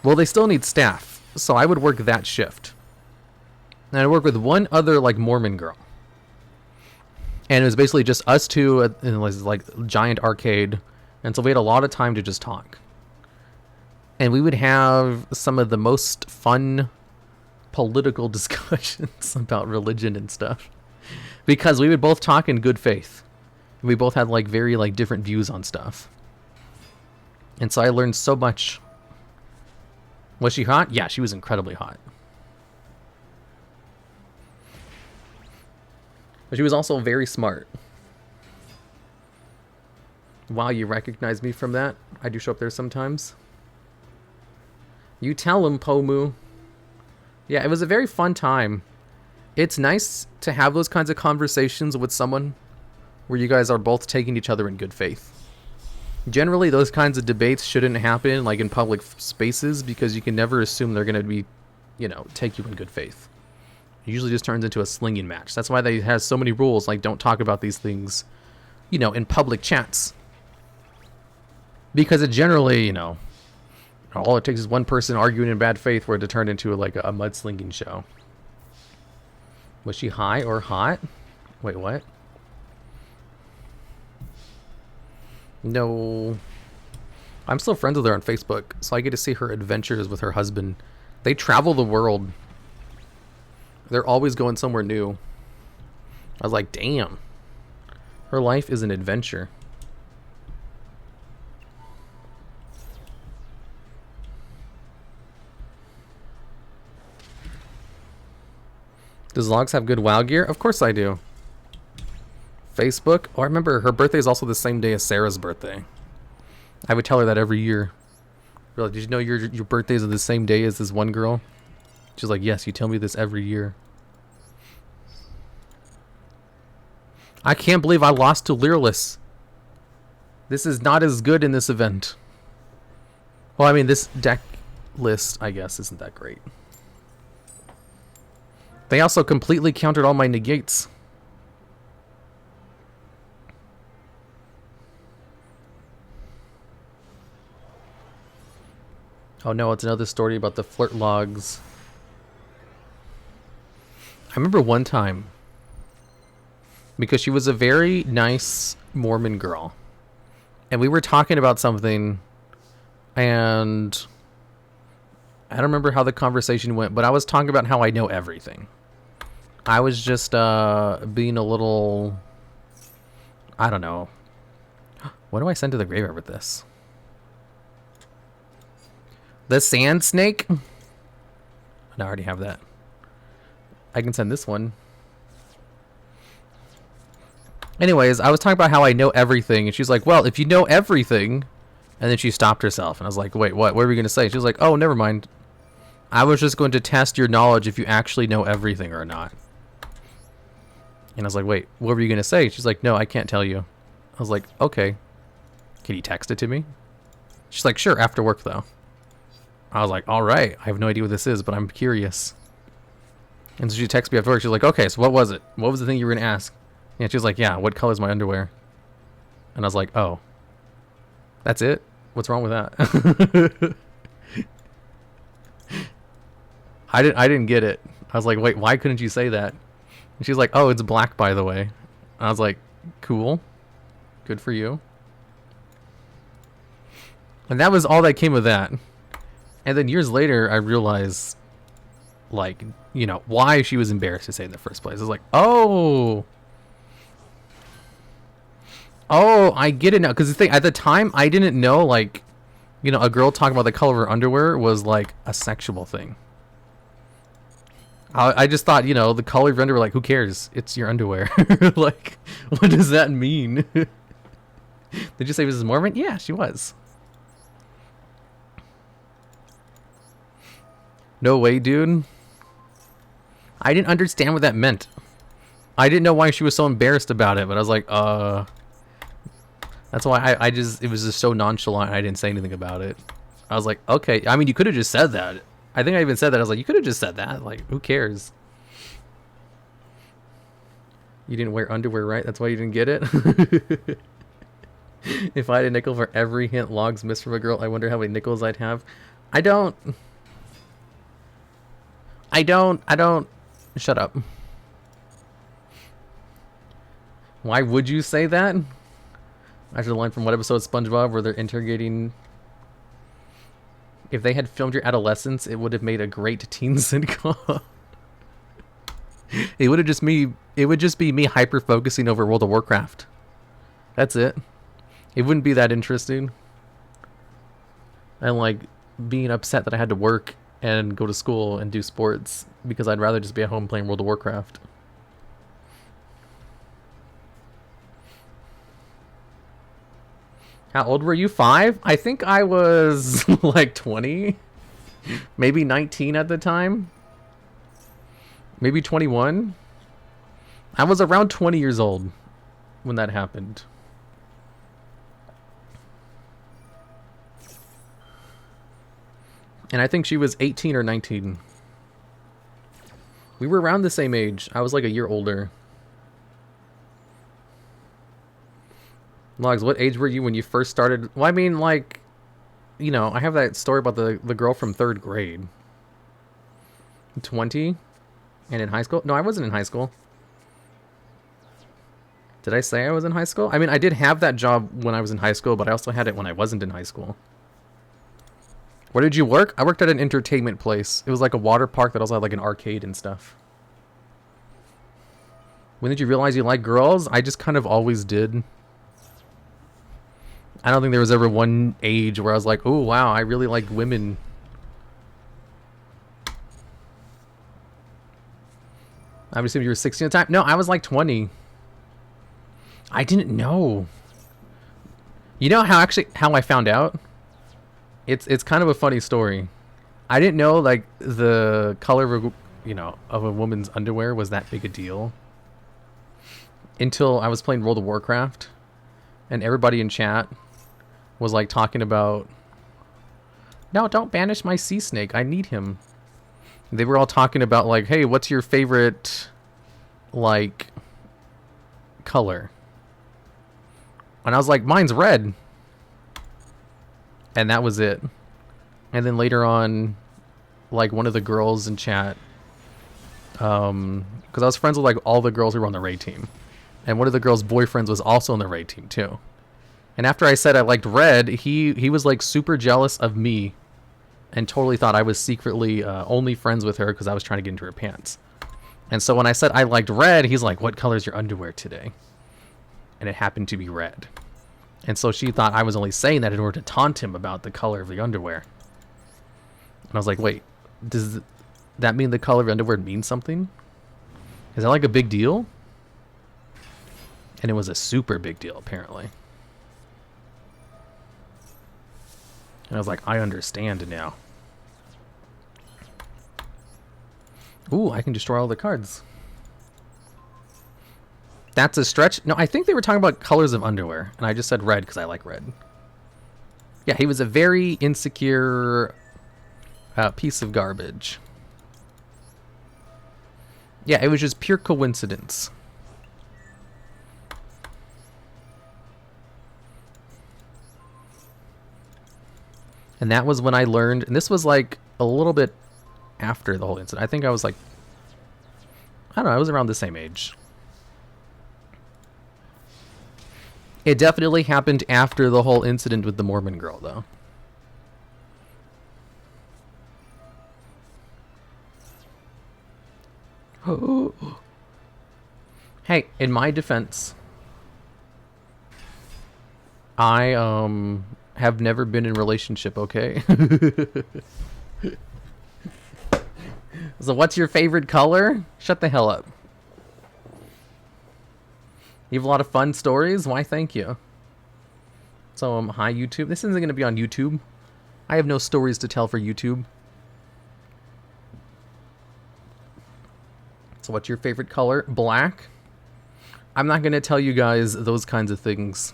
Well, they still need staff. So I would work that shift. And I'd work with one other like Mormon girl. And it was basically just us two in this like giant arcade. And so we had a lot of time to just talk. And we would have some of the most fun political discussions about religion and stuff. Because we would both talk in good faith. We both had like very like different views on stuff. And so I learned so much. Was she hot? Yeah, she was incredibly hot. But she was also very smart. Wow, you recognize me from that? I do show up there sometimes. You tell him, Pomu. Yeah, it was a very fun time. It's nice to have those kinds of conversations with someone where you guys are both taking each other in good faith. Generally, those kinds of debates shouldn't happen like in public spaces because you can never assume they're going to be, you know, take you in good faith. It usually just turns into a slinging match. That's why they have so many rules like don't talk about these things, you know, in public chats. Because it generally, you know, all it takes is one person arguing in bad faith for it to turn into like a mudslinging show. Was she high or hot? Wait, what? No. I'm still friends with her on Facebook, so I get to see her adventures with her husband. They travel the world. They're always going somewhere new. I was like, damn. Her life is an adventure. Does Logs have good WoW gear? Of course I do. Facebook? Oh, I remember her birthday is also the same day as Sarah's birthday. I would tell her that every year. Like, did you know your birthdays are the same day as this one girl? She's like, yes, you tell me this every year. I can't believe I lost to Leerless. This is not as good in this event. Well, I mean, this deck list, I guess, isn't that great. They also completely countered all my negates. Oh no, it's another story about the flirt logs. I remember one time, because she was a very nice Mormon girl, and we were talking about something, and I don't remember how the conversation went, but I was talking about how I know everything. I was just being a little, I don't know. What do I send to the graveyard with this? The sand snake? No, I already have that. I can send this one. Anyways, I was talking about how I know everything, and she's like, well, if you know everything, and then she stopped herself, and I was like, wait, what? What are we going to say? She was like, oh, never mind. I was just going to test your knowledge if you actually know everything or not. And I was like, wait, what were you going to say? She's like, no, I can't tell you. I was like, okay. Can you text it to me? She's like, sure, after work, though. I was like, all right. I have no idea what this is, but I'm curious. And so she texted me after work. She's like, okay, so what was it? What was the thing you were going to ask? And she was like, yeah, what color is my underwear? And I was like, oh. That's it? What's wrong with that? I didn't get it. I was like, wait, why couldn't you say that? And she's like, oh, it's black, by the way. And I was like, cool. Good for you. And that was all that came of that. And then years later, I realized, like, you know, why she was embarrassed to say it in the first place. I was like, oh, I get it now. Because the thing, at the time, I didn't know, like, you know, a girl talking about the color of her underwear was, like, a sexual thing. I just thought, you know, the color of your underwear, like, who cares? It's your underwear. Like, what does that mean? Did you say Mrs. Mormon? Yeah, she was. No way, dude. I didn't understand what that meant. I didn't know why she was so embarrassed about it, but I was like, That's why I just, it was just so nonchalant, I didn't say anything about it. I was like, okay. I mean, you could have just said that. I think I even said that. I was like, you could have just said that. Like, who cares? You didn't wear underwear, right? That's why you didn't get it? If I had a nickel for every hint logs missed from a girl, I wonder how many nickels I'd have. I don't. Shut up. Why would you say that? After the line from what episode of SpongeBob where they're interrogating... If they had filmed your adolescence, it would have made a great teen sitcom. It would just be me hyper focusing over World of Warcraft. That's it. It wouldn't be that interesting. And like being upset that I had to work and go to school and do sports because I'd rather just be at home playing World of Warcraft. How old were you? 5? I think I was like 20, maybe 19 at the time, maybe 21. I was around 20 years old when that happened. And I think she was 18 or 19. We were around the same age. I was like a year older. Logs, what age were you when you first started? Well, I mean, like, you know, I have that story about the girl from 3rd grade. 20? And in high school? No, I wasn't in high school. Did I say I was in high school? I mean, I did have that job when I was in high school, but I also had it when I wasn't in high school. Where did you work? I worked at an entertainment place. It was like a water park that also had like an arcade and stuff. When did you realize you like girls? I just kind of always did. I don't think there was ever one age where I was like, oh, wow, I really like women. I would assume you were 16 at the time. No, I was like 20. I didn't know. You know how I found out? It's kind of a funny story. I didn't know like the color of of a woman's underwear was that big a deal until I was playing World of Warcraft and everybody in chat was like talking about No, don't banish my sea snake. I need him. They were all talking about, like, hey, what's your favorite, like, color? And I was like, mine's red. And that was it. And then later on, like, one of the girls in chat, because I was friends with, like, all the girls who were on the raid team. And one of the girls' boyfriends was also on the raid team, too. And after I said I liked red, he was, like, super jealous of me and totally thought I was secretly only friends with her because I was trying to get into her pants. And so when I said I liked red, he's like, what color is your underwear today? And it happened to be red. And so she thought I was only saying that in order to taunt him about the color of the underwear. And I was like, wait, does that mean the color of underwear means something? Is that like a big deal? And it was a super big deal, apparently. And I was like, I understand now. Ooh, I can destroy all the cards. That's a stretch. No, I think they were talking about colors of underwear. And I just said red because I like red. Yeah, he was a very insecure piece of garbage. Yeah, it was just pure coincidence. And that was when I learned, and this was like a little bit after the whole incident. I think I was like, I don't know, I was around the same age. It definitely happened after the whole incident with the Mormon girl, though. Hey, in my defense, I have never been in a relationship, okay? So what's your favorite color? Shut the hell up. You have a lot of fun stories? Why, thank you. So, hi, YouTube. This isn't going to be on YouTube. I have no stories to tell for YouTube. So what's your favorite color? Black? I'm not going to tell you guys those kinds of things.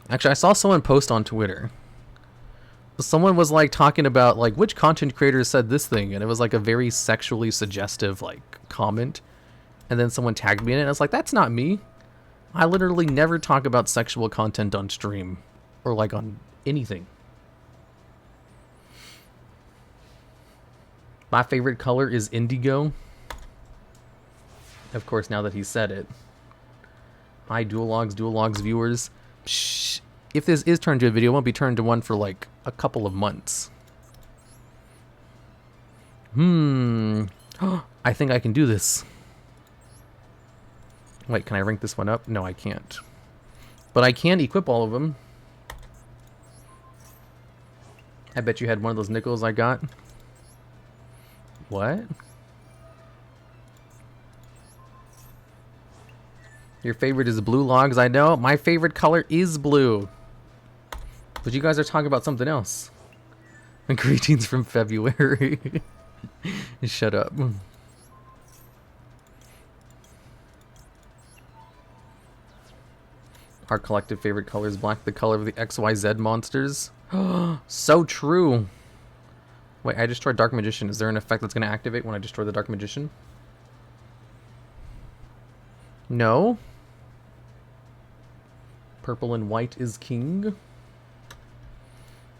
Actually, I saw someone post on Twitter. Someone was like talking about like which content creators said this thing, and it was like a very sexually suggestive like comment. And then someone tagged me in it, and I was like, that's not me. I literally never talk about sexual content on stream or like on anything. My favorite color is indigo. Of course, now that he said it. Hi, DuelLogs viewers. Shh. If this is turned to a video, it won't be turned to one for like a couple of months. I think I can do this. Wait, can I rank this one up? No, I can't. But I can equip all of them. I bet you had one of those nickels I got. What? Your favorite is blue logs, I know. My favorite color is blue. But you guys are talking about something else. Greetings from February. Shut up. Our collective favorite color is black, the color of the XYZ monsters. So true. Wait, I destroyed Dark Magician. Is there an effect that's going to activate when I destroy the Dark Magician? No. Purple and white is king.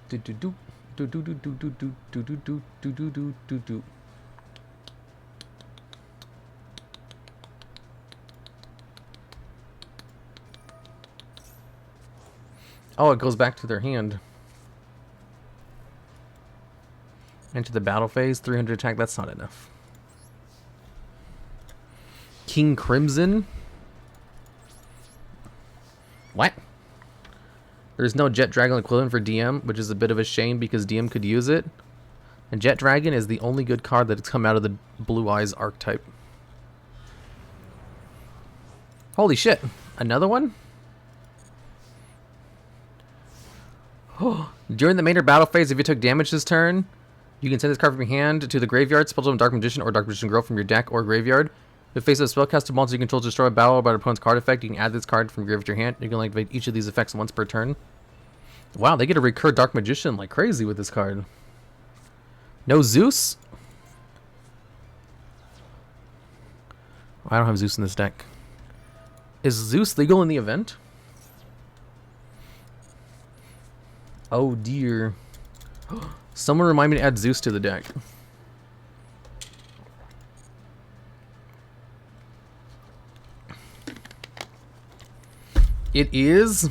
Do do do do do do do do do do do do do do do do. Oh, it goes back to their hand. Into the battle phase, 300 attack, that's not enough. King Crimson? What? There's no Jet Dragon equivalent for DM, which is a bit of a shame because DM could use it. And Jet Dragon is the only good card that's come out of the Blue Eyes archetype. Holy shit. Another one? During the main or battle phase, if you took damage this turn, you can send this card from your hand to the graveyard, spell Dark Magician or Dark Magician Girl from your deck or graveyard. If face of a spellcaster monster you control destroy a battle by an opponent's card effect, you can add this card from your graveyard to your hand. You can activate each of these effects once per turn. Wow, they get to recur Dark Magician like crazy with this card. No Zeus? I don't have Zeus in this deck. Is Zeus legal in the event? Oh dear. Someone remind me to add Zeus to the deck. It is...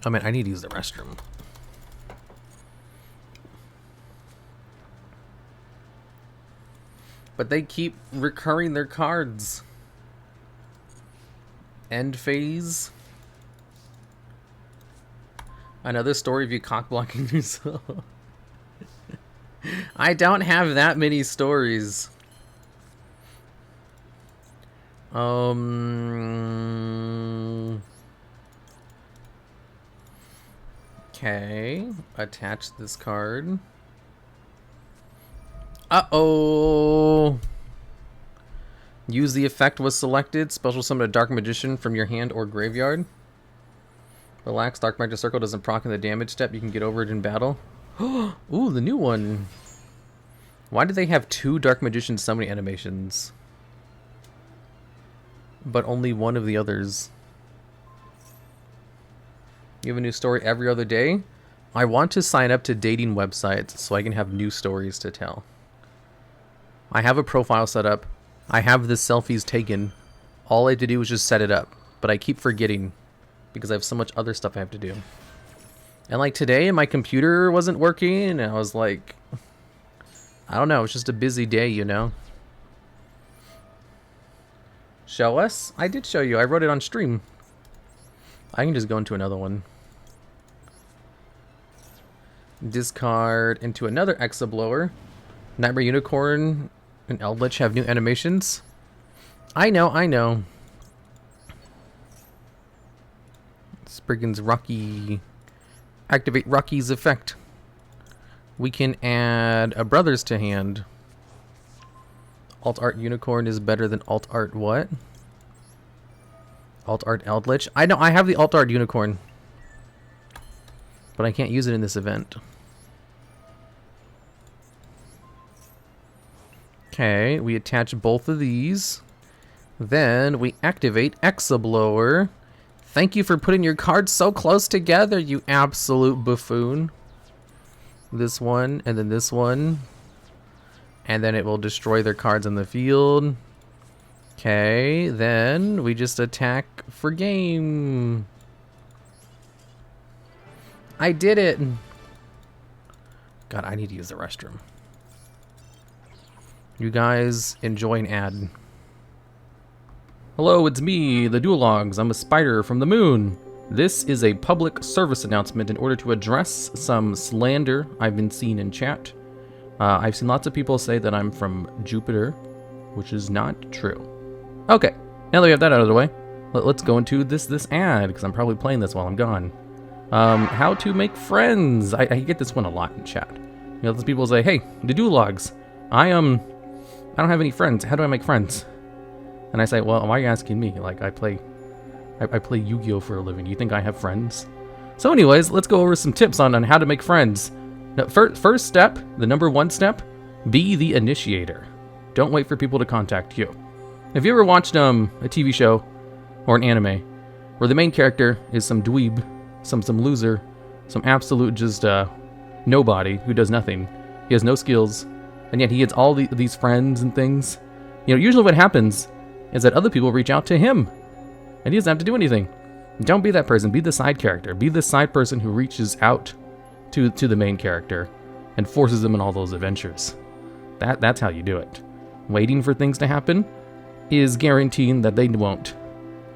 Oh man, I need to use the restroom. But they keep recurring their cards. End phase. Another story of you cock blocking yourself. I don't have that many stories. Okay. Attach this card. Uh-oh. Use the effect was selected. Special summon a Dark Magician from your hand or graveyard. Relax, Dark Magic Circle doesn't proc in the damage step. You can get over it in battle. Ooh, the new one. Why do they have 2 Dark Magician summoning animations? But only one of the others. You have a new story every other day? I want to sign up to dating websites so I can have new stories to tell. I have a profile set up. I have the selfies taken. All I have to do is just set it up. But I keep forgetting because I have so much other stuff I have to do. And like today, my computer wasn't working and I was like... I don't know, it's just a busy day, you know? Show us? I did show you. I wrote it on stream. I can just go into another one. Discard into another Exablower. Nightmare Unicorn and Eldritch have new animations. I know, I know. Springans Rocky. Activate Rocky's effect. We can add a Brothers to hand. Alt Art Unicorn is better than Alt Art what? Alt Art Eldritch. I know, I have the Alt Art Unicorn. But I can't use it in this event. Okay, we attach both of these. Then we activate Exablower. Thank you for putting your cards so close together, you absolute buffoon. This one, and then this one. And then it will destroy their cards on the field. Okay, then we just attack for game. I did it! God, I need to use the restroom. You guys enjoy an ad. Hello, it's me, the TheDuelLogs. I'm a spider from the moon. This is a public service announcement in order to address some slander I've been seeing in chat. I've seen lots of people say that I'm from Jupiter, which is not true. Okay, now that we have that out of the way, let's go into this ad, because I'm probably playing this while I'm gone. How to make friends. I get this one a lot in chat. You know, those people say, hey, the TheDuelLogs, I don't have any friends. How do I make friends? And I say, well, why are you asking me? Like, I play Yu-Gi-Oh for a living. Do you think I have friends? So anyways, let's go over some tips on how to make friends. Now, first step, the number 1 step, be the initiator. Don't wait for people to contact you. Have you ever watched a TV show or an anime where the main character is some dweeb, some loser, some absolute just nobody who does nothing. He has no skills, and yet he gets all these friends and things. You know, usually what happens is that other people reach out to him, and he doesn't have to do anything. Don't be that person. Be the side character. Be the side person who reaches out to the main character and forces them in all those adventures. That's how you do it. Waiting for things to happen is guaranteeing that they won't,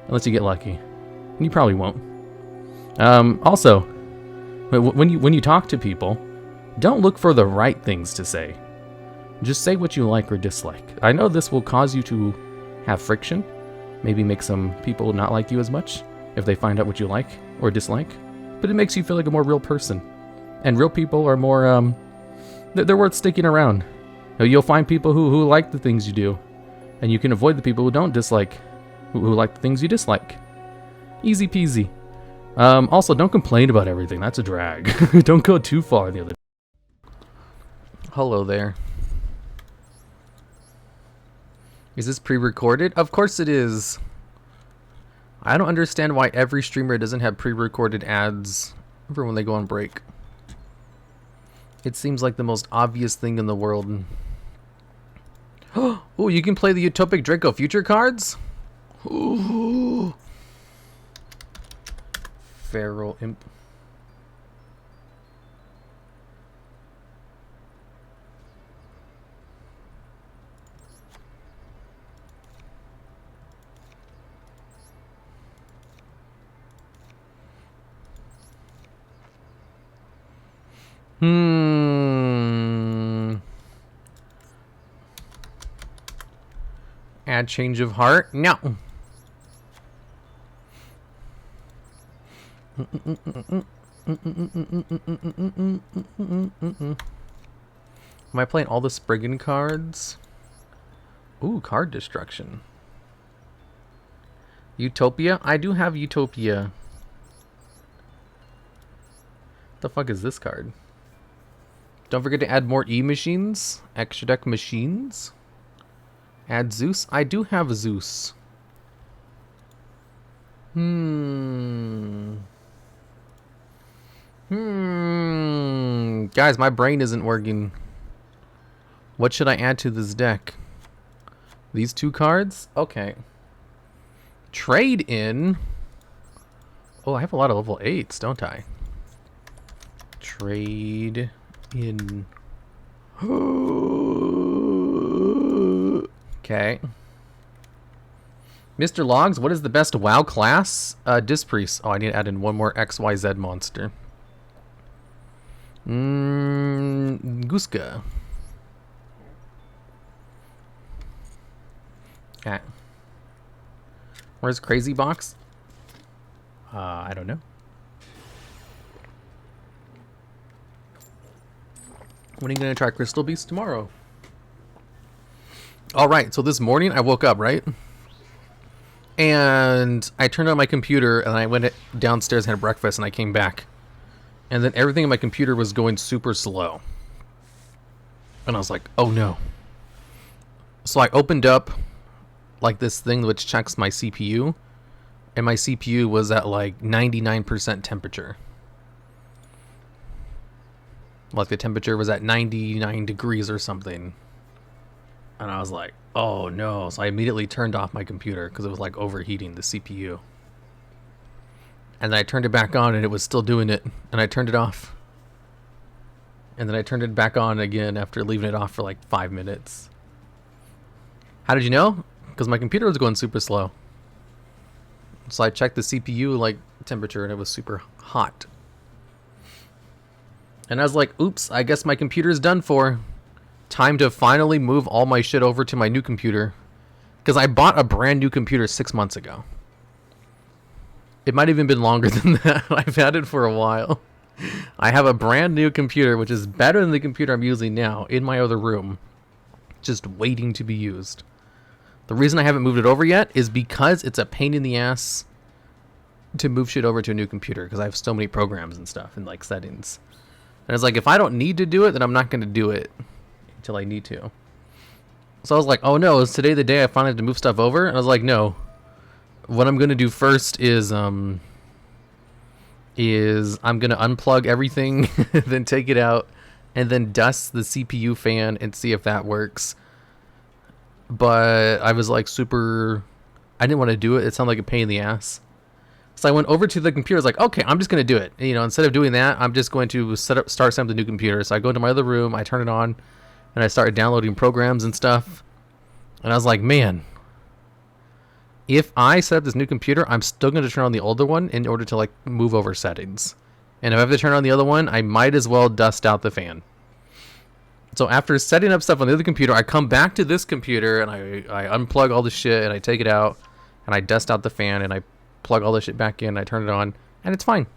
unless you get lucky, and you probably won't. Also, when you talk to people, don't look for the right things to say. Just say what you like or dislike. I know this will cause you to have friction, maybe make some people not like you as much if they find out what you like or dislike, but it makes you feel like a more real person. And real people are more, they're worth sticking around. You'll find people who like the things you do, and you can avoid the people who don't dislike, who like the things you dislike. Easy peasy. Also, don't complain about everything. That's a drag. Don't go too far in the other. Hello there. Is this pre-recorded? Of course it is. I don't understand why every streamer doesn't have pre-recorded ads for when they go on break. It seems like the most obvious thing in the world. Oh, you can play the Utopic Draco future cards? Ooh. Feral Imp. Add change of heart? No. Am I playing all the Spriggan cards? Ooh, card destruction. Utopia? I do have Utopia. The fuck is this card? Don't forget to add more E-machines. Extra deck machines. Add Zeus. I do have Zeus. Guys, my brain isn't working. What should I add to this deck? These two cards? Okay. Trade in. Oh, I have a lot of level 8s, don't I? Trade in. Okay. Mr. Logs, what is the best WoW class? Dispriest. Oh, I need to add in one more XYZ monster. Guska. Okay. Where's Crazy Box? I don't know. When are you gonna try Crystal Beast tomorrow? Alright, so this morning I woke up, right? And I turned on my computer and I went downstairs and had breakfast and I came back. And then everything in my computer was going super slow. And I was like, oh no. So I opened up like this thing which checks my CPU. And my CPU was at like 99% temperature. Like the temperature was at 99 degrees or something. And I was like, oh no. So I immediately turned off my computer because it was like overheating the CPU. And then I turned it back on and it was still doing it. And I turned it off. And then I turned it back on again after leaving it off for like 5 minutes. How did you know? Because my computer was going super slow. So I checked the CPU like temperature and it was super hot. And I was like, oops, I guess my computer's done for. Time to finally move all my shit over to my new computer. Because I bought a brand new computer 6 months ago. It might have even been longer than that. I've had it for a while. I have a brand new computer, which is better than the computer I'm using now, in my other room. Just waiting to be used. The reason I haven't moved it over yet is because it's a pain in the ass to move shit over to a new computer. Because I have so many programs and stuff and like settings. And it's like, if I don't need to do it, then I'm not going to do it until I need to. So I was like, oh no, is today the day I finally have to move stuff over? And I was like, no. What I'm going to do first is I'm going to unplug everything, then take it out, and then dust the CPU fan and see if that works. But I was like I didn't want to do it. It sounded like a pain in the ass. So I went over to the computer. I was like, okay, I'm just going to do it. You know, instead of doing that, I'm just going to start setting up the new computer. So I go into my other room, I turn it on, and I started downloading programs and stuff. And I was like, man, if I set up this new computer, I'm still going to turn on the older one in order to like move over settings. And if I have to turn on the other one, I might as well dust out the fan. So after setting up stuff on the other computer, I come back to this computer and I unplug all the shit and I take it out and I dust out the fan and I plug all the shit back in. I turn it on and it's fine.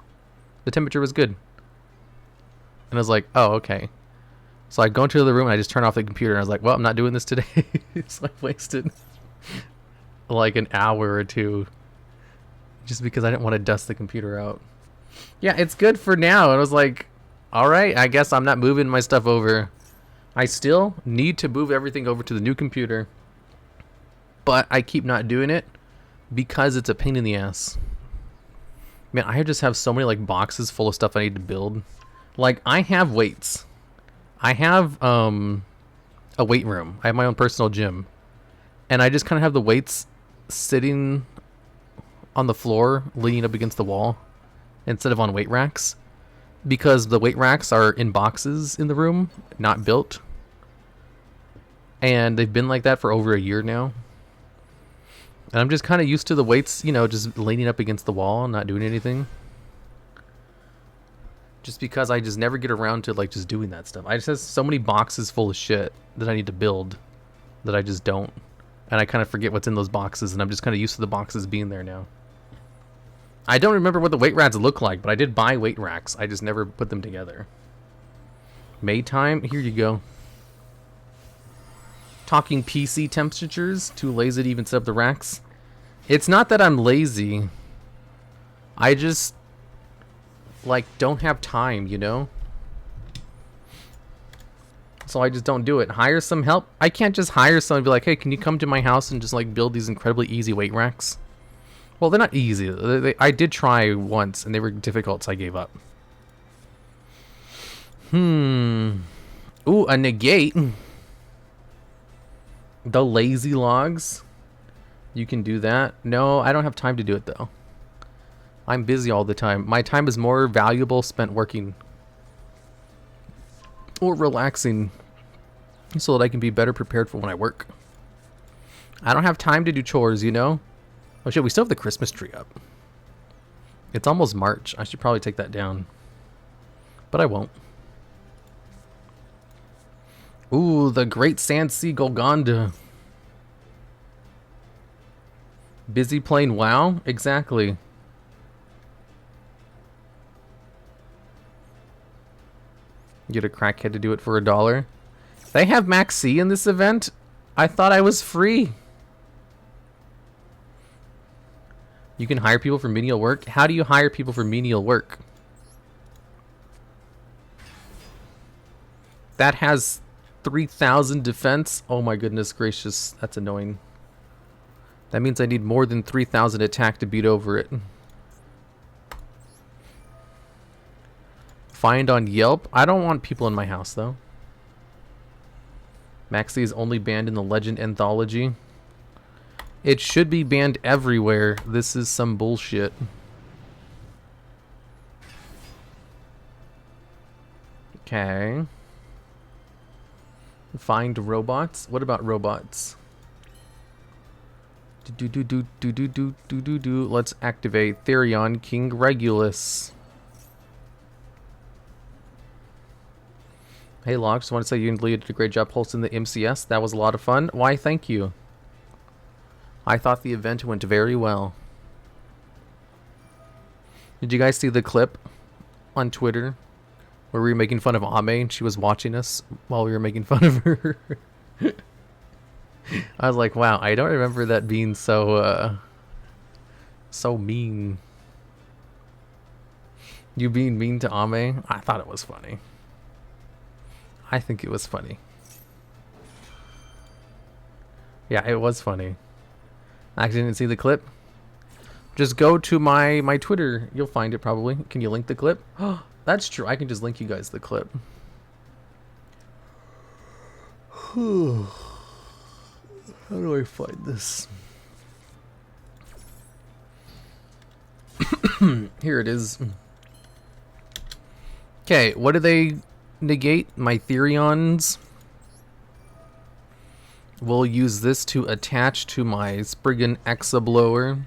The temperature was good. And I was like, oh, okay. So I go into the other room and I just turn off the computer and I was like, well, I'm not doing this today. So I wasted like an hour or two just because I didn't want to dust the computer out. Yeah, it's good for now. I was like, all right, I guess I'm not moving my stuff over. I still need to move everything over to the new computer, but I keep not doing it because it's a pain in the ass. Man, I just have so many like boxes full of stuff I need to build. Like, I have weights. I have a weight room. I have my own personal gym. And I just kind of have the weights sitting on the floor, leaning up against the wall, instead of on weight racks. Because the weight racks are in boxes in the room, not built. And they've been like that for over a year now. And I'm just kind of used to the weights, you know, just leaning up against the wall, not doing anything. Just because I just never get around to like just doing that stuff. I just have so many boxes full of shit that I need to build that I just don't. And I kind of forget what's in those boxes, and I'm just kind of used to the boxes being there now. I don't remember what the weight racks look like, but I did buy weight racks. I just never put them together. May time? Here you go. Talking PC temperatures. Too lazy to even set up the racks. It's not that I'm lazy. I just, like, don't have time, you know? So I just don't do it. Hire some help. I can't just hire someone and be like, hey, can you come to my house and just, like, build these incredibly easy weight racks? Well, they're not easy. I did try once, and they were difficult, so I gave up. Ooh, a negate. The lazy logs. You can do that. No, I don't have time to do it, though. I'm busy all the time. My time is more valuable spent working or relaxing so that I can be better prepared for when I work. I don't have time to do chores, you know? Oh shit, we still have the Christmas tree up. It's almost March. I should probably take that down. But I won't. Ooh, the Great Sand Sea Golgonda. Busy playing WoW? Exactly. Get a crackhead to do it for $1. They have Max C in this event? I thought I was free. You can hire people for menial work? How do you hire people for menial work? That has 3,000 defense? Oh my goodness gracious, that's annoying. That means I need more than 3,000 attack to beat over it. Find on Yelp? I don't want people in my house though. Maxi is only banned in the Legend Anthology. It should be banned everywhere. This is some bullshit. Okay. Find robots? What about robots? Let's activate Therion King Regulus. Hey Log, just want to say you and Leah did a great job hosting the MCS. That was a lot of fun. Why, thank you. I thought the event went very well. Did you guys see the clip on Twitter where we were making fun of Ame and she was watching us while we were making fun of her? I was like, wow, I don't remember that being so mean. You being mean to Ame? I thought it was funny. I think it was funny. Yeah, it was funny. I actually didn't see the clip. Just go to my Twitter. You'll find it probably. Can you link the clip? Oh, that's true. I can just link you guys the clip. How do I find this? Here it is. Okay, what do they negate? My Therions. We'll use this to attach to my Spriggan Exablower.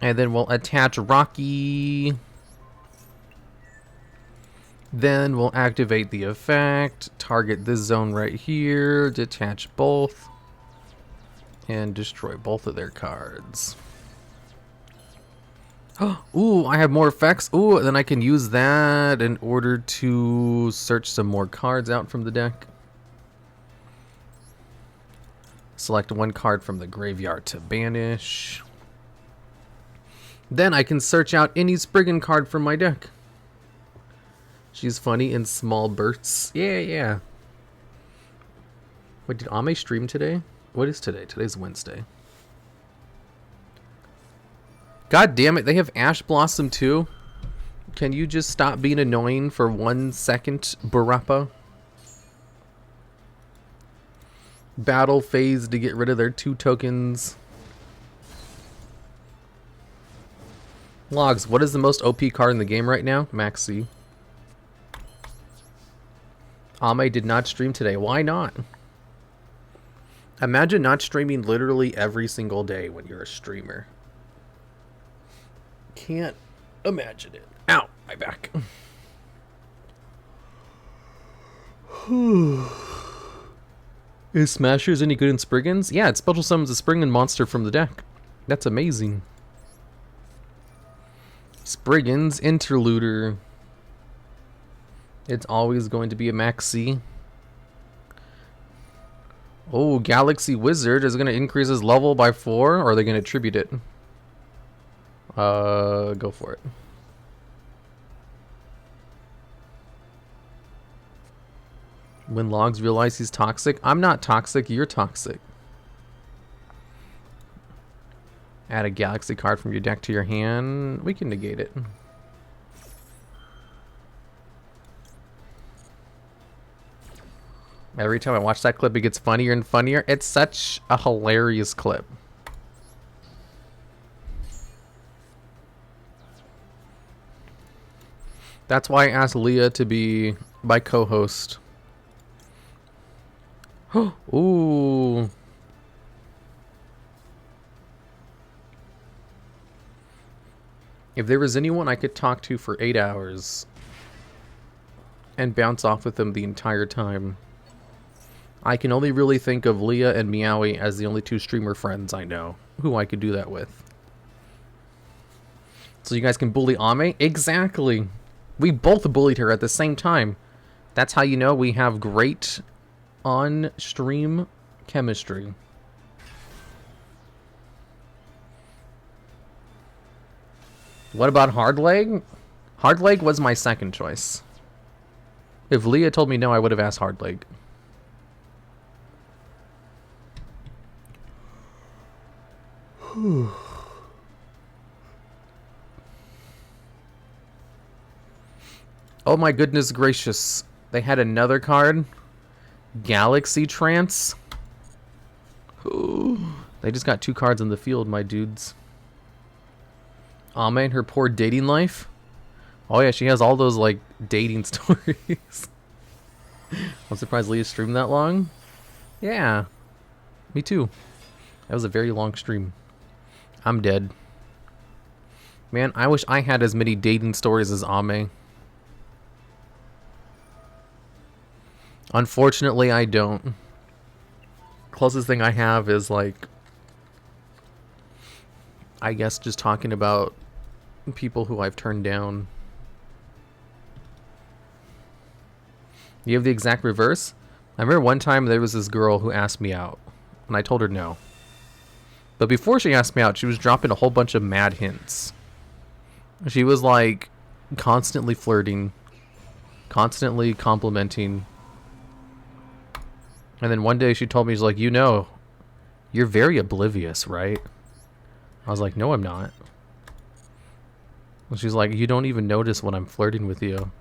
And then we'll attach Rocky. Then we'll activate the effect. Target this zone right here. Detach both. And destroy both of their cards. Ooh, I have more effects. Ooh, then I can use that in order to search some more cards out from the deck. Select one card from the graveyard to banish. Then I can search out any Spriggan card from my deck. She's funny in small bursts. Yeah. Wait, did Ame stream today? What is today? Today's Wednesday. God damn it, they have Ash Blossom too? Can you just stop being annoying for 1 second, Barappa? Battle phase to get rid of their 2 tokens. Logs, what is the most OP card in the game right now? Maxi. Ame did not stream today. Why not? Imagine not streaming literally every single day when you're a streamer. Can't imagine it. Ow, my back. Is Smashers any good in Spriggans? Yeah, it special summons a Springan monster from the deck. That's amazing. Spriggans Interluder. It's always going to be a Maxi. Oh, Galaxy Wizard is going to increase his level by 4, or are they going to attribute it? Go for it. When Logs realize he's toxic. I'm not toxic, you're toxic. Add a Galaxy card from your deck to your hand. We can negate it. Every time I watch that clip, it gets funnier and funnier. It's such a hilarious clip. That's why I asked Leah to be my co-host. Ooh. If there was anyone I could talk to for 8 hours and bounce off with them the entire time, I can only really think of Leah and Meowie as the only 2 streamer friends I know who I could do that with. So you guys can bully Ame? Exactly. We both bullied her at the same time. That's how you know we have great on-stream chemistry. What about Hardleg? Hardleg was my second choice. If Leah told me no, I would have asked Hardleg. Oh my goodness gracious. They had another card. Galaxy Trance. They just got 2 cards in the field, my dudes. Ame and her poor dating life. Oh yeah, she has all those like dating stories. I'm surprised Leah streamed that long. Yeah, me too. That was a very long stream. I'm dead. Man, I wish I had as many dating stories as Ame. Unfortunately, I don't. Closest thing I have is like, I guess just talking about people who I've turned down. You have the exact reverse? I remember one time there was this girl who asked me out, and I told her no. But before she asked me out, she was dropping a whole bunch of mad hints. She was like constantly flirting, constantly complimenting. And then one day she told me, she's like, you know, you're very oblivious, right? I was like, no, I'm not. And she's like, you don't even notice when I'm flirting with you.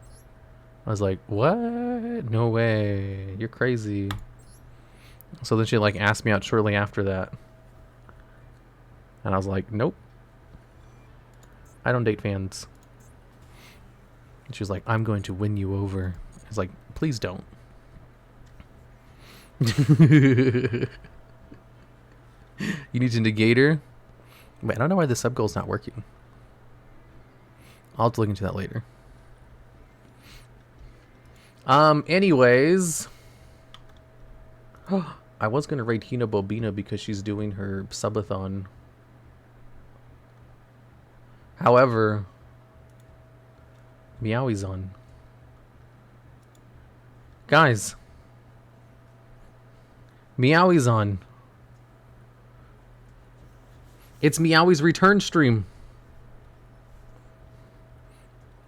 I was like, what? No way. You're crazy. So then she like asked me out shortly after that. And I was like, nope. I don't date fans. And she was like, I'm going to win you over. I was like, please don't. You need to negate her? Wait, I don't know why the sub goal's not working. I'll have to look into that later. Anyways. I was gonna raid Hina Bobina because she's doing her subathon. However, Meowie's on. Guys. Meowie's on. It's Meowie's return stream.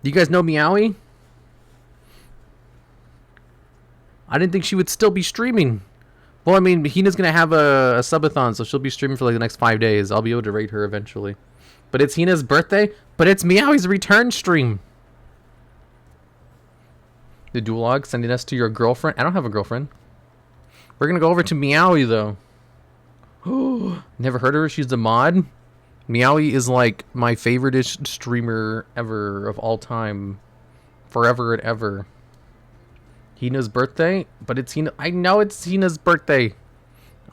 Do you guys know Meowie? I didn't think she would still be streaming. Well, I mean, Hina's gonna have a subathon, so she'll be streaming for like the next 5 days. I'll be able to rate her eventually. But it's Hina's birthday. But it's Meowie's return stream. The DuelLogs sending us to your girlfriend. I don't have a girlfriend. We're gonna go over to Meowie though. Never heard of her. She's the mod. Meowie is like my favorite streamer ever of all time, forever and ever. Hina's birthday, but it's Hina. I know it's Hina's birthday.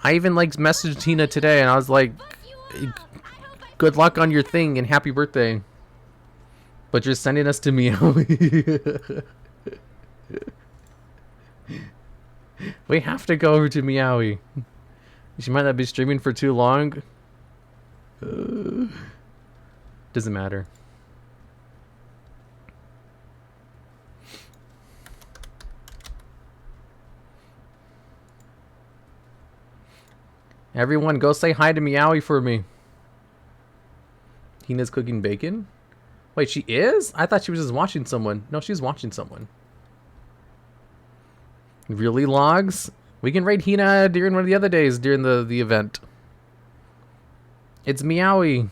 I even like messaged Hina today, and I was like, "Good luck on your thing and happy birthday." But you're sending us to Meowie. We have to go over to Meowie. She might not be streaming for too long. Doesn't matter. Everyone, go say hi to Meowie for me. Hina's cooking bacon? Wait, she is? I thought she was just watching someone. No, she's watching someone. Really, Logs? We can raid Hina during one of the other days during the event. It's Meowie.